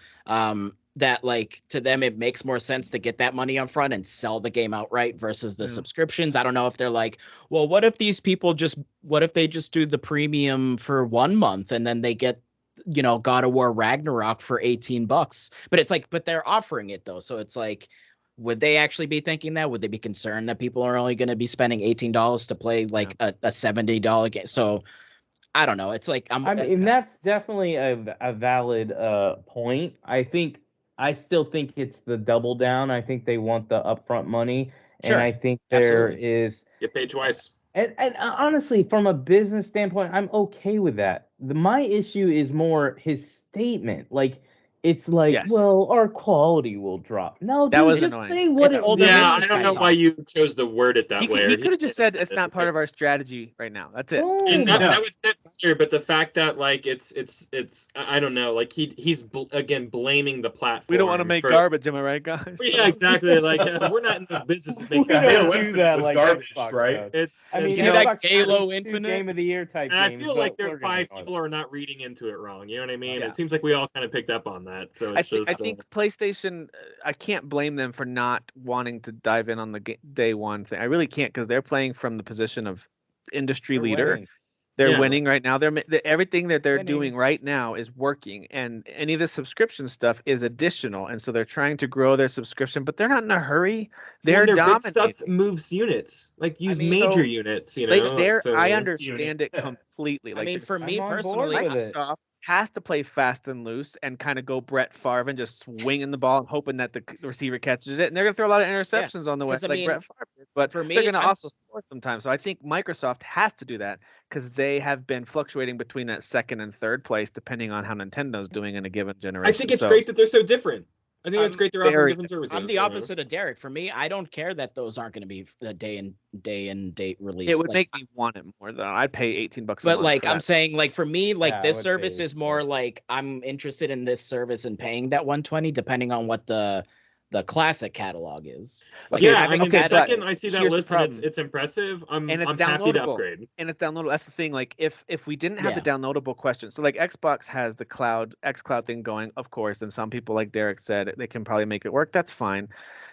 That like, to them it makes more sense to get that money up front and sell the game outright versus the subscriptions. I don't know if they're like, well, what if they just do the premium for 1 month and then they get, God of War Ragnarok for $18. But it's like, but they're offering it though, so it's like, would they actually be thinking that? Would they be concerned that people are only going to be spending $18 to play like a $70 game? So I don't know. It's like I mean, that's definitely a valid point. I still think it's the double down. I think they want the upfront money, and Sure, I think there absolutely. is. Get paid twice. And honestly, from a business standpoint, I'm okay with that. My issue is more his statement. Like, it's like, Yes. well, our quality will drop. No, That dude, was just annoying. say what It's it older Yeah, I business don't guy know why talk. you chose to word it that He way. could have just said it's not part of our strategy right now. That's it. Boom. And that, Yeah. that would fit better, but the fact that like it's I don't know, like he's again blaming the platform. We don't want to make for, garbage, am I right, guys? Yeah, exactly. Like we're not in the business of We making don't Halo garbage. do Infinite that was like garbage, Xbox right? does. I mean, See know, that Xbox Halo has two Infinite? Game of the Year type And I games. feel like but there we're are gonna 5 ignore people that. are not reading into it wrong. You know what I mean? Yeah. It seems like we all kind of picked up on that. So it's I think PlayStation. I can't blame them for not wanting to dive in on the day one thing. I really can't because they're playing from the position of industry They're leader. winning. They're Yeah. winning right now. Everything that they're Winning. doing right now is working, and any of the subscription stuff is additional. And so they're trying to grow their subscription, but they're not in a hurry. They're their big dominating. stuff moves units. Like use mean, major so units, you Like know. there, so, I understand it completely. I Like mean, for me I'm on board personally, with it. Microsoft has to play fast and loose and kind of go Brett Favre and just swinging the ball and hoping that the receiver catches it. And they're going to throw a lot of interceptions on the way, 'cause, I like mean, Brett Favre did. But for me, they're going to I'm- also score sometimes. So I think Microsoft has to do that because they have been fluctuating between that second and third place depending on how Nintendo's doing in a given generation. I think it's So great that they're so different. I think it's I'm great they're offering very different services. I'm the you know? opposite of Derek. For me, I don't care that those aren't going to be a day and date release. it would Like, make me want it more though. I'd pay $18 a but month. like for I'm that. saying, like for me, like Yeah, I this would service pay is more more. like I'm interested in this service and paying that 120 depending on what the classic catalog is. Like, Okay, yeah, I having mean, okay, the but second I see that here's the list and problem. it's impressive, I'm And it's happy to downloadable. upgrade. And it's downloadable. That's the thing. Like if we didn't have Yeah. the downloadable question, so like Xbox has the xCloud thing going, of course, and some people, like Derek said, they can probably make it work. That's fine.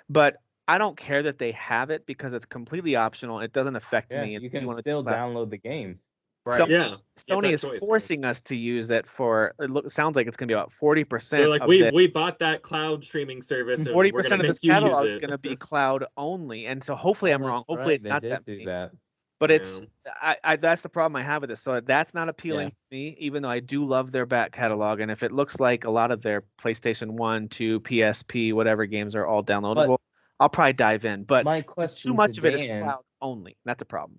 But I don't care that they have it because it's completely optional. It doesn't affect Yeah, me. you if can wanna do still cloud. download the games. Some- Yeah, get Sony that is choice, yeah. forcing us to use it for. Sounds like it's going to be about 40%. They're like, of we this. bought that cloud streaming service, and 40% we're gonna of this make you use catalog is it. going to be cloud only, and so hopefully I'm Oh, wrong. that's Hopefully right, it's they not did that do many. that. But it's Yeah. I that's the problem I have with this. So that's not appealing Yeah. to me, even though I do love their back catalog. And if it looks like a lot of their PlayStation 1, 2, PSP, whatever games are all downloadable, I'll probably dive in. But My question too much to of it is Dan, cloud only. That's a problem.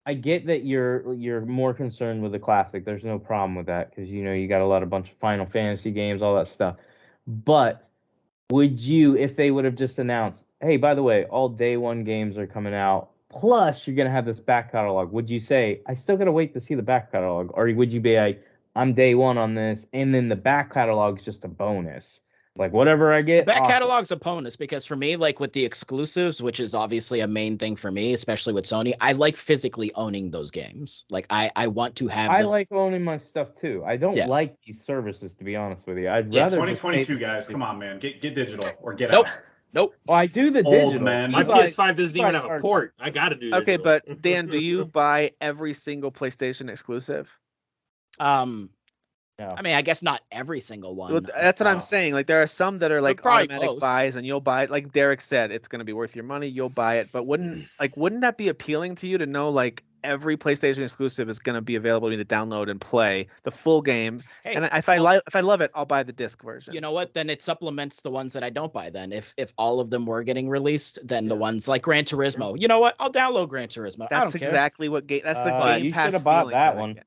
I get that you're more concerned with the classic. There's no problem with that because you got a bunch of Final Fantasy games, all that stuff. But would you, if they would have just announced, hey, by the way, all day one games are coming out, plus you're gonna have this back catalog, would you say, I still gotta wait to see the back catalog? Or would you be like, I'm day one on this, and then the back catalog's just a bonus? Like whatever I get. back awesome. catalog's a bonus because for me, like with the exclusives, which is obviously a main thing for me, especially with Sony, I like physically owning those games. Like I want to have I them. like owning my stuff too. I don't Yeah. like these services, to be honest with you. I'd Yeah, rather just pay 2022 the guys, come on, man, get digital or get Nope. out. Nope. Well, I do the Old digital. man. My But- PS5 doesn't even have a Xbox port. I gotta do Okay, digital. but Dan, do you buy every single PlayStation exclusive? No. I mean, I guess not every single one. Well, that's what I'm Oh. saying. Like there are some that are like probably automatic most. buys, and you'll buy it. Like Derek said, it's going to be worth your money. You'll buy it. But wouldn't that be appealing to you to know like every PlayStation exclusive is going to be available to download and play the full game? Hey, And if I love it, I'll buy the disc version. you know what? Then it supplements the ones that I don't buy. Then if all of them were getting released, then the Yeah. ones like Gran Turismo. You know what? I'll download Gran Turismo. I That's don't care. exactly what game. That's the But Game you Pass should have bought feeling that I one. get.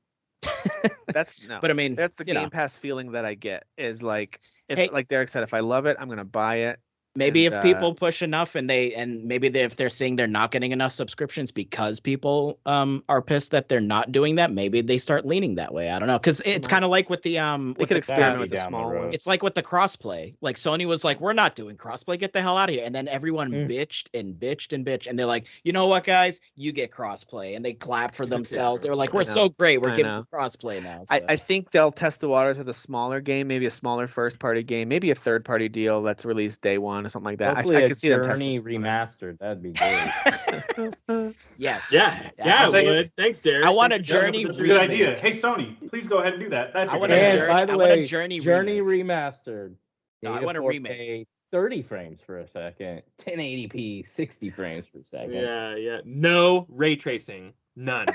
That's no. But I mean, That's the you know. Game Pass feeling that I get is like if Hey. like Derek said, if I love it, I'm gonna buy it. Maybe And, if people push enough and if they're seeing they're not getting enough subscriptions because people are pissed that they're not doing that, maybe they start leaning that way. I don't know, because it's kind of like with the they with could the, experiment be with the down the small road. one. it's like with the crossplay. Like Sony was like, we're not doing crossplay, get the hell out of here. And then everyone bitched and bitched and bitched, and they're like, you know what, guys, you get crossplay, and they clap for themselves. They were like, I we're know. so great, we're I giving know. you crossplay now. I think they'll test the waters with a smaller game, maybe a smaller first-party game, maybe a third-party deal that's released day one or something like that. Hopefully I a can see them testing. Journey remastered. That'd be great. yes. yeah, I'll it tell you- would. Thanks, Derek. I want a Thanks for Journey That's a good remake. idea. Hey, Sony, please go ahead and do that. That's I a want good a idea. And Journey- by the I want a way, Journey remastered. No, I Native want a 4K, remake. 30 frames per second, 1080p, 60 frames per second. Yeah. No ray tracing. None.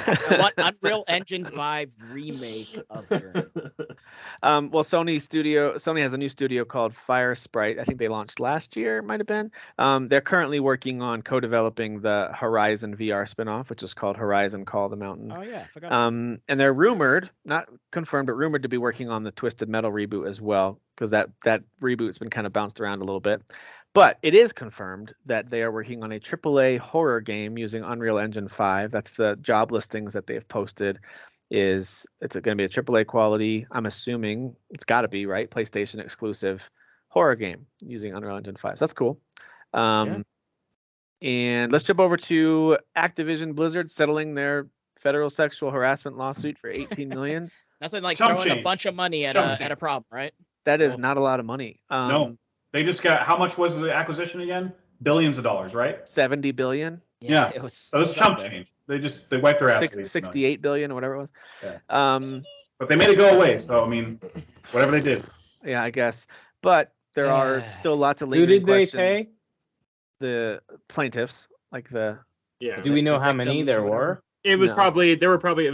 I want Unreal Engine 5 remake of Journey. Well, Sony has a new studio called Fire Sprite. I think they launched last year, it might have been. They're currently working on co-developing the Horizon VR spinoff, which is called Horizon Call of the Mountain. Oh yeah, I forgot. And they're rumored, not confirmed, but rumored to be working on the Twisted Metal reboot as well, because that reboot's been kind of bounced around a little bit. But it is confirmed that they are working on a AAA horror game using Unreal Engine 5. That's the job listings that they've posted. It's going to be a AAA quality. I'm assuming it's got to be, right? PlayStation exclusive horror game using Unreal Engine 5. So that's cool. And let's jump over to Activision Blizzard settling their federal sexual harassment lawsuit for $18 million. Nothing like Chump throwing change. a bunch of money at Chump a problem, right? That is not a lot of money. No, they just got, how much was the acquisition again? Billions of dollars, right? 70 billion. Yeah. It was. So it's chump change. They wiped their ass. with these 68 billion or whatever it was. Yeah. But they made it go away. So I mean, whatever they did. Yeah, I guess. But there are still lots of Who lingering did they questions. pay? The plaintiffs, like the Yeah. Do we know the how many victims there or whatever. were? It was No. probably they were probably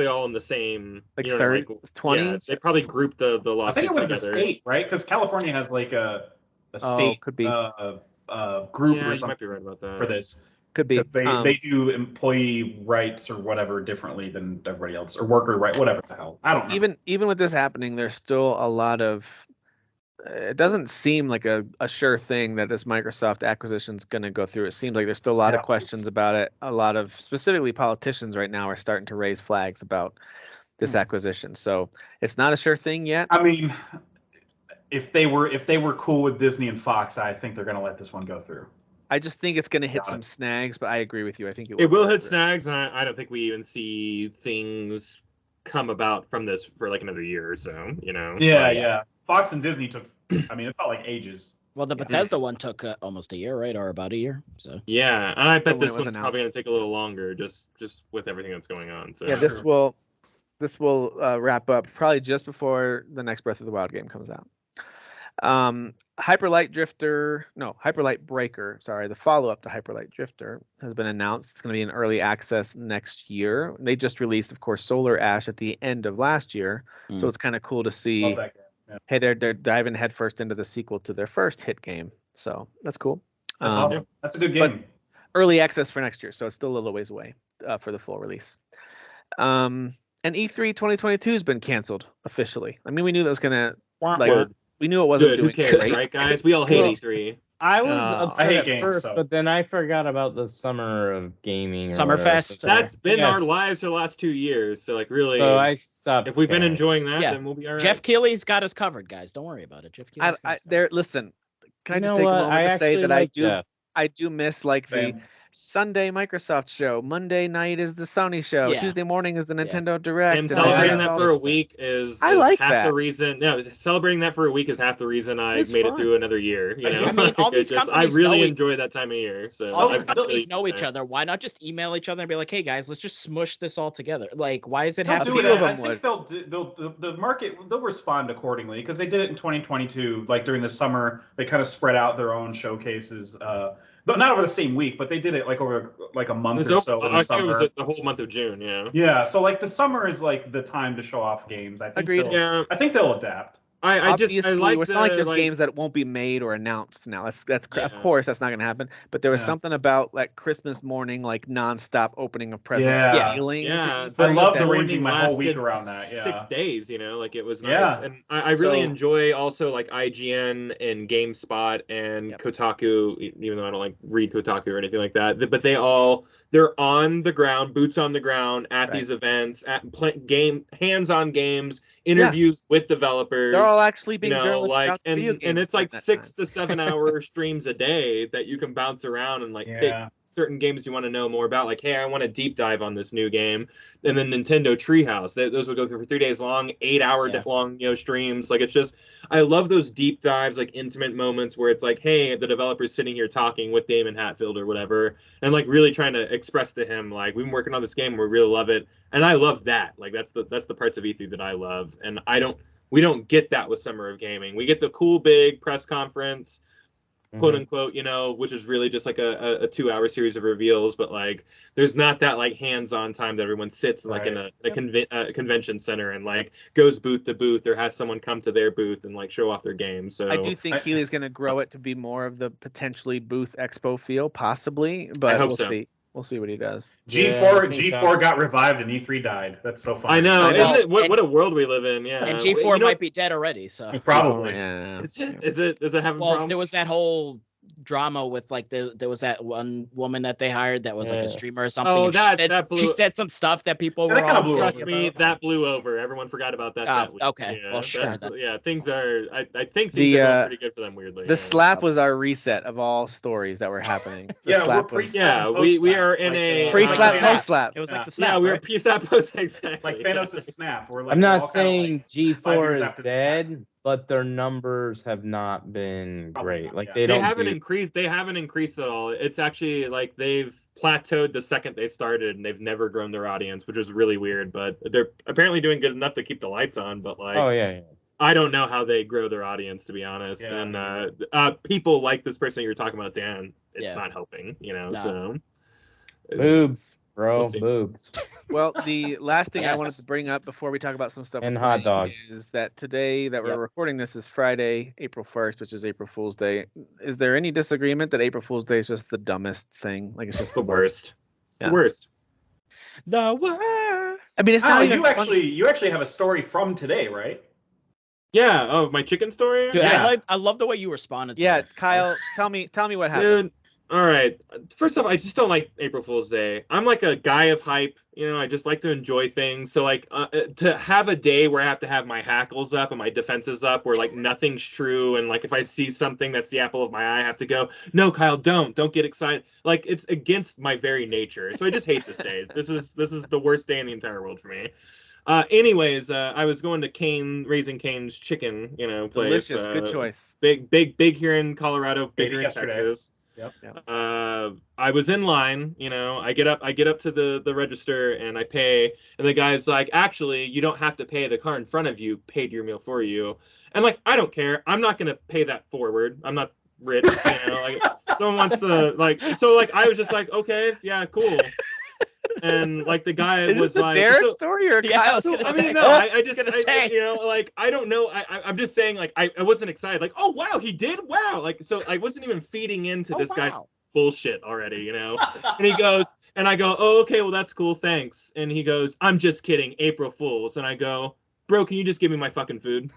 all in the same Like you know, 30, 20? Yeah, they probably grouped the I lawsuits think it was the together. state, right? Because California has like a state could be. group Yeah, or you something might be right about that. for this. Could be. Because they do employee rights or whatever differently than everybody else, or worker right, whatever the hell. I don't know. Even with this happening, there's still a lot of. It doesn't seem like a sure thing that this Microsoft acquisition is going to go through. It seems like there's still a lot of questions about it. A lot of specifically politicians right now are starting to raise flags about this acquisition. So it's not a sure thing yet. I mean, if they were cool with Disney and Fox, I think they're going to let this one go through. I just think it's going to hit Got some it. snags, but I agree with you. I think It will go hit through. snags, and I don't think we even see things come about from this for like another year or so. You know. Yeah. Fox and Disney took. I mean, it felt like ages. Well, the Bethesda one took almost a year, right, or about a year. So Yeah, and I bet When this it was one's probably going announced. to take a little longer, just with everything that's going on. So Yeah, this will wrap up probably just before the next Breath of the Wild game comes out. Hyperlight Breaker, sorry, the follow-up to Hyperlight Drifter has been announced. It's going to be in early access next year. They just released, of course, Solar Ash at the end of last year, so it's kind of cool to see. Love that game. Yeah. Hey, they're diving headfirst into the sequel to their first hit game, so that's cool. That's awesome. That's a good game. Early access for next year, so it's still a little ways away for the full release. And E3 2022 has been canceled officially. I mean, we knew that was gonna we knew it wasn't good. doing Who cares, great. right, guys? We all hate E3. I was Oh. upset I hate at games, first, so. but then I forgot about the summer of gaming. or whatever. Summerfest. That's been Yes. our lives for the last 2 years. So like really, So I stopped. if we've been caring. enjoying that, Yeah. then we'll be all right. Jeff Keighley's got us covered, guys. Don't worry about it. Jeff Keighley's got us covered. Listen, can I You just know take what? a moment I to say actually that like Jeff. I do miss like the Same. Sunday Microsoft show, Monday night is the Sony show, Yeah. Tuesday morning is the Nintendo Direct. Him and celebrating that's that all for a this stuff. week is I is like half that. the reason. No, celebrating that for a week is half the reason I It's made fun. it through another year. You I know, do. I mean, all It these just- I companies really know enjoy that time of year. So all I these companies really know each enjoy it. other. Why not just email each other and be like, "Hey guys, let's just smush this all together"? Like, why is it They'll have to do be? few it. of them I think would. the market, they'll respond accordingly because they did it in 2022. Like during the summer, they kind of spread out their own showcases, but not over the same week. But they did it like over like a month It was or over- so in I the think it was summer. the whole month of June. Yeah. Yeah, so like the summer is like the time to show off games. I think Agreed. Yeah. I think they'll adapt. Obviously, I like it's not like there's like, games that won't be made or announced now. Of Yeah. course that's not going to happen. But there was Yeah. something about like Christmas morning, like nonstop opening of presents Yeah. feeling. Yeah, to I E3 love that- the morning arranging my whole week lasted around that, yeah. 6 days, you know, like it was nice. Yeah. And I really So- enjoy also like IGN and GameSpot and Yep. Kotaku, even though I don't like read Kotaku or anything like that. But they're on the ground, boots on the ground at Right. these events, at hands-on games, interviews with developers. They're all actually being you know, journalists like about video and games it's like during that 6 time. to 7 hour streams a day that you can bounce around and like pick Yeah. certain games you want to know more about. Like, hey, I want to deep dive on this new game. And then Nintendo Treehouse, those would go through for 3 days long, 8 hour Yeah. long, streams. Like, it's just, I love those deep dives, like intimate moments where it's like, hey, the developer's sitting here talking with Damon Hatfield or whatever, and like really trying to express to him, like, we've been working on this game, we really love it. And I love that. Like, that's the parts of E3 that I love. And we don't get that with Summer of Gaming. We get the cool big press conference, quote unquote, which is really just like a 2-hour series of reveals, but like there's not that like hands-on time that everyone sits like in a convention center and like goes booth to booth or has someone come to their booth and like show off their game. So I do think Keeley's going to grow it to be more of the potentially booth expo feel, possibly, but hope we'll so. see. We'll see what he does. G4 got revived and E3 died. That's so funny. I know. I know. Isn't it, what a world we live in? Yeah. And G4 might be dead already. So Probably. Yeah. Is it having well, problems? there was that whole drama with like there was that one woman that they hired that was like a streamer or something. Oh, and that blew. she said some stuff that people That were kinda all blew Trust over. me, that blew over. Everyone forgot about that. That week. Okay. Yeah, Well, sure. yeah, things are. I think things are going pretty good for them. Weirdly, The slap was our reset of all stories that were happening. The Yeah, slap we're was pre-slap and we post-slap. are in a pre-slap, like post-slap. It was like Yeah. the snap. Yeah, we were right? pre-slap post exactly. like Thanos' snap. We're like I'm all not kinda saying like 5 G4 years is after the snap. dead, but their numbers have not been Probably great. not, Like yeah. they They don't haven't do- increased. They haven't increased at all. It's actually like they've plateaued the second they started, and they've never grown their audience, which is really weird. But they're apparently doing good enough to keep the lights on. But like, Oh yeah. I don't know how they grow their audience, to be honest. Yeah. And people like this person you're talking about, Dan. It's Yeah. not helping, No. So Boobs, bro, We'll see. boobs. Well, the last thing I wanted Yes. to bring up before we talk about some stuff And we're hot playing dogs. is that today that we're Yep. recording this is Friday, April 1st, which is April Fool's Day. Is there any disagreement that April Fool's Day is just the dumbest thing? Like it's just the worst. Yeah. The worst. The word. I mean, it's not Oh, even funny. you actually have a story from today, right? Yeah. Oh, my chicken story. Dude, Yeah. I love the way you responded. Yeah, to that. Kyle, tell me what happened. Dude, all right. First off, I just don't like April Fool's Day. I'm like a guy of hype. I just like to enjoy things. So like to have a day where I have to have my hackles up and my defenses up, where like nothing's true, and like if I see something that's the apple of my eye, I have to go, no, Kyle, don't get excited. Like it's against my very nature. So I just hate this day. This is the worst day in the entire world for me. Anyways, I was going to Raising Cane's chicken, place. Delicious, good choice. Big here in Colorado, bigger in yesterday. Texas. Yep. I was in line, I get up to the register and I pay, and the guy's like, actually, you don't have to pay. The car in front of you paid your meal for you. And like, I don't care. I'm not gonna pay that forward. I'm not rich, like someone wants to like, so like I was just like, okay, yeah, cool. And like the guy Is was this a like, Darren so, story or Yeah, I Kyle's? was gonna I say. mean, no, I just, gonna say. like, I don't know. I'm just saying, like, I wasn't excited. Like, oh, wow, he did? Wow. Like, so I wasn't even feeding into this guy's bullshit already, And he goes, and I go, oh, okay, well, that's cool. Thanks. And he goes, I'm just kidding. April Fools. And I go, bro, can you just give me my fucking food?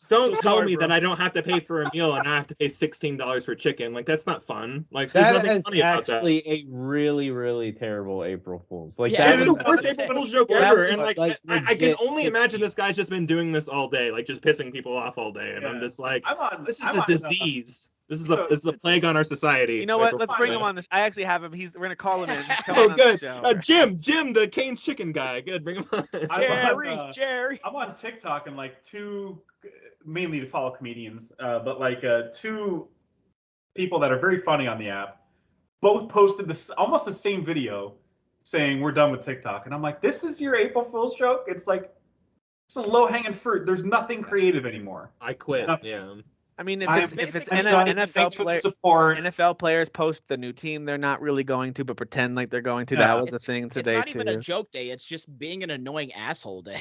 Don't tell me that I don't have to pay for a meal and I have to pay $16 for chicken. Like, that's not fun. Like, there's That nothing is funny about that. actually a really, really terrible April Fool's. Like Yeah, that It's was the worst April Fool's joke that ever. was, And like, like, I can legit only imagine 50. this guy's just been doing this all day, like just pissing people off all day. And I'm just like, this is a disease. This is a plague on our society. You know what? April Let's Fool's bring Day. him on. I actually have him. We're gonna call him in. He's coming Oh, on good. the show. Jim, the Cane's chicken guy. Good, bring him on. Jerry. I'm on TikTok and like mainly to follow comedians, but like two people that are very funny on the app, both posted almost the same video saying we're done with TikTok, and I'm like, this is your April Fool's joke? It's like it's a low hanging fruit. There's nothing creative anymore. I quit. Nothing. Yeah. I mean, if it's basically NFL players post the new team, they're not really going to, but pretend like they're going to. Yeah. That was a thing today It's not even a too. joke day. It's just being an annoying asshole day.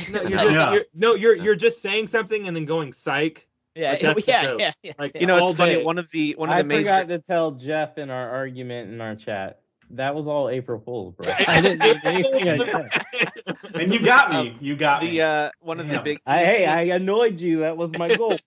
No, you're just saying something and then going psych. Yeah, Like, that's the joke. yeah. Like, yeah. You know, all it's funny. day. One of the I major. forgot to tell Jeff in our argument in our chat. That was all April Fool's, bro. I didn't mean anything I said. And you got me. You got me. One of the Damn. big. I annoyed you. That was my goal.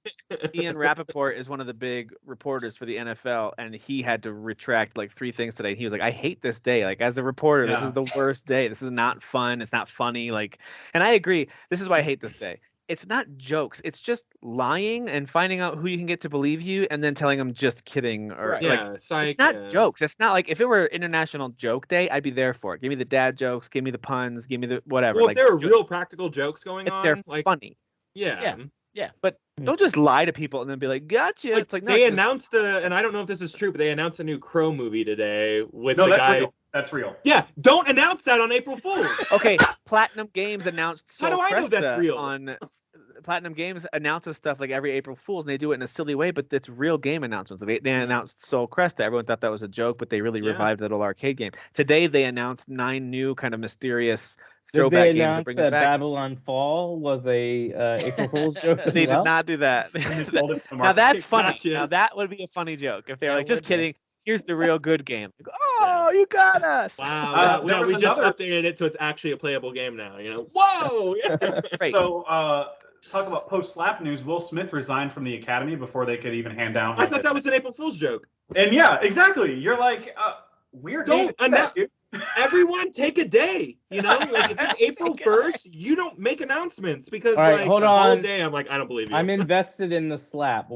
Ian Rappaport is one of the big reporters for the NFL, and he had to retract like 3 things today. He was like, "I hate this day. Like as a reporter, this is the worst day. This is not fun. It's not funny." Like, and I agree. This is why I hate this day. It's not jokes. It's just lying and finding out who you can get to believe you, and then telling them just kidding or Right. like. Yeah, psych. It's not jokes. It's not like if it were International Joke Day, I'd be there for it. Give me the dad jokes. Give me the puns. Give me the whatever. Well, like, if there are real practical jokes going if on, they're like funny, yeah. but don't just lie to people and then be like, "Gotcha." Like, It's like no, they just- announced and I don't know if this is true, but they announced a new Crow movie today with No, the that's guy. real. That's real. Yeah, don't announce that on April Fool's. Okay, Platinum Games announced How do Sol I know that's Cresta real? on Platinum Games announces stuff like every April Fool's, and they do it in a silly way, but it's real game announcements. They announced Soul Cresta. Everyone thought that was a joke, but they really revived that old arcade game. Today they announced 9 new kind of mysterious Did throwback they games that announce bring that it back. Babylon Fall was a April Fool's joke as They well? did not do that. And they sold it to the Now market. that's funny. Gotcha. Now that would be a funny joke if they're That like, just would be. kidding. Here's the real good game. Like, oh, you got us. Wow, there was we just another- updated it so it's actually a playable game now. You know, whoa! Great. So, talk about post-slap news. Will Smith resigned from the Academy before they could even hand down. I thought that was an April Fool's joke. And yeah, exactly. You're like, weird. Don't Everyone take a day. You know, like if it's April 1st, you don't make announcements because All right, like hold the whole on. day I'm like, I don't believe you. I'm invested in the slap.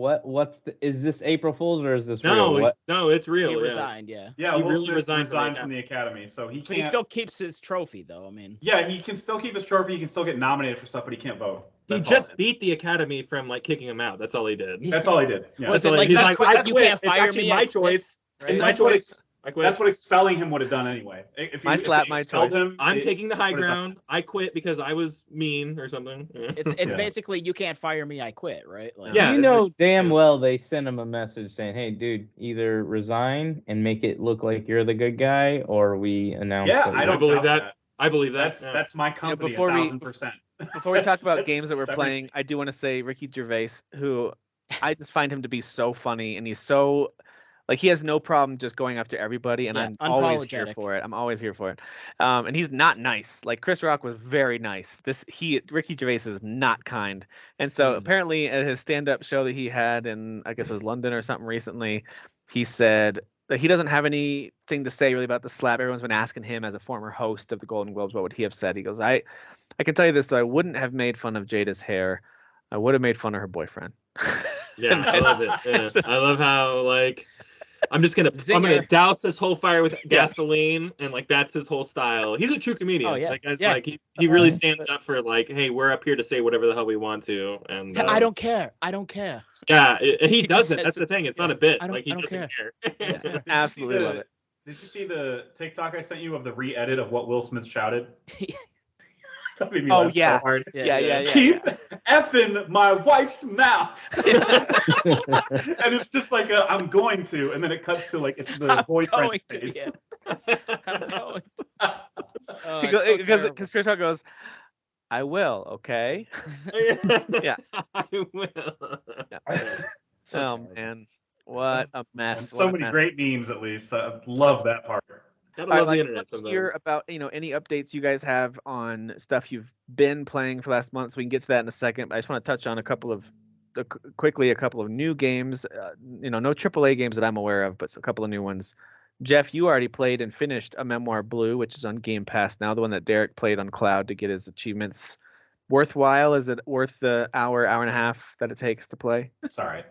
Is this April Fool's or is this real? no, no, it's real. He yeah. resigned, yeah. Yeah, He Will really Smith resigned resigned from from the Academy, so he can't. But he still keeps his trophy, though. I mean, Yeah, he can still keep his trophy. He can still get nominated for stuff, but he can't vote. He That's all just it is. beat the Academy from like kicking him out. That's all he did. That's all he did. Yeah. Was That's all it like, he's that's like, what- I you quit. can't fire It's actually me, my I quit. choice. right? It's my That's what choice. I quit. That's what expelling him would have done anyway. If My if slap, they my expelled choice. him, I'm it- taking the high would've done- ground. I quit because I was mean or something. Yeah. It's Yeah. basically you can't fire me, I quit, right? Like, Yeah, You know damn yeah. well they sent him a message saying, "Hey, dude, either resign and make it look like you're the good guy, or we announce." Yeah, that I you're-" don't believe doubt that. I believe that. That's my company. before we- 1,000%. Before we talk about That's- games that we're that's playing, I do want to say Ricky Gervais, who I just find him to be so funny, and he's so like he has no problem just going after everybody, and Yeah, I'm always here unapologetic. for it. I'm always here for it. And he's not nice. Like Chris Rock was very nice. Ricky Gervais is not kind. And so apparently at his stand-up show that he had in I guess it was London or something recently, he said that he doesn't have anything to say really about the slap. Everyone's been asking him as a former host of the Golden Globes, what would he have said? He goes, I can tell you this though, I wouldn't have made fun of Jada's hair. I would have made fun of her boyfriend. Yeah, I love it. Yeah. I love how like I'm gonna Zinger. douse this whole fire with gasoline, and like that's his whole style. He's a true comedian. Oh, yeah. Like it's Yeah. like he really stands up for like, hey, we're up here to say whatever the hell we want to, and I don't care. I don't care. Yeah, and he doesn't. says That's the it. thing. It's not a bit. I don't- Like he I don't doesn't care. Did you see Absolutely love it. Did you see the TikTok I sent you of the re-edit of what Will Smith shouted? That made me Oh, laugh so yeah. hard. Yeah. Keep effing my wife's mouth. And it's just like I'm going to, and then it cuts to like it's the I'm boyfriend's going to, face. yeah. I'm going to. Oh, it's so Because terrible. Chris Rock goes, I will, okay? Yeah. I will. So Oh terrible. man, what a And mess! so what a many mess. great memes, at least. Love that part. Gotta All right, love the like, internet let's hear sometimes. about any updates you guys have on stuff you've been playing for last month. So we can get to that in a second. But I just want to touch on a couple of new games. No AAA games that I'm aware of, but a couple of new ones. Jeff, you already played and finished A Memoir Blue, which is on Game Pass now. The one that Derek played on cloud to get his achievements. Worthwhile? Is it worth the hour and a half that it takes to play? It's all right.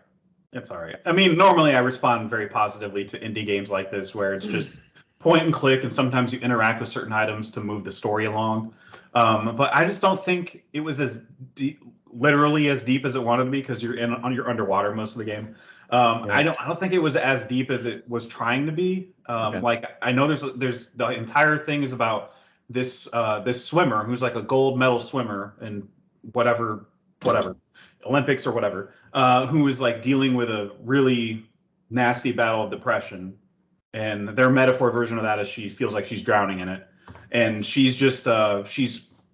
It's all right. I mean, normally I respond very positively to indie games like this, where it's just point and click, and sometimes you interact with certain items to move the story along. But I just don't think it was as deep, literally as deep as it wanted to be, because you're underwater most of the game. I don't think it was as deep as it was trying to be. Okay. Like I know there's the entire thing is about this swimmer who's like a gold medal swimmer in whatever Olympics or whatever, who is like dealing with a really nasty battle of depression, and their metaphor version of that is she feels like she's drowning in it, and she's just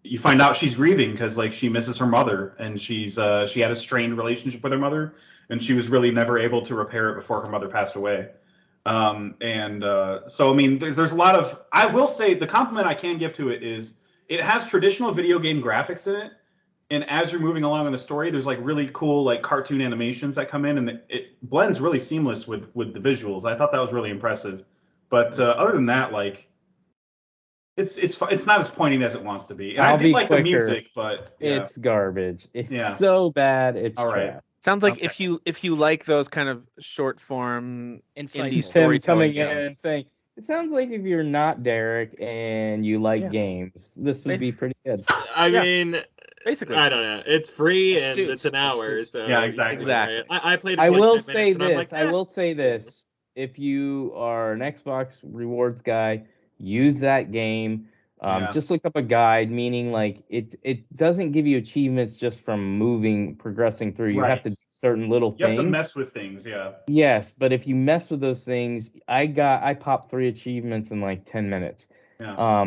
you find out she's grieving because like she misses her mother, and she had a strained relationship with her mother, and she was really never able to repair it before her mother passed away. So I mean, there's a lot of, I will say the compliment I can give to it is it has traditional video game graphics in it, and as you're moving along in the story, there's like really cool like cartoon animations that come in, and it blends really seamless with the visuals. I thought that was really impressive. But other than that, like it's not as pointy as it wants to be. And I I'll did be like quicker. the music, but yeah. It's garbage. It's Yeah. so bad. It's All right. trash. Sounds like Okay. if you like those kind of short form Insightful. indie Tim storytelling coming in and games. saying, "It sounds like if you're not Derek and you like Yeah. games, this would be pretty good." I Yeah. mean, Basically. I don't know. It's free and Astute. it's an hour, Astute. so Yeah, exactly. Exactly. I played. It I for like will 10 say minutes, and I'm this. like, I will say this. If you are an Xbox rewards guy, use that game. Yeah. Just look up a guide, meaning like it doesn't give you achievements just from progressing through. You have to Right. do certain little You have to things. mess with things, yeah. Yes, but if you mess with those things, I popped 3 achievements in like 10 minutes. Yeah.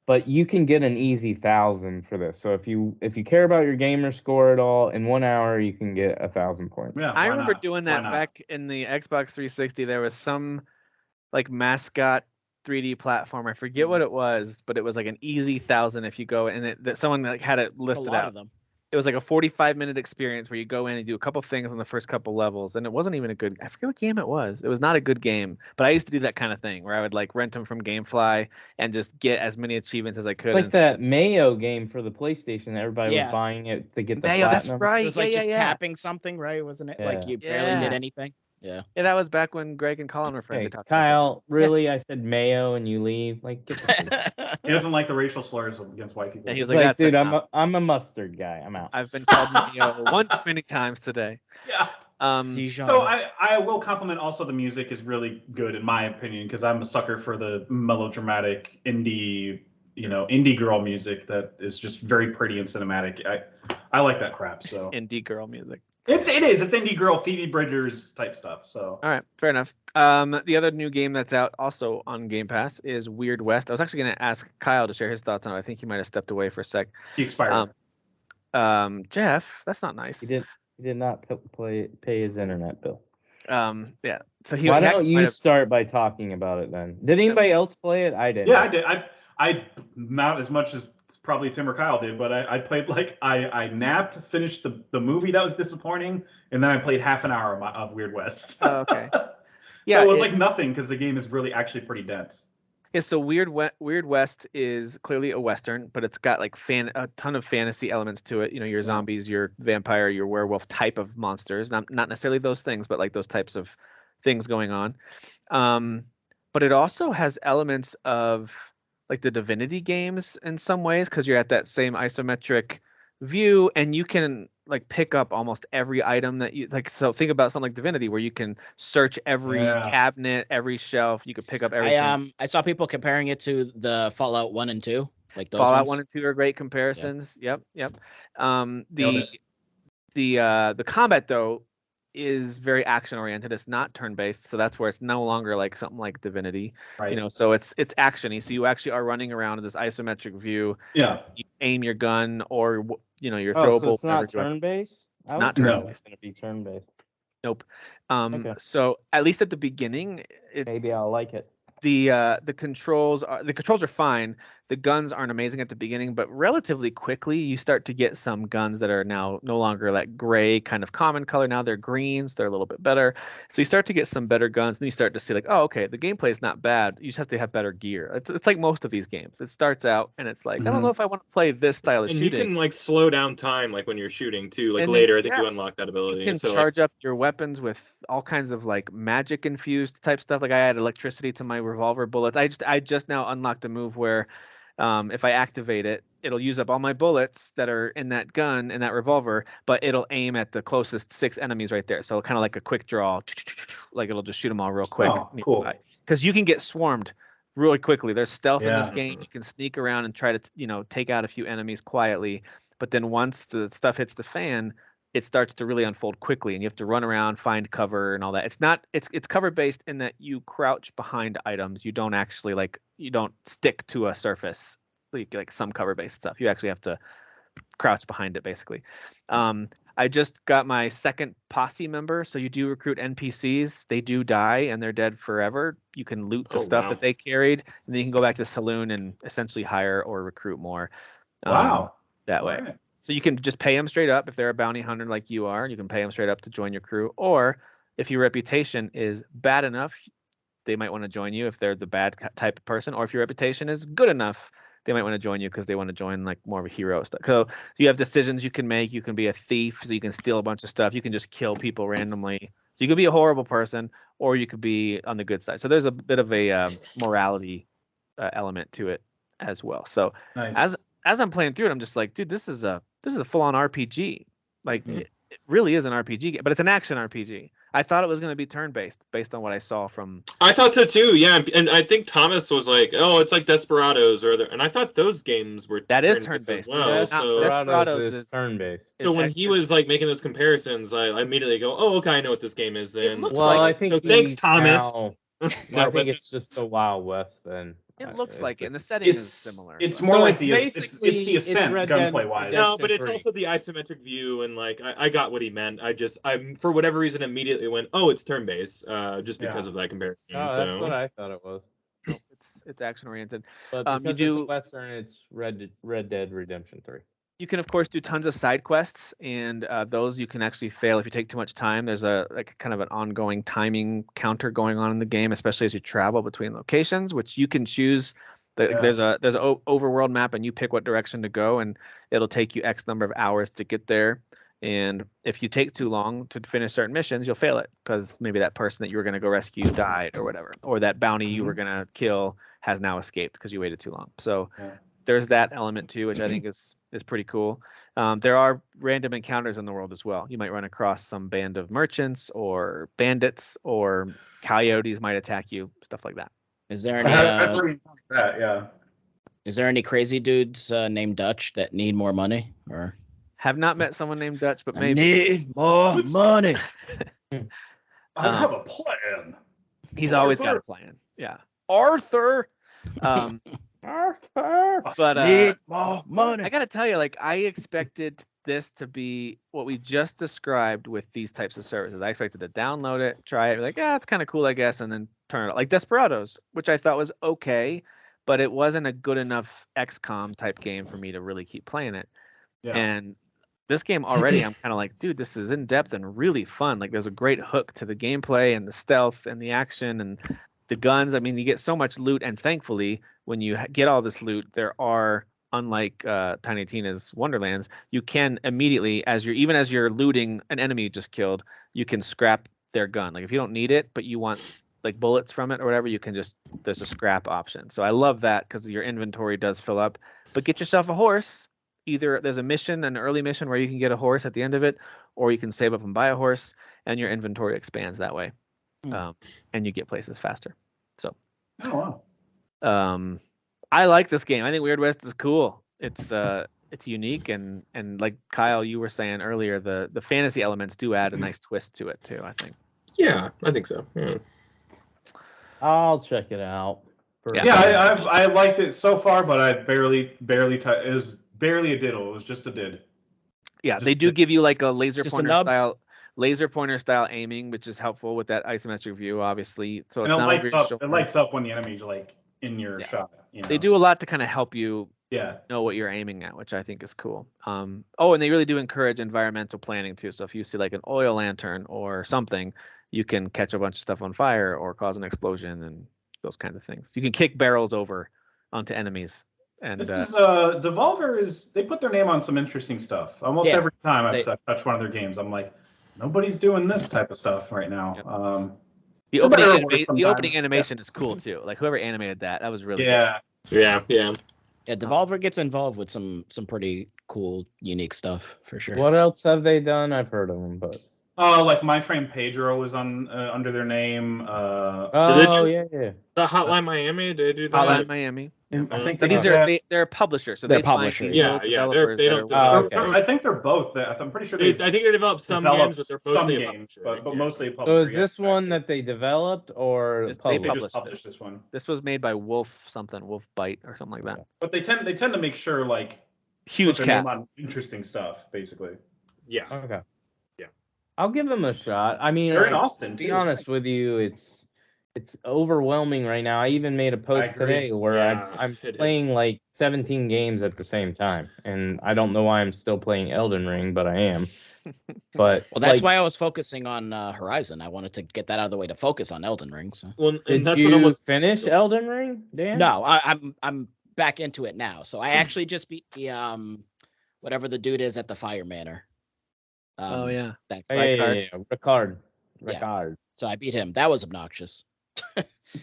But you can get an easy 1,000 for this. So if you care about your gamer score at all, in 1 hour you can get 1,000 points. Yeah. I why remember not? doing Why that not? back in the Xbox 360. There was some like mascot 3D platform. I forget what it was, but it was like an easy 1,000 if you go and that someone like had it A listed lot out. of them. It was like a 45-minute experience where you go in and do a couple things on the first couple levels, and it wasn't even a good. I forget what game it was. It was not a good game, but I used to do that kind of thing where I would like rent them from GameFly and just get as many achievements as I could. It's like and that Mayo game for the PlayStation. Everybody Yeah. was buying it to get the Mayo, that's platinum. right. It was like yeah, just yeah. tapping something, right? Wasn't it? Like Yeah. you barely did Yeah. anything. Yeah. Yeah, that was back when Greg and Colin were friends. Hey, They talked about that. Kyle, really? Yes. I said Mayo and you leave? Like, get the He doesn't like the racial slurs against white people. Yeah, he was It's like, like, "That's dude, enough. I'm a mustard guy. I'm out. I've been called Mayo one too many times today." Yeah. Dijon. So I will compliment also the music is really good in my opinion because I'm a sucker for the melodramatic indie girl music that is just very pretty and cinematic. I like that crap. So Indie girl music. it's indie girl Phoebe Bridgers type stuff. So All right, fair enough. The other new game that's out also on Game Pass is Weird West. I was actually going to ask Kyle to share his thoughts on it. I think he might have stepped away for a sec. he expired. Jeff, that's not nice. He did not pay his internet bill. Yeah. So he. Why he don't actually you might have- start by talking about it then? Did anybody else play it? I didn't. Yeah, I did. I not as much as probably Tim or Kyle did, but I played like I napped, finished the movie that was disappointing, and then I played half an hour of Weird West. Oh, okay. Yeah, so it was like nothing because the game is really actually pretty dense. Yeah, so Weird West is clearly a Western, but it's got like a ton of fantasy elements to it. You know, your zombies, your vampire, your werewolf type of monsters. Not necessarily those things, but like those types of things going on. But it also has elements of like the Divinity games in some ways because you're at that same isometric view and you can like pick up almost every item that you like. So think about something like Divinity where you can search every cabinet, every shelf. You could pick up everything. I saw people comparing it to the Fallout 1 and 2. Like those Fallout ones. 1 and 2 are great comparisons. Yep. Nailed The combat though is very action oriented. It's not turn based, so that's where it's no longer like something like Divinity. Right. You know, so it's actiony. So you actually are running around in this isometric view. Yeah. You aim your gun or your Oh, throwable. so it's not whatever. turn-based? It's not turn-based. It's going to be turn-based. Nope. Okay. So at least at the beginning, Maybe I'll like it. the controls are fine. The guns aren't amazing at the beginning, but relatively quickly you start to get some guns that are now no longer that gray kind of common color. Now they're greens. They're a little bit better. So you start to get some better guns. And you start to see like, oh, okay, the gameplay is not bad. You just have to have better gear. It's like most of these games. It starts out and it's like, I don't know if I want to play this style of And shooting. you can like slow down time like when you're shooting too. Like And later, then, I think you unlock that ability. You can so charge up your weapons with all kinds of like magic infused type stuff. Like I add electricity to my revolver bullets. I just now unlocked a move where if I activate it, it'll use up all my bullets that are in that gun, in that revolver, but it'll aim at the closest 6 enemies right there. So kind of like a quick draw, like it'll just shoot them all real quick. Oh, cool. Because you can get swarmed really quickly. There's stealth in this game. You can sneak around and try to, take out a few enemies quietly. But then once the stuff hits the fan, it starts to really unfold quickly and you have to run around, find cover and all that. It's cover based in that you crouch behind items. You don't actually you don't stick to a surface like some cover based stuff. You actually have to crouch behind it basically. I just got my second posse member. So you do recruit NPCs. They do die and they're dead forever. You can loot the stuff that they carried and then you can go back to the saloon and essentially hire or recruit more. That way. Right. So you can just pay them straight up if they're a bounty hunter like you are. You can pay them straight up to join your crew. Or if your reputation is bad enough, they might want to join you if they're the bad type of person. Or if your reputation is good enough, they might want to join you because they want to join like more of a hero stuff. So you have decisions you can make. You can be a thief, so you can steal a bunch of stuff. You can just kill people randomly. So you could be a horrible person, or you could be on the good side. So there's a bit of a morality element to it as well. So as I'm playing through it, I'm just like, dude, this is a full-on RPG. Like it really is an RPG game, but it's an action RPG. I thought it was going to be turn-based based on what I saw from. I thought so too. Yeah, and I think Thomas was like, "Oh, it's like Desperados," and I thought those games were That is turn-based turn-based. as well. So Desperados is turn-based. So when he was like making those comparisons, I immediately go, "Oh, okay, I know what this game is." Then, looks Well, like I think so thanks, he's Thomas. now- I think it's just the Wild West then. It looks It's like the- it, and the setting is It's similar. it's but- more So like it's it's basically- the Ascent Red Dead gunplay wise. Redemption. No, but it's 3. also the isometric view, and like I got what he meant. I for whatever reason immediately went, "Oh, it's turn-based," just because of that comparison. Oh, so that's what I thought it was. Nope, it's action oriented. But You because do- it's a Western, it's Red Dead Redemption 3. You can of course do tons of side quests, and those you can actually fail if you take too much time. There's a kind of an ongoing timing counter going on in the game, especially as you travel between locations, which you can choose. There's an overworld map, and you pick what direction to go, and it'll take you X number of hours to get there. And if you take too long to finish certain missions, you'll fail it because maybe that person that you were going to go rescue died or whatever, or that bounty you were going to kill has now escaped because you waited too long. So there's that element too, which I think is pretty cool. There are random encounters in the world as well. You might run across some band of merchants or bandits, or coyotes might attack you, stuff like that. Is there any I've heard that, yeah. is there any crazy dudes named Dutch that need more money? Or Have not met someone named Dutch, but I maybe need more money. I have a plan. he's always got a plan. Yeah, Arthur. Arthur! But Need more money. I gotta tell you, like, I expected this to be what we just described with these types of services. I expected to download it, try it, be like, yeah, it's kind of cool, I guess, and then turn it like Desperados, which I thought was okay, but it wasn't a good enough XCOM type game for me to really keep playing it. Yeah. And this game already, I'm kind of like, dude, this is in depth and really fun. Like, there's a great hook to the gameplay and the stealth and the action and the guns. I mean, you get so much loot, and thankfully, when you get all this loot, there are, unlike Tiny Tina's Wonderlands, you can immediately, as you're looting an enemy you just killed, you can scrap their gun. Like, if you don't need it, but you want like bullets from it or whatever, you can there's a scrap option. So I love that because your inventory does fill up. But get yourself a horse. Either there's a mission, an early mission where you can get a horse at the end of it, or you can save up and buy a horse, and your inventory expands that way, and you get places faster. So, Oh wow. I like this game. I think Weird West is cool. It's unique, and like Kyle, you were saying earlier, the fantasy elements do add a nice twist to it too, I think. yeah, I think so. Yeah. I'll check it out. I liked it so far, but I barely it was barely a diddle. It was just a did. Yeah, they do give you like a laser Just a pointer nub? style aiming, which is helpful with that isometric view, obviously. So it's And not it lights up when the enemy's like in your shot. You know? They do a lot to kind of help you Yeah. know what you're aiming at, which I think is cool. Oh, and they really do encourage environmental planning too. So if you see like an oil lantern or something, you can catch a bunch of stuff on fire or cause an explosion and those kinds of things. You can kick barrels over onto enemies. And This is Devolver they put their name on some interesting stuff. Almost every time I've touched one of their games, I'm like, nobody's doing this type of stuff right now. The opening animation is cool too. Like whoever animated that was really good. Yeah. Yeah, Devolver gets involved with some pretty cool, unique stuff for sure. What else have they done? I've heard of them, but Like My Frame Pedro was on under their name. yeah. The Hotline Miami, did they do that? Hotline Miami. I think But they're publishers, so They're they find publishers. these Yeah, local yeah, developers they that don't are develop- willing- I think they're both. I'm pretty sure I think they developed some games, but they're some mostly a games, publisher, but yeah. mostly a So publisher. is this one that they developed or They They published? just published this one, This was made by Wolf Bite or something like that. but they tend to make sure like Huge put their name cast. on interesting stuff, basically. Yeah. Okay. Yeah. I'll give them a shot. I mean, They're in Austin, to be too. honest with you, it's overwhelming right now. I even made a post agree. today where Yeah, I'm it playing is. like 17 games at the same time, and I don't know why I'm still playing Elden Ring, but I am. But Well, that's like, why I was focusing on Horizon. I wanted to get that out of the way to focus on Elden Ring. So Well, and did that's you what almost finish Elden Ring, Dan? no, I'm back into it now. So I actually just beat the whatever the dude is at the Fire Manor. Oh yeah. That Yeah. Ricard. Yeah. Ricard. So I beat him. That was obnoxious.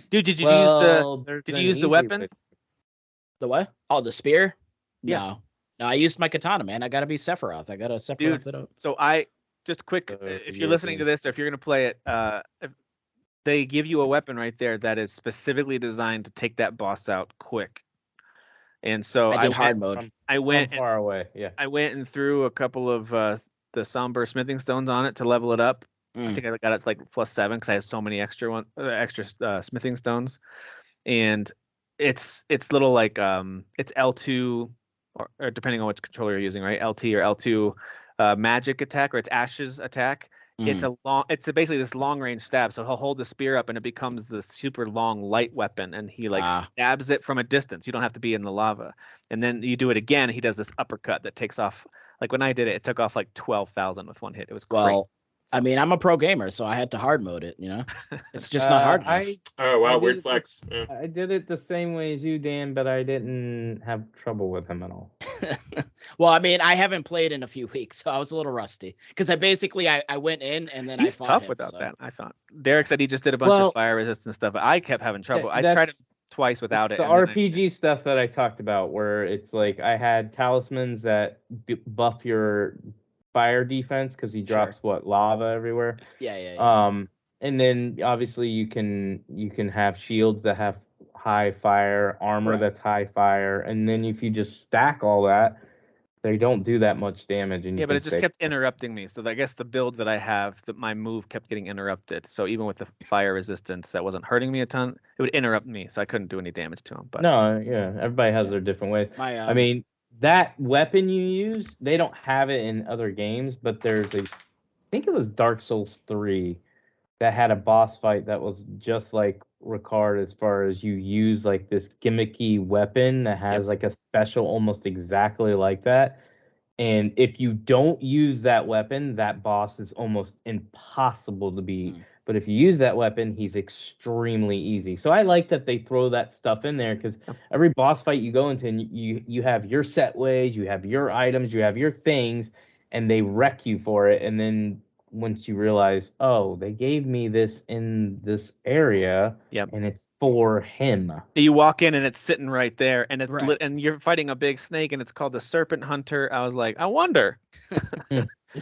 Dude, did you Well, use there's did an you use the easy weapon? way. The what? Oh, the spear? Yeah. No, I used my katana, man. I gotta be Sephiroth. I gotta Sephiroth Dude. it up. So I just quick, So if you're listening to European. this or if you're gonna play it, they give you a weapon right there that is specifically designed to take that boss out quick. And so I did hard mode. I went From far away. Yeah. I went and threw a couple of the somber smithing stones on it to level it up. I Mm. think I got it to like +7 because I had so many extra smithing stones, and it's little like it's L2 or depending on which controller you're using, right? LT or L2 magic attack, or it's Ash's attack. It's basically this long range stab. So he'll hold the spear up and it becomes this super long light weapon, and he like stabs it from a distance. You don't have to be in the lava. And then you do it again, he does this uppercut that takes off. Like when I did it, it took off like 12,000 with one hit. It was crazy. Well, I mean, I'm a pro gamer, so I had to hard mode it, you know? It's just not hard enough. Oh wow, I weird did flex. Yeah. I did it the same way as you, Dan, but I didn't have trouble with him at all. Well, I mean, I haven't played in a few weeks, so I was a little rusty. Because I went in and then He's I fought tough him, without so. that, I thought. Derek said he just did a bunch Well, of fire resistant stuff, but I kept having trouble. I tried it twice without It's it. the and then RPG stuff that I talked about, where it's like I had talismans that buff your fire defense because he drops lava everywhere. Yeah. And then obviously you can have shields that have high fire, armor that's high fire, and then if you just stack all that, they don't do that much damage. And Yeah, you but can it just stay- kept interrupting me. So I guess the build that I have, that my move kept getting interrupted. So even with the fire resistance, that wasn't hurting me a ton. It would interrupt me, so I couldn't do any damage to him. But No, yeah, everybody has their different ways. I mean, that weapon you use, they don't have it in other games, but there's I think it was Dark Souls 3 that had a boss fight that was just like Ricard, as far as you use like this gimmicky weapon that has like a special almost exactly like that. And if you don't use that weapon, that boss is almost impossible to beat. But if you use that weapon, he's extremely easy. So I like that they throw that stuff in there, because every boss fight you go into, and you have your set ways, you have your items, you have your things, and they wreck you for it. And then once you realize, oh, they gave me this in this area, and it's for him. You walk in and it's sitting right there, and it's and you're fighting a big snake, and it's called the Serpent Hunter. I was like, I wonder.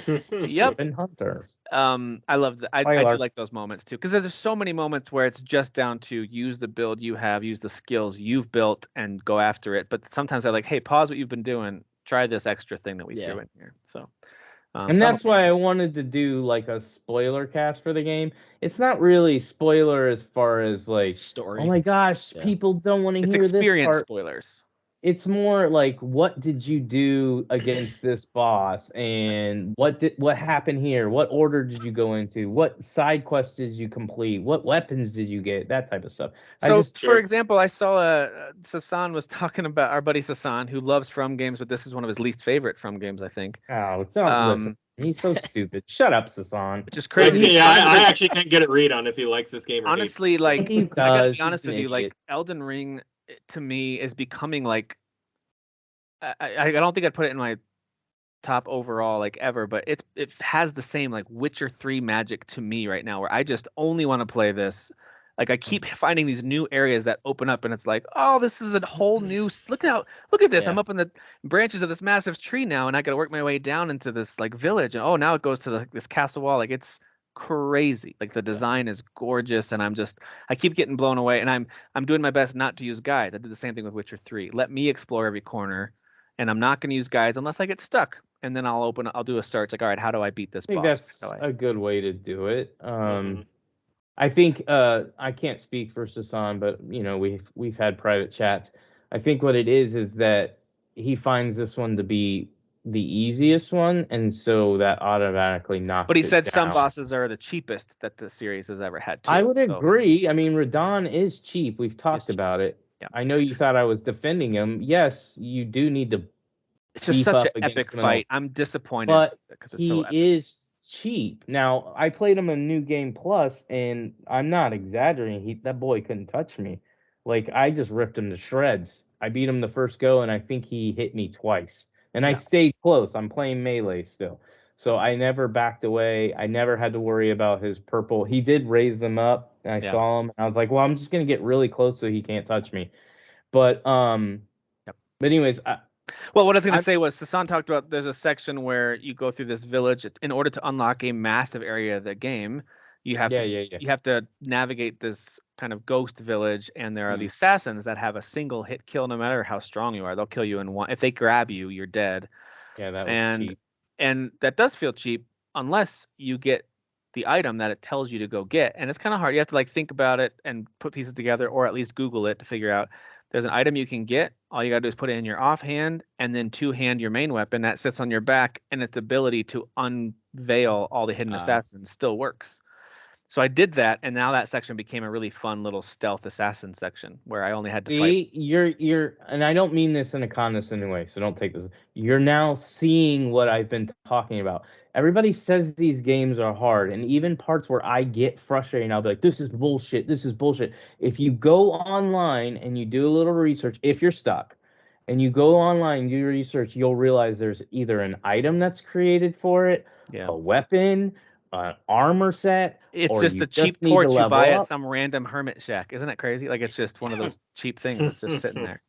Serpent Hunter. I love that. I do like those moments too, because there's so many moments where it's just down to use the build you have, use the skills you've built, and go after it. But sometimes they're like, hey, pause what you've been doing, try this extra thing that we threw in here. So. And that's why I wanted to do like a spoiler cast for the game. It's not really spoiler as far as like story. Oh my gosh, people don't want to hear this part. It's experience spoilers. It's more like, what did you do against this boss, and what happened here? What order did you go into? What side quests did you complete? What weapons did you get? That type of stuff. So, for example, I saw Sasan was talking about our buddy Sasan, who loves From games, but this is one of his least favorite From games, I think. Oh, don't listen. He's so stupid. Shut up, Sasan. Which is crazy. Yeah, I actually can't get a read on if he likes this game or honestly, like, I gotta be honest with you, like, Elden Ring to me is becoming like, I don't think I'd put it in my top overall like ever, but it has the same like Witcher 3 magic to me right now, where I just only want to play this. Like, I keep finding these new areas that open up, and it's like, oh, this is a whole new. Look at this. I'm up in the branches of this massive tree now, and I got to work my way down into this like village, and oh, now it goes to this castle wall. Like, it's crazy. Like, the design is gorgeous, and I keep getting blown away, and I'm doing my best not to use guides. I did the same thing with Witcher 3. Let me explore every corner, and I'm not going to use guides unless I get stuck, and then I'll do a search. Like, all right, how do I beat this boss? I think that's a good way to do it. I think I can't speak for Sasan, but you know, we've had private chats. I think what it is that he finds this one to be the easiest one, and so that automatically knocks. But he said down. some bosses are the cheapest that the series has ever had too. I would agree. I mean, Radon is cheap. We've talked about it. Yeah. I know you thought I was defending him. Yes, you do need to. It's just such an epic fight. I'm disappointed because it's so epic. He is cheap. Now, I played him in New Game Plus, and I'm not exaggerating. That boy couldn't touch me. Like, I just ripped him to shreds. I beat him the first go, and I think he hit me twice. And I stayed close. I'm playing melee still. So I never backed away. I never had to worry about his purple. He did raise them up, and I saw him. And I was like, well, I'm just going to get really close so he can't touch me. But anyways, Well, what I was going to say was Sasan talked about there's a section where you go through this village in order to unlock a massive area of the game. You have to you have to navigate this kind of ghost village, and there are these assassins that have a single hit kill. No matter how strong you are, they'll kill you in one. If they grab you, you're dead. Yeah, that was cheap. And that does feel cheap unless you get the item that it tells you to go get. And it's kind of hard. You have to like think about it and put pieces together, or at least Google it to figure out there's an item you can get. All you got to do is put it in your offhand and then two-hand your main weapon that sits on your back, and its ability to unveil all the hidden assassins still works. So I did that, and now that section became a really fun little stealth assassin section where I only had to fight. You're, and I don't mean this in a condescending way, so don't take this. You're now seeing what I've been talking about. Everybody says these games are hard, and even parts where I get frustrated, I'll be like, this is bullshit, this is bullshit. If you go online and you do a little research, if you're stuck, and you go online and do research, you'll realize there's either an item that's created for it, a weapon, an armor set. It's just a cheap torch you buy at some random hermit shack. Isn't that crazy? Like, it's just one of those cheap things that's just sitting there.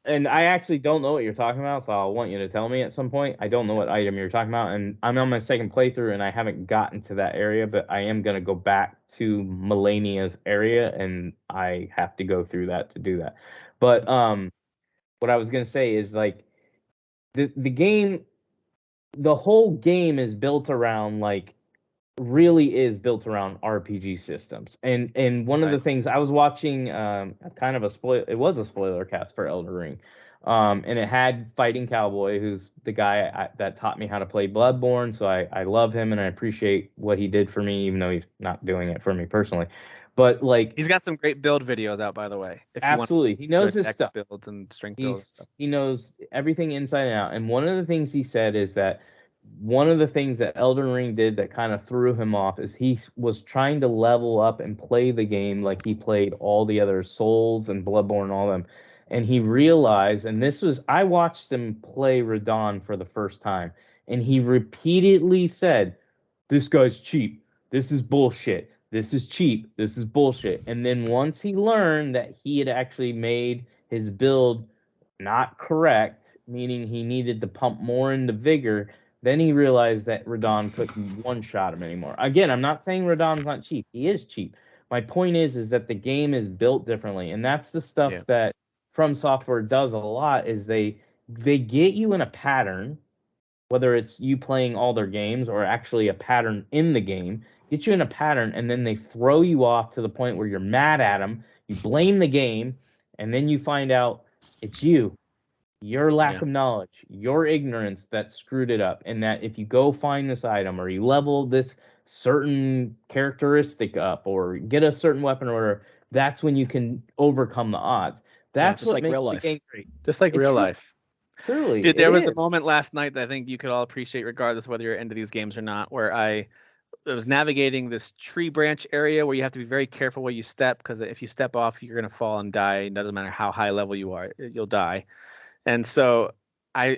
And I actually don't know what you're talking about, so I'll want you to tell me at some point. I don't know what item you're talking about, and I'm on my second playthrough, and I haven't gotten to that area, but I am going to go back to Melania's area, and I have to go through that to do that. But what I was going to say is, like, the game, the whole game is built around, like, really is built around RPG systems. And one of the things I was watching, kind of it was a spoiler cast for Elden Ring. And it had Fighting Cowboy, who's the guy that taught me how to play Bloodborne. So I love him and I appreciate what he did for me, even though he's not doing it for me personally. But like, he's got some great build videos out, by the way. If absolutely, he knows his stuff. Builds and strength builds. He knows everything inside and out. And one of the things he said is that one of the things that Elden Ring did that kind of threw him off is he was trying to level up and play the game like he played all the other Souls and Bloodborne and all them. And he realized, and this was, I watched him play Radon for the first time, and he repeatedly said, this guy's cheap. This is bullshit. This is cheap. This is bullshit. And then once he learned that he had actually made his build not correct, meaning he needed to pump more into vigor, then he realized that Radon couldn't one-shot him anymore. Again, I'm not saying Radon's not cheap. He is cheap. My point is that the game is built differently, and that's the stuff that From Software does a lot. Is they get you in a pattern, whether it's you playing all their games or actually a pattern in the game, get you in a pattern, and then they throw you off to the point where you're mad at them. You blame the game, and then you find out it's you. Your lack of knowledge, your ignorance that screwed it up, and that if you go find this item or you level this certain characteristic up or get a certain weapon or whatever, that's when you can overcome the odds. That's just what like real makes life. the game great. Just like real life. Truly. Dude, there was a moment last night that I think you could all appreciate, regardless of whether you're into these games or not, where I was navigating this tree branch area where you have to be very careful where you step, because if you step off, you're going to fall and die. It doesn't matter how high level you are, you'll die. And so I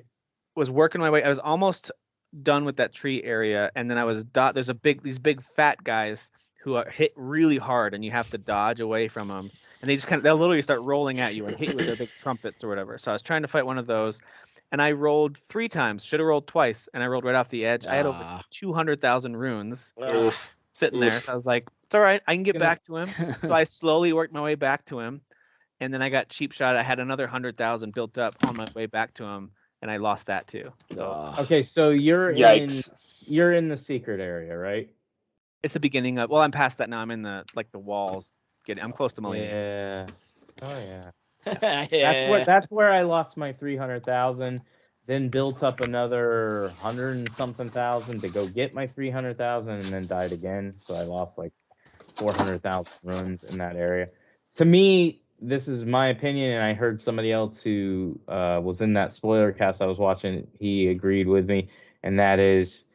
was working my way. I was almost done with that tree area, and then I was there's these big fat guys who are hit really hard, and you have to dodge away from them. And they just they'll literally start rolling at you and hit you with their big trumpets or whatever. So I was trying to fight one of those, and I rolled 3 times. Should have rolled twice, and I rolled right off the edge. I had over 200,000 runes sitting there. So I was like, it's all right, I can get back to him. So I slowly worked my way back to him. And then I got cheap shot. I had another 100,000 built up on my way back to him, and I lost that too. So, okay, so you're in the secret area, right? It's the beginning of. Well, I'm past that now. I'm in the walls. I'm close to Melania. Yeah. Oh yeah. That's where I lost my 300,000. Then built up another 100 and something thousand to go get my 300,000, and then died again. So I lost like 400,000 runes in that area. To me, this is my opinion, and I heard somebody else who was in that spoiler cast I was watching, he agreed with me, and that is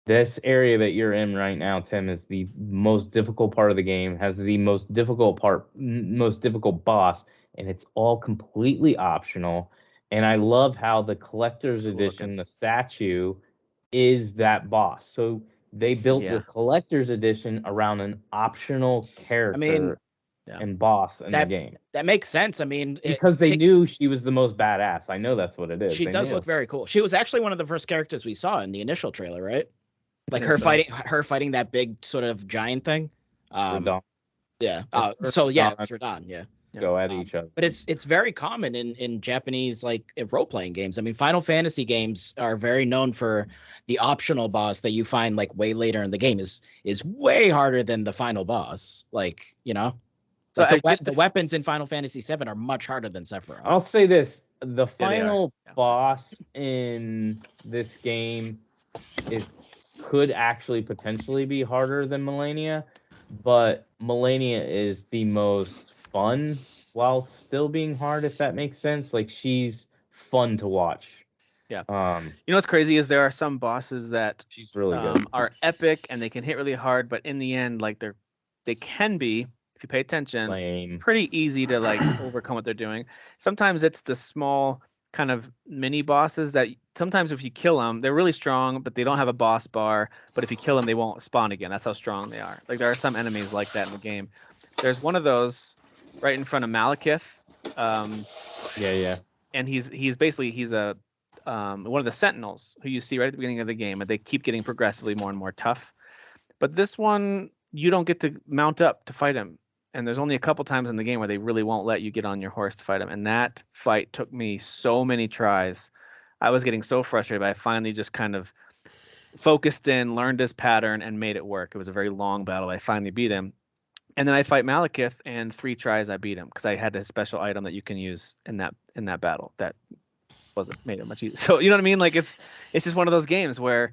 this area that you're in right now, Tim, is the most difficult part of the game, has the most difficult boss, and it's all completely optional. And I love how the collector's edition, the statue, is that boss. So they built the collector's edition around an optional character. I mean, Yeah. and boss in the game. That makes sense. I mean, Because they knew she was the most badass. I know that's what it is. She They does knew. look very cool. She was actually one of the first characters we saw in the initial trailer, right? Like think her fighting that big sort of giant thing. Radon. Yeah. It's So yeah, Radon. it's Radon. Yeah. Go at each other. But it's very common in Japanese like role playing games. I mean, Final Fantasy games are very known for the optional boss that you find like way later in the game is way harder than the final boss. Like, you know, So like I get the weapons in Final Fantasy VII are much harder than Sephiroth. I'll say this: the they are. final Yeah. boss in this game could actually potentially be harder than Melania, but Melania is the most fun while still being hard, if that makes sense. Like, she's fun to watch. Yeah. You know what's crazy is there are some bosses that She's really good. are epic and they can hit really hard, but in the end, like they can be, if you pay attention, Lame. pretty easy to like overcome what they're doing. Sometimes it's the small kind of mini bosses that sometimes if you kill them, they're really strong, but they don't have a boss bar. But if you kill them, they won't spawn again. That's how strong they are. Like there are some enemies like that in the game. There's one of those right in front of Malekith. Yeah. And he's a one of the Sentinels who you see right at the beginning of the game, and they keep getting progressively more and more tough. But this one, you don't get to mount up to fight him. And there's only a couple times in the game where they really won't let you get on your horse to fight him. And that fight took me so many tries. I was getting so frustrated, but I finally just kind of focused in, learned his pattern, and made it work. It was a very long battle. I finally beat him. And then I fight Malekith, and 3 tries I beat him because I had this special item that you can use in that battle that wasn't made it much easier. So you know what I mean? Like it's just one of those games where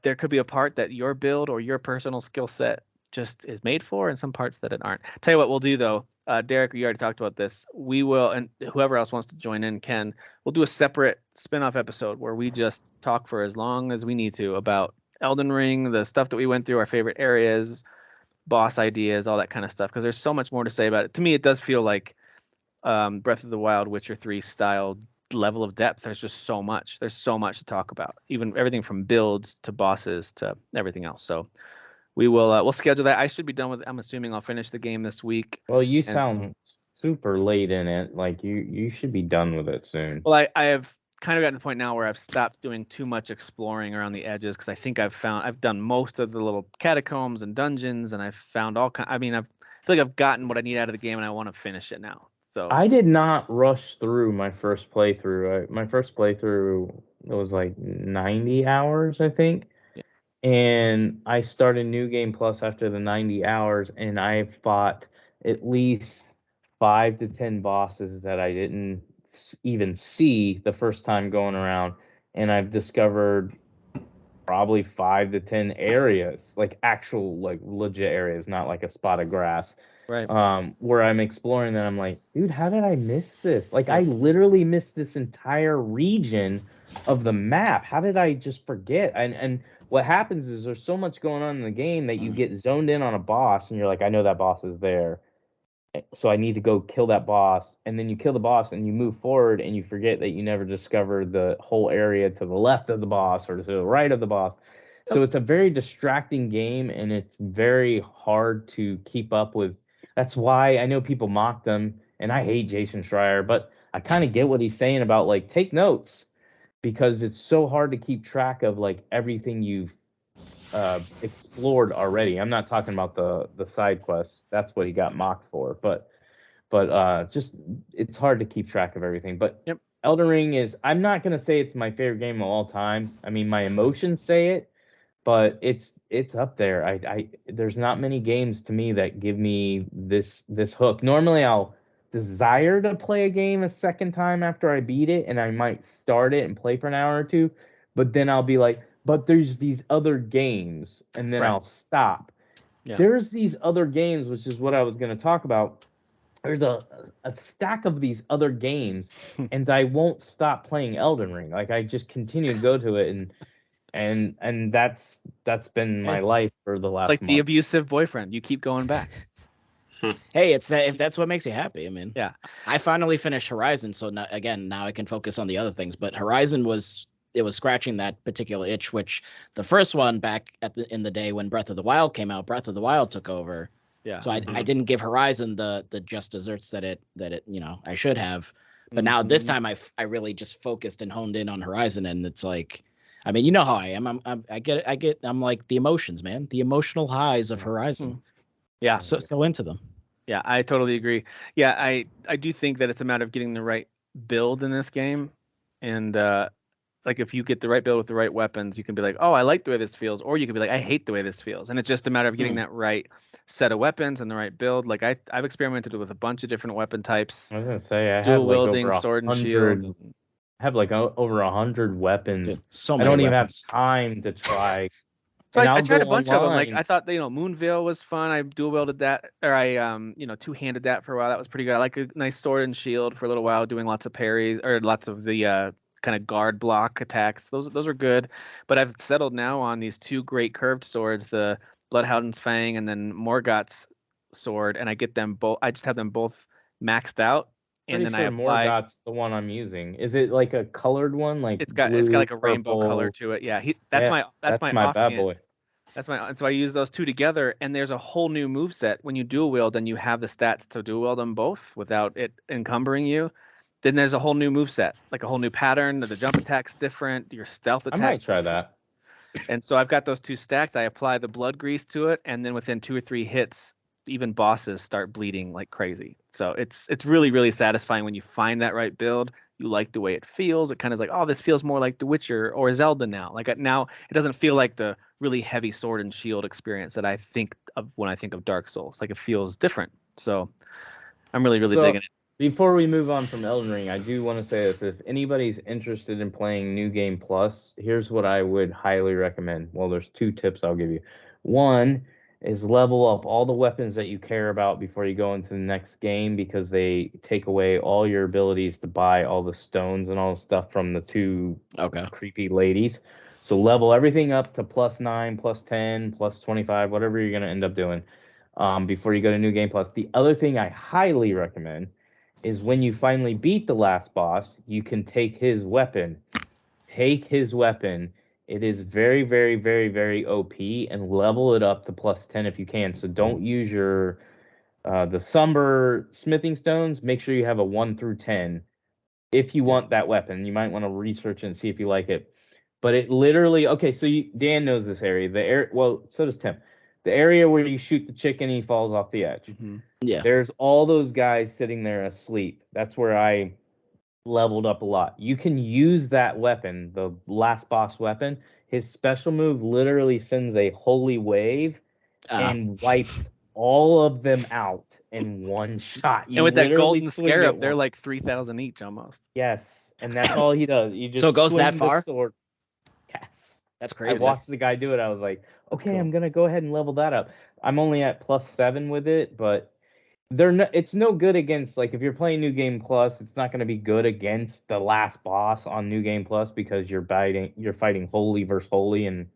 there could be a part that your build or your personal skill set just is made for, and some parts that it aren't. Tell you what we'll do though, Derek, you already talked about this. We will, and whoever else wants to join in can. We'll do a separate spin-off episode where we just talk for as long as we need to about Elden Ring, the stuff that we went through, our favorite areas, boss ideas, all that kind of stuff. Because there's so much more to say about it. To me, it does feel like Breath of the Wild, Witcher 3 style level of depth. There's just so much. There's so much to talk about. Even everything from builds to bosses to everything else. So we will we'll schedule that. I should be done with it. I'm assuming I'll finish the game this week. Well, you sound super late in it. Like you should be done with it soon. Well, I have kind of gotten to the point now where I've stopped doing too much exploring around the edges because I think I've done most of the little catacombs and dungeons, and I've found all kind. I mean, I feel like I've gotten what I need out of the game, and I want to finish it now. So I did not rush through my first playthrough. My first playthrough was like 90 hours, I think. Yeah. And I started New Game Plus after the 90 hours, and I fought at least 5 to 10 bosses that I didn't even see the first time going around. And I've discovered probably 5 to 10 areas, like actual, like legit areas, not like a spot of grass. Right. Where I'm exploring that I'm like, dude, how did I miss this? Like, I literally missed this entire region of the map. How did I just forget? And what happens is there's so much going on in the game that you get zoned in on a boss, and you're like, I know that boss is there, so I need to go kill that boss. And then you kill the boss, and you move forward, and you forget that you never discovered the whole area to the left of the boss or to the right of the boss. So it's a very distracting game, and it's very hard to keep up with. That's why I know people mock them, and I hate Jason Schreier, but I kind of get what he's saying about, like, take notes, because it's so hard to keep track of, like, everything you've explored already. I'm not talking about the side quests. That's what he got mocked for, but just it's hard to keep track of everything. But Yep. Elden Ring is, I'm not going to say it's my favorite game of all time. I mean, my emotions say it, but it's up there. I there's not many games to me that give me this hook. Normally I'll desire to play a game a second time after I beat it, and I might start it and play for an hour or two, but then I'll be like, but there's these other games, and then Right. I'll stop. Yeah. There's these other games, which is what I was going to talk about. There's a stack of these other games, and I won't stop playing Elden Ring. Like, I just continue to go to it, and that's been my life for the last It's like month. the abusive boyfriend. You keep going back. Hey, it's that if that's what makes you happy. I mean, Yeah. I finally finished Horizon, so now I can focus on the other things. But Horizon was scratching that particular itch, which the first one back in the day when Breath of the Wild came out, Breath of the Wild took over. Yeah. So I didn't give Horizon the just desserts that it I should have. But now this time I really just focused and honed in on Horizon, and it's like, I mean, you know how I am. I'm like the emotions, man. The emotional highs of Horizon. Yeah. So into them. Yeah, I totally agree. Yeah, I do think that it's a matter of getting the right build in this game, and like if you get the right build with the right weapons, you can be like, oh, I like the way this feels, or you can be like, I hate the way this feels, and it's just a matter of getting that right set of weapons and the right build. Like I've experimented with a bunch of different weapon types, I was gonna say I have dual like wielding, over sword and shield. 100. I have like over 100 weapons. Dude, so I many don't even have weapons. time to try. So And I I'll tried a go bunch of them. Like online. I thought, Moonveil was fun. I dual wielded that, or I two-handed that for a while. That was pretty good. I like a nice sword and shield for a little while, doing lots of parries or lots of the kind of guard block attacks. Those are good. But I've settled now on these two great curved swords, the Bloodhound's Fang and then Morgoth's sword, and I get them both. I just have them both maxed out, and Pretty then I sure apply. Morgoth's the one I'm using. Is it like a colored one, like It's got blue, like a rainbow color purple? to it. Yeah, Yeah, that's my my bad offhand. boy. That's my. And so I use those two together, and there's a whole new move set when you dual wield, and you have the stats to dual wield them both without it encumbering you. Then there's a whole new move set, like a whole new pattern. The jump attack's different. Your stealth I attack's might try different. that. And so I've got those two stacked. I apply the blood grease to it, and then within 2 or 3 hits, even bosses start bleeding like crazy. So it's really, really satisfying when you find that right build. You like the way it feels. It kind of like, oh, this feels more like The Witcher or Zelda now. Like now, it doesn't feel like the really heavy sword and shield experience that I think of when I think of Dark Souls. Like it feels different. So I'm really, really digging it. Before we move on from Elden Ring, I do want to say this. If anybody's interested in playing New Game Plus, here's what I would highly recommend. Well, there's 2 tips I'll give you. One is level up all the weapons that you care about before you go into the next game, because they take away all your abilities to buy all the stones and all the stuff from the 2 creepy ladies. So level everything up to +9, +10, +25, whatever you're going to end up doing before you go to New Game Plus. The other thing I highly recommend is when you finally beat the last boss, you can take his weapon. Take his weapon. It is very, very, very, very OP, and level it up to +10 if you can. So don't use your the Somber smithing stones. Make sure you have a 1 through 10 if you want that weapon. You might want to research it and see if you like it. But it literally, okay, so Dan knows this area. Well, so does Tim. The area where you shoot the chicken, he falls off the edge. Mm-hmm. Yeah. There's all those guys sitting there asleep. That's where I leveled up a lot. You can use that weapon, the last boss weapon. His special move literally sends a holy wave and wipes all of them out in one shot. And with that golden scarab, they're like 3,000 each almost. Yes, and that's all he does. You just so it goes swing that the far? sword. Yes. That's crazy. I watched the guy do it. I was like, okay, cool. I'm gonna go ahead and level that up. I'm only at +7 with it, but it's no good against, like, if you're playing New Game Plus, it's not going to be good against the last boss on New Game Plus, because you're fighting holy versus holy, and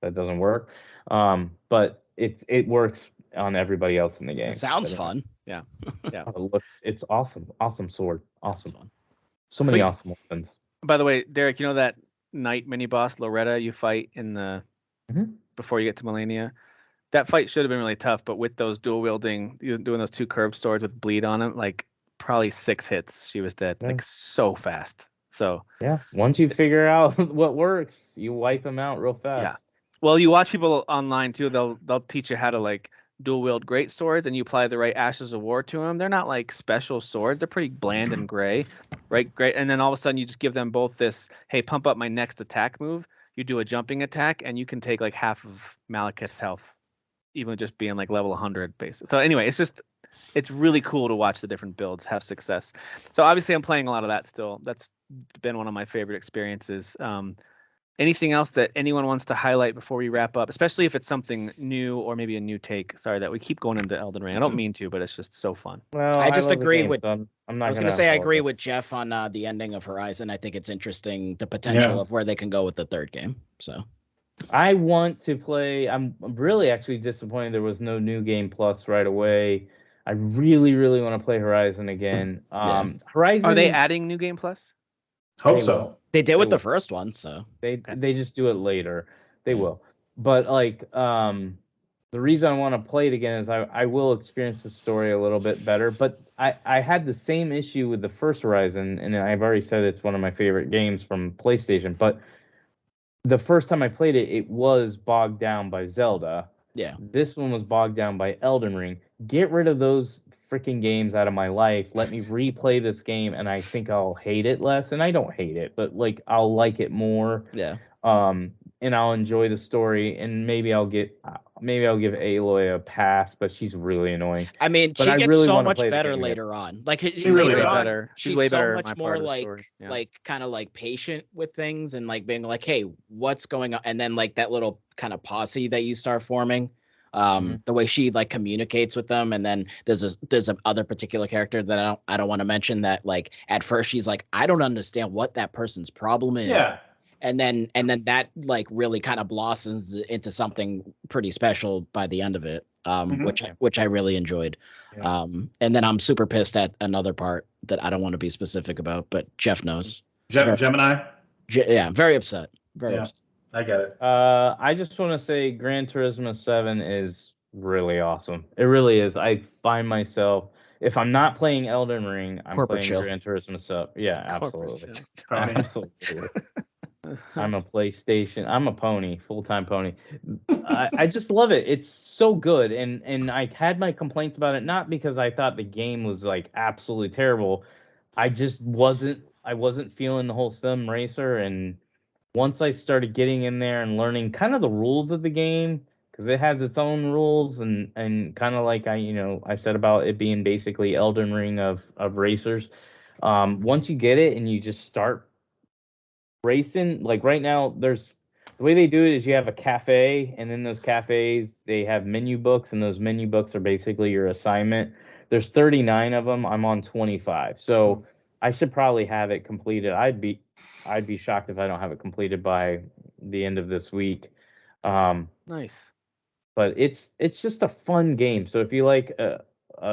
that doesn't work. But it works on everybody else in the game. It sounds fun. Yeah. Yeah. It's awesome. Awesome sword. Awesome. So Sweet. many awesome weapons. By the way, Derek, you know that knight mini boss Loretta you fight in the before you get to Melania? That fight should have been really tough, but with those dual wielding, doing those 2 curved swords with bleed on them, like probably 6 hits, she was dead, like so fast. So yeah, once you figure out what works, you wipe them out real fast. Yeah. Well, you watch people online too. They'll teach you how to like dual wield great swords, and you apply the right Ashes of War to them. They're not like special swords. They're pretty bland and gray, right? Great. And then all of a sudden you just give them both this, hey, pump up my next attack move. You do a jumping attack, and you can take like half of Malekith's health, even just being like level 100 base. So anyway, it's really cool to watch the different builds have success. So obviously I'm playing a lot of that still. That's been one of my favorite experiences. Anything else that anyone wants to highlight before we wrap up, especially if it's something new or maybe a new take? Sorry that we keep going into Elden Ring. I don't mean to, but it's just so fun. Well, I just love the agreed game, with. so I'm not I was gonna gonna say I apologize. agree with Jeff on the ending of Horizon. I think it's interesting, the potential of where they can go with the 3rd game. So I want to play. I'm really actually disappointed there was no New Game Plus right away. I really, really want to play Horizon again. Horizon. Are they adding New Game Plus? Hope so. they did with will. the first one. So They just do it later. They will. But like the reason I want to play it again is I will experience the story a little bit better. But I had the same issue with the first Horizon, and I've already said it's one of my favorite games from PlayStation. But the first time I played it, it was bogged down by Zelda. Yeah. This one was bogged down by Elden Ring. Get rid of those freaking games out of my life. Let me replay this game, and I think I'll hate it less. And I don't hate it, but like I'll like it more. Yeah. And I'll enjoy the story, and maybe I'll give Aloy a pass, but she's really annoying. I mean, But she I gets really so wanna much play the better game again. later on. Like She really later does. on, better. She's she's way so better in much my more part of the like story. Yeah. like kind of like patient with things and like being like, hey, what's going on? And then like that little kind of posse that you start forming. The way she like communicates with them, and then there's a other particular character that I don't want to mention that like at first she's like, I don't understand what that person's problem is. Yeah. And then that like really kind of blossoms into something pretty special by the end of it, which I really enjoyed. Yeah. And then I'm super pissed at another part that I don't want to be specific about, but Jeff knows. Gemini. Yeah, very upset. Very Yeah. upset. I get it. I just want to say Gran Turismo 7 is really awesome. It really is. I find myself, if I'm not playing Elden Ring, I'm Corporate playing chill. Gran Turismo 7. Yeah, Corporate absolutely. shit. Tony. Absolutely. I'm a PlayStation. I'm a pony, full-time pony. I just love it. It's so good, and I had my complaints about it not because I thought the game was like absolutely terrible. I just wasn't feeling the whole sim racer, and once I started getting in there and learning kind of the rules of the game, because it has its own rules, and kind of like I said about it being basically Elden Ring of racers. Once you get it and you just start racing, like right now, there's the way they do it is you have a cafe, and in those cafes they have menu books, and those menu books are basically your assignment. There's 39 of them. I'm on 25, so I should probably have it completed. I'd be shocked if I don't have it completed by the end of this week. Nice. But it's just a fun game. So if you like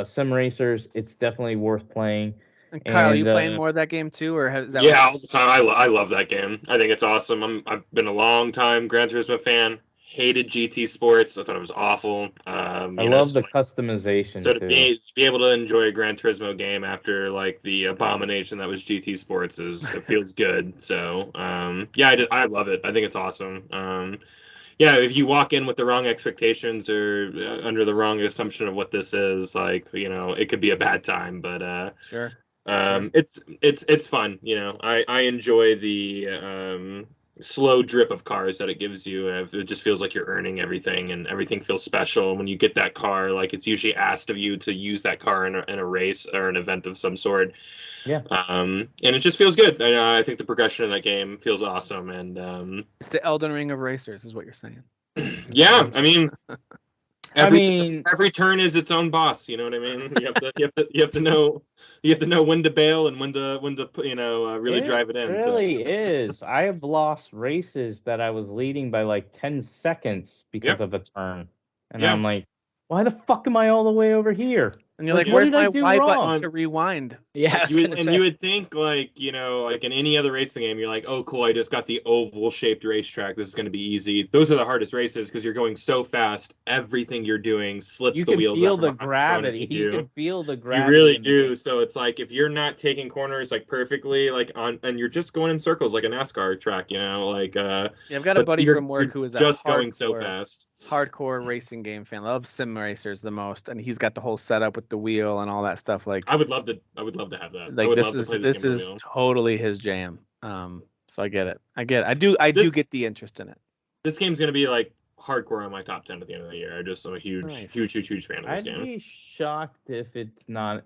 sim racers, it's definitely worth playing. And Kyle, are you And, playing more of that game too, or is that Yeah, what all the time. I love that game. I think it's awesome. I've been a long time Gran Turismo fan. Hated GT Sports. I thought it was awful. I love the customization So to too. be able to enjoy a Gran Turismo game after like the abomination that was GT Sports it feels good. So yeah, I love it. I think it's awesome. Yeah, if you walk in with the wrong expectations or under the wrong assumption of what this is, like it could be a bad time. But Sure. it's fun. I enjoy the slow drip of cars that it gives you. It just feels like you're earning everything, and everything feels special when you get that car. Like it's usually asked of you to use that car in a race or an event of some sort. Yeah. And it just feels good. I think the progression in that game feels awesome, and It's the Elden Ring of racers, is what you're saying. yeah, I mean. mean- Every turn is its own boss. You know what I mean? You have to know when to bail and when to really drive it in. Really is. I have lost races that I was leading by like 10 seconds because of a turn, and Yeah. I'm like, why the fuck am I all the way over here? And you're Like, like, what where's did I my do Y wrong? button to rewind? Yeah, I was gonna say. You would think like in any other racing game, you're like, oh cool, I just got the oval shaped racetrack. This is going to be easy. Those are the hardest races because you're going so fast. Everything you're doing slips You the can wheels. feel out the from underneath gravity. You You can feel the You gravity. really in the do. game. So it's like if you're not taking corners like perfectly, like and you're just going in circles like a NASCAR track, like. Yeah, I've got a but buddy you're- from work you're who is a just going so hardcore- fast. hardcore racing game fan. Loves sim racers the most, and he's got the whole setup with the wheel and all that stuff. Like, I would love to have that. I like would this love to is play this game is on wheel. totally his jam. So I get it. I do This- get the interest in it. This game's gonna be like hardcore on my top 10 at the end of the year. I'm a huge, Nice. huge fan of this I'd game. be shocked if it's not.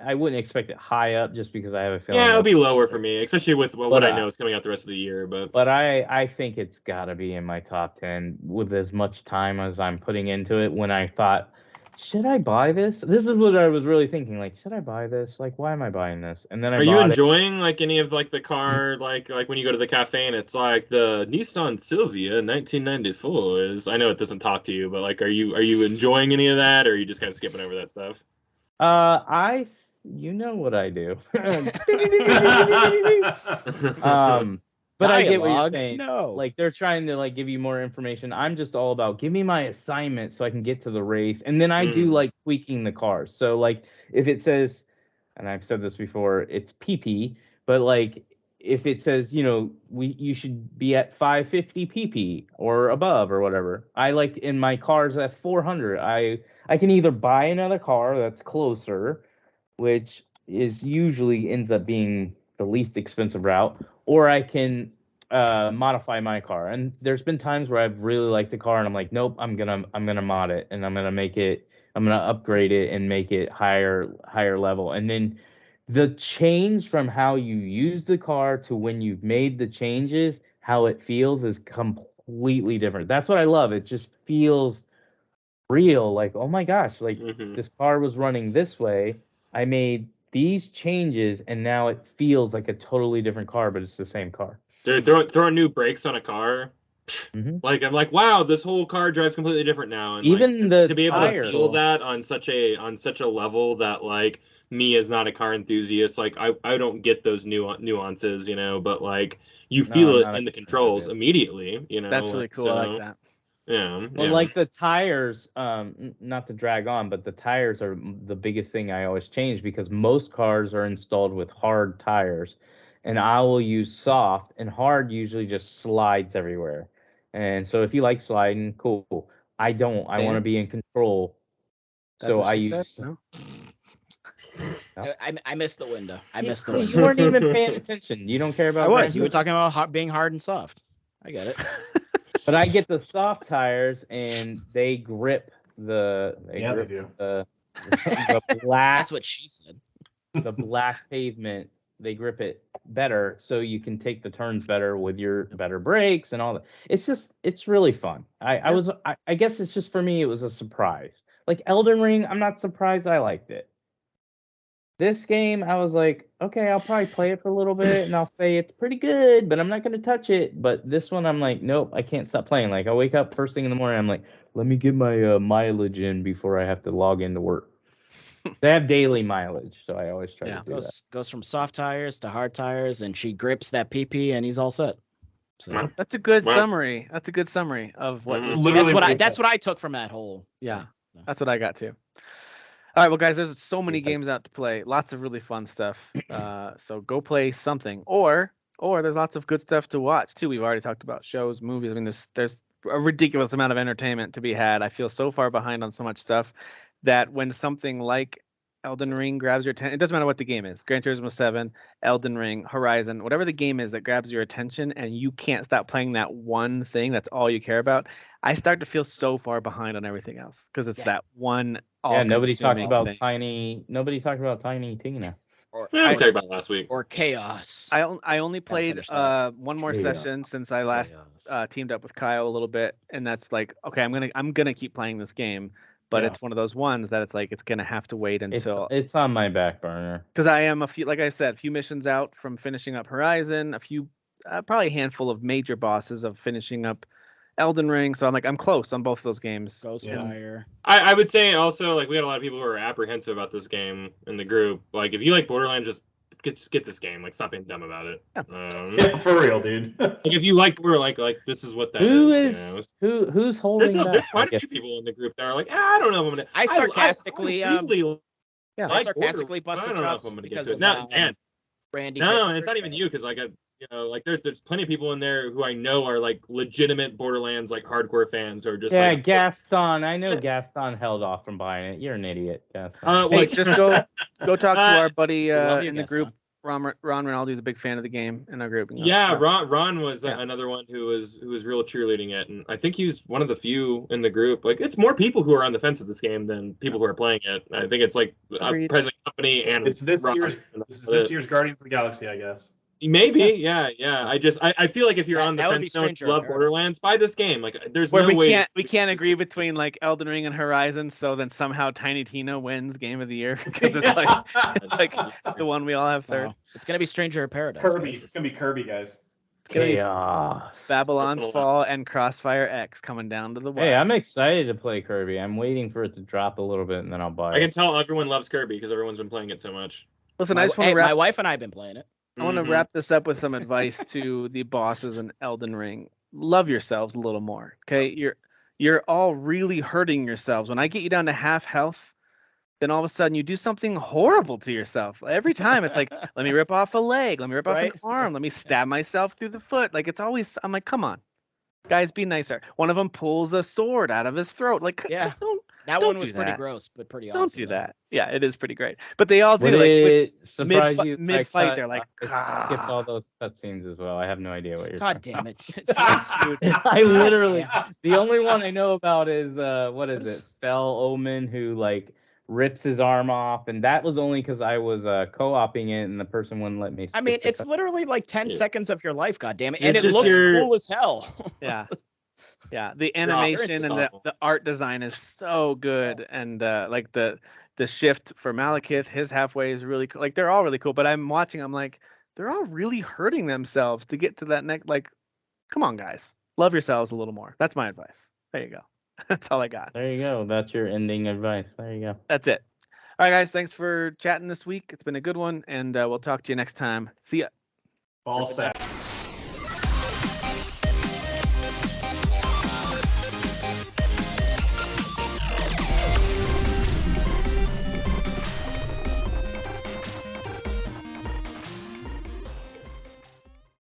I wouldn't expect it high up just because I have a feeling. Yeah, it'll that- be lower for me, especially with what But, I know is coming out the rest of the year. But I think it's got to be in my top 10 with as much time as I'm putting into it. When I thought, should I buy this? This is what I was really thinking. Like, should I buy this? Like, why am I buying this? And then I Are you bought it. enjoying like any of like the car like when you go to the cafe and it's like the Nissan Silvia 1994 is? I know it doesn't talk to you, but like, are you enjoying any of that, or are you just kind of skipping over that stuff? You know what I do. But I get what you're Dialogue? saying. No. Like they're trying to like give you more information. I'm just all about give me my assignment so I can get to the race, and then I do like tweaking the cars. So like if it says, and I've said this before, it's PP, but like if it says you should be at 550 PP or above or whatever. I like in my cars at 400. I can either buy another car that's closer, which is usually ends up being the least expensive route, or I can modify my car. And there's been times where I've really liked the car and I'm like, nope, I'm gonna mod it and I'm gonna upgrade it and make it higher level. And then the change from how you use the car to when you've made the changes, how it feels is completely different. That's what I love. It just feels real. Like, oh my gosh, like this car was running this way. I made these changes and now it feels like a totally different car, but it's the same car. Dude, throwing new brakes on a car. Like I'm like, wow, this whole car drives completely different now. And even like, the to be able tire, to feel that on such a level that like me as not a car enthusiast, like I don't get those nuances, but like you feel it in the controls immediately, That's really cool. I like that. Yeah. Well, like the tires, not to drag on, but the tires are the biggest thing I always change because most cars are installed with hard tires, and I will use soft, and hard usually just slides everywhere. And so if you like sliding, cool. I don't. I want to be in control. So I use. No? I missed the window. I missed the See, window. you weren't even paying attention. You don't care about. I was. You were talking about being hard and soft. I get it. But I get the soft tires, and they grip the. They do. The black. That's what she said. The black pavement, they grip it better, so you can take the turns better with your better brakes and all that. It's really fun. I guess it's just for me, it was a surprise. Like Elden Ring, I'm not surprised I liked it. This game, I was like, okay, I'll probably play it for a little bit and I'll say it's pretty good, but I'm not going to touch it. But this one, I'm like, nope, I can't stop playing. Like, I wake up first thing in the morning, I'm like, let me get my mileage in before I have to log into work. They have daily mileage, so I always try to do that. Goes from soft tires to hard tires, and she grips that PP, and he's all set. So that's a good summary. That's a good summary of what's that's what I took from that whole. Yeah, that's what I got too. All right, well, guys, there's so many games out to play. Lots of really fun stuff. So go play something, or there's lots of good stuff to watch too. We've already talked about shows, movies. I mean, there's a ridiculous amount of entertainment to be had. I feel so far behind on so much stuff that when something like Elden Ring grabs your attention, it doesn't matter what the game is. Gran Turismo 7, Elden Ring, Horizon, whatever the game is that grabs your attention, and you can't stop playing that one thing. That's all you care about. I start to feel so far behind on everything else because it's that one. Nobody talked about Tiny Tina. We talked about last week. Or Chaos. I only played one more session since I last teamed up with Kyle a little bit, and that's like, okay, I'm gonna keep playing this game, but it's one of those ones that it's like it's gonna have to wait until it's on my back burner. Because I am a few missions out from finishing up Horizon, probably a handful of major bosses of finishing up Elden Ring, so I'm close on both of those games. Ghostwire. I would say also, like, we had a lot of people who are apprehensive about this game in the group. Like, if you like Borderlands, just get this game. Like, stop being dumb about it. Yeah, for real, dude. Like, if you like Borderlands, like this is what that is. Who's holding that? There's quite a few people in the group that are like, I don't know if I'm gonna. I sarcastically like busted chops because of Randy. No, it's not even you, because like there's plenty of people in there who I know are like legitimate Borderlands like hardcore fans who are just like, Gaston. I know Gaston held off from buying it. You're an idiot, Gaston. Hey, just go talk to our buddy in the group. Ron Rinaldi's a big fan of the game in our group. Ron was another one who was real cheerleading it, and I think he's one of the few in the group. Like, it's more people who are on the fence of this game than people who are playing it. I think it's like a present company, and it's this year's Guardians of the Galaxy, I guess. Maybe, yeah. I feel like if you're on the fence, don't love Borderlands, buy this game. Like, there's no way we can't agree between like Elden Ring and Horizon. So then somehow Tiny Tina wins Game of the Year because it's like the one we all have third. Wow. It's gonna be Stranger in Paradise. Kirby. Guys. It's gonna be Kirby, guys. It's gonna be Babylon's Fall and Crossfire X coming down to the wire. Hey, I'm excited to play Kirby. I'm waiting for it to drop a little bit and then I'll buy it. I can tell everyone loves Kirby because everyone's been playing it so much. Listen, I just want to my wife and I have been playing it. I want to Mhm. wrap this up with some advice to the bosses in Elden Ring. Love yourselves a little more, okay? You're all really hurting yourselves. When I get you down to half health, then all of a sudden you do something horrible to yourself. Every time it's like, let me rip off a leg, let me rip off an Right? arm, let me stab myself through the foot. Like it's always, I'm like, come on, guys, be nicer. One of them pulls a sword out of his throat. Like, Yeah. That don't one was do pretty that. gross, but pretty Don't awesome. do though. that. Yeah, it is pretty great. But they all do Would like it surprise you? mid fight. They're like, I skipped all those cutscenes as well. I have no idea what you're. God talking damn it. It's very smooth. I literally, damn the only one I know about is what is is- it? Spell Omen, who like rips his arm off, and that was only because I was co-oping it, and the person wouldn't let me. I mean, skip the it's literally like 10 Yeah. seconds of your life, God damn it. And It's it just looks your- cool as hell. yeah. Yeah, the it's animation and awful. the art design is so good, and like the shift for Malekith, his halfway is really cool. Like they're all really cool, but I'm watching, I'm like, they're all really hurting themselves to get to that next. Like, come on, guys, love yourselves a little more. That's my advice. There you go. That's all I got. There you go. That's your ending advice. There you go. That's it. All right, guys, thanks for chatting this week. It's been a good one, and we'll talk to you next time. See ya. Ball sack.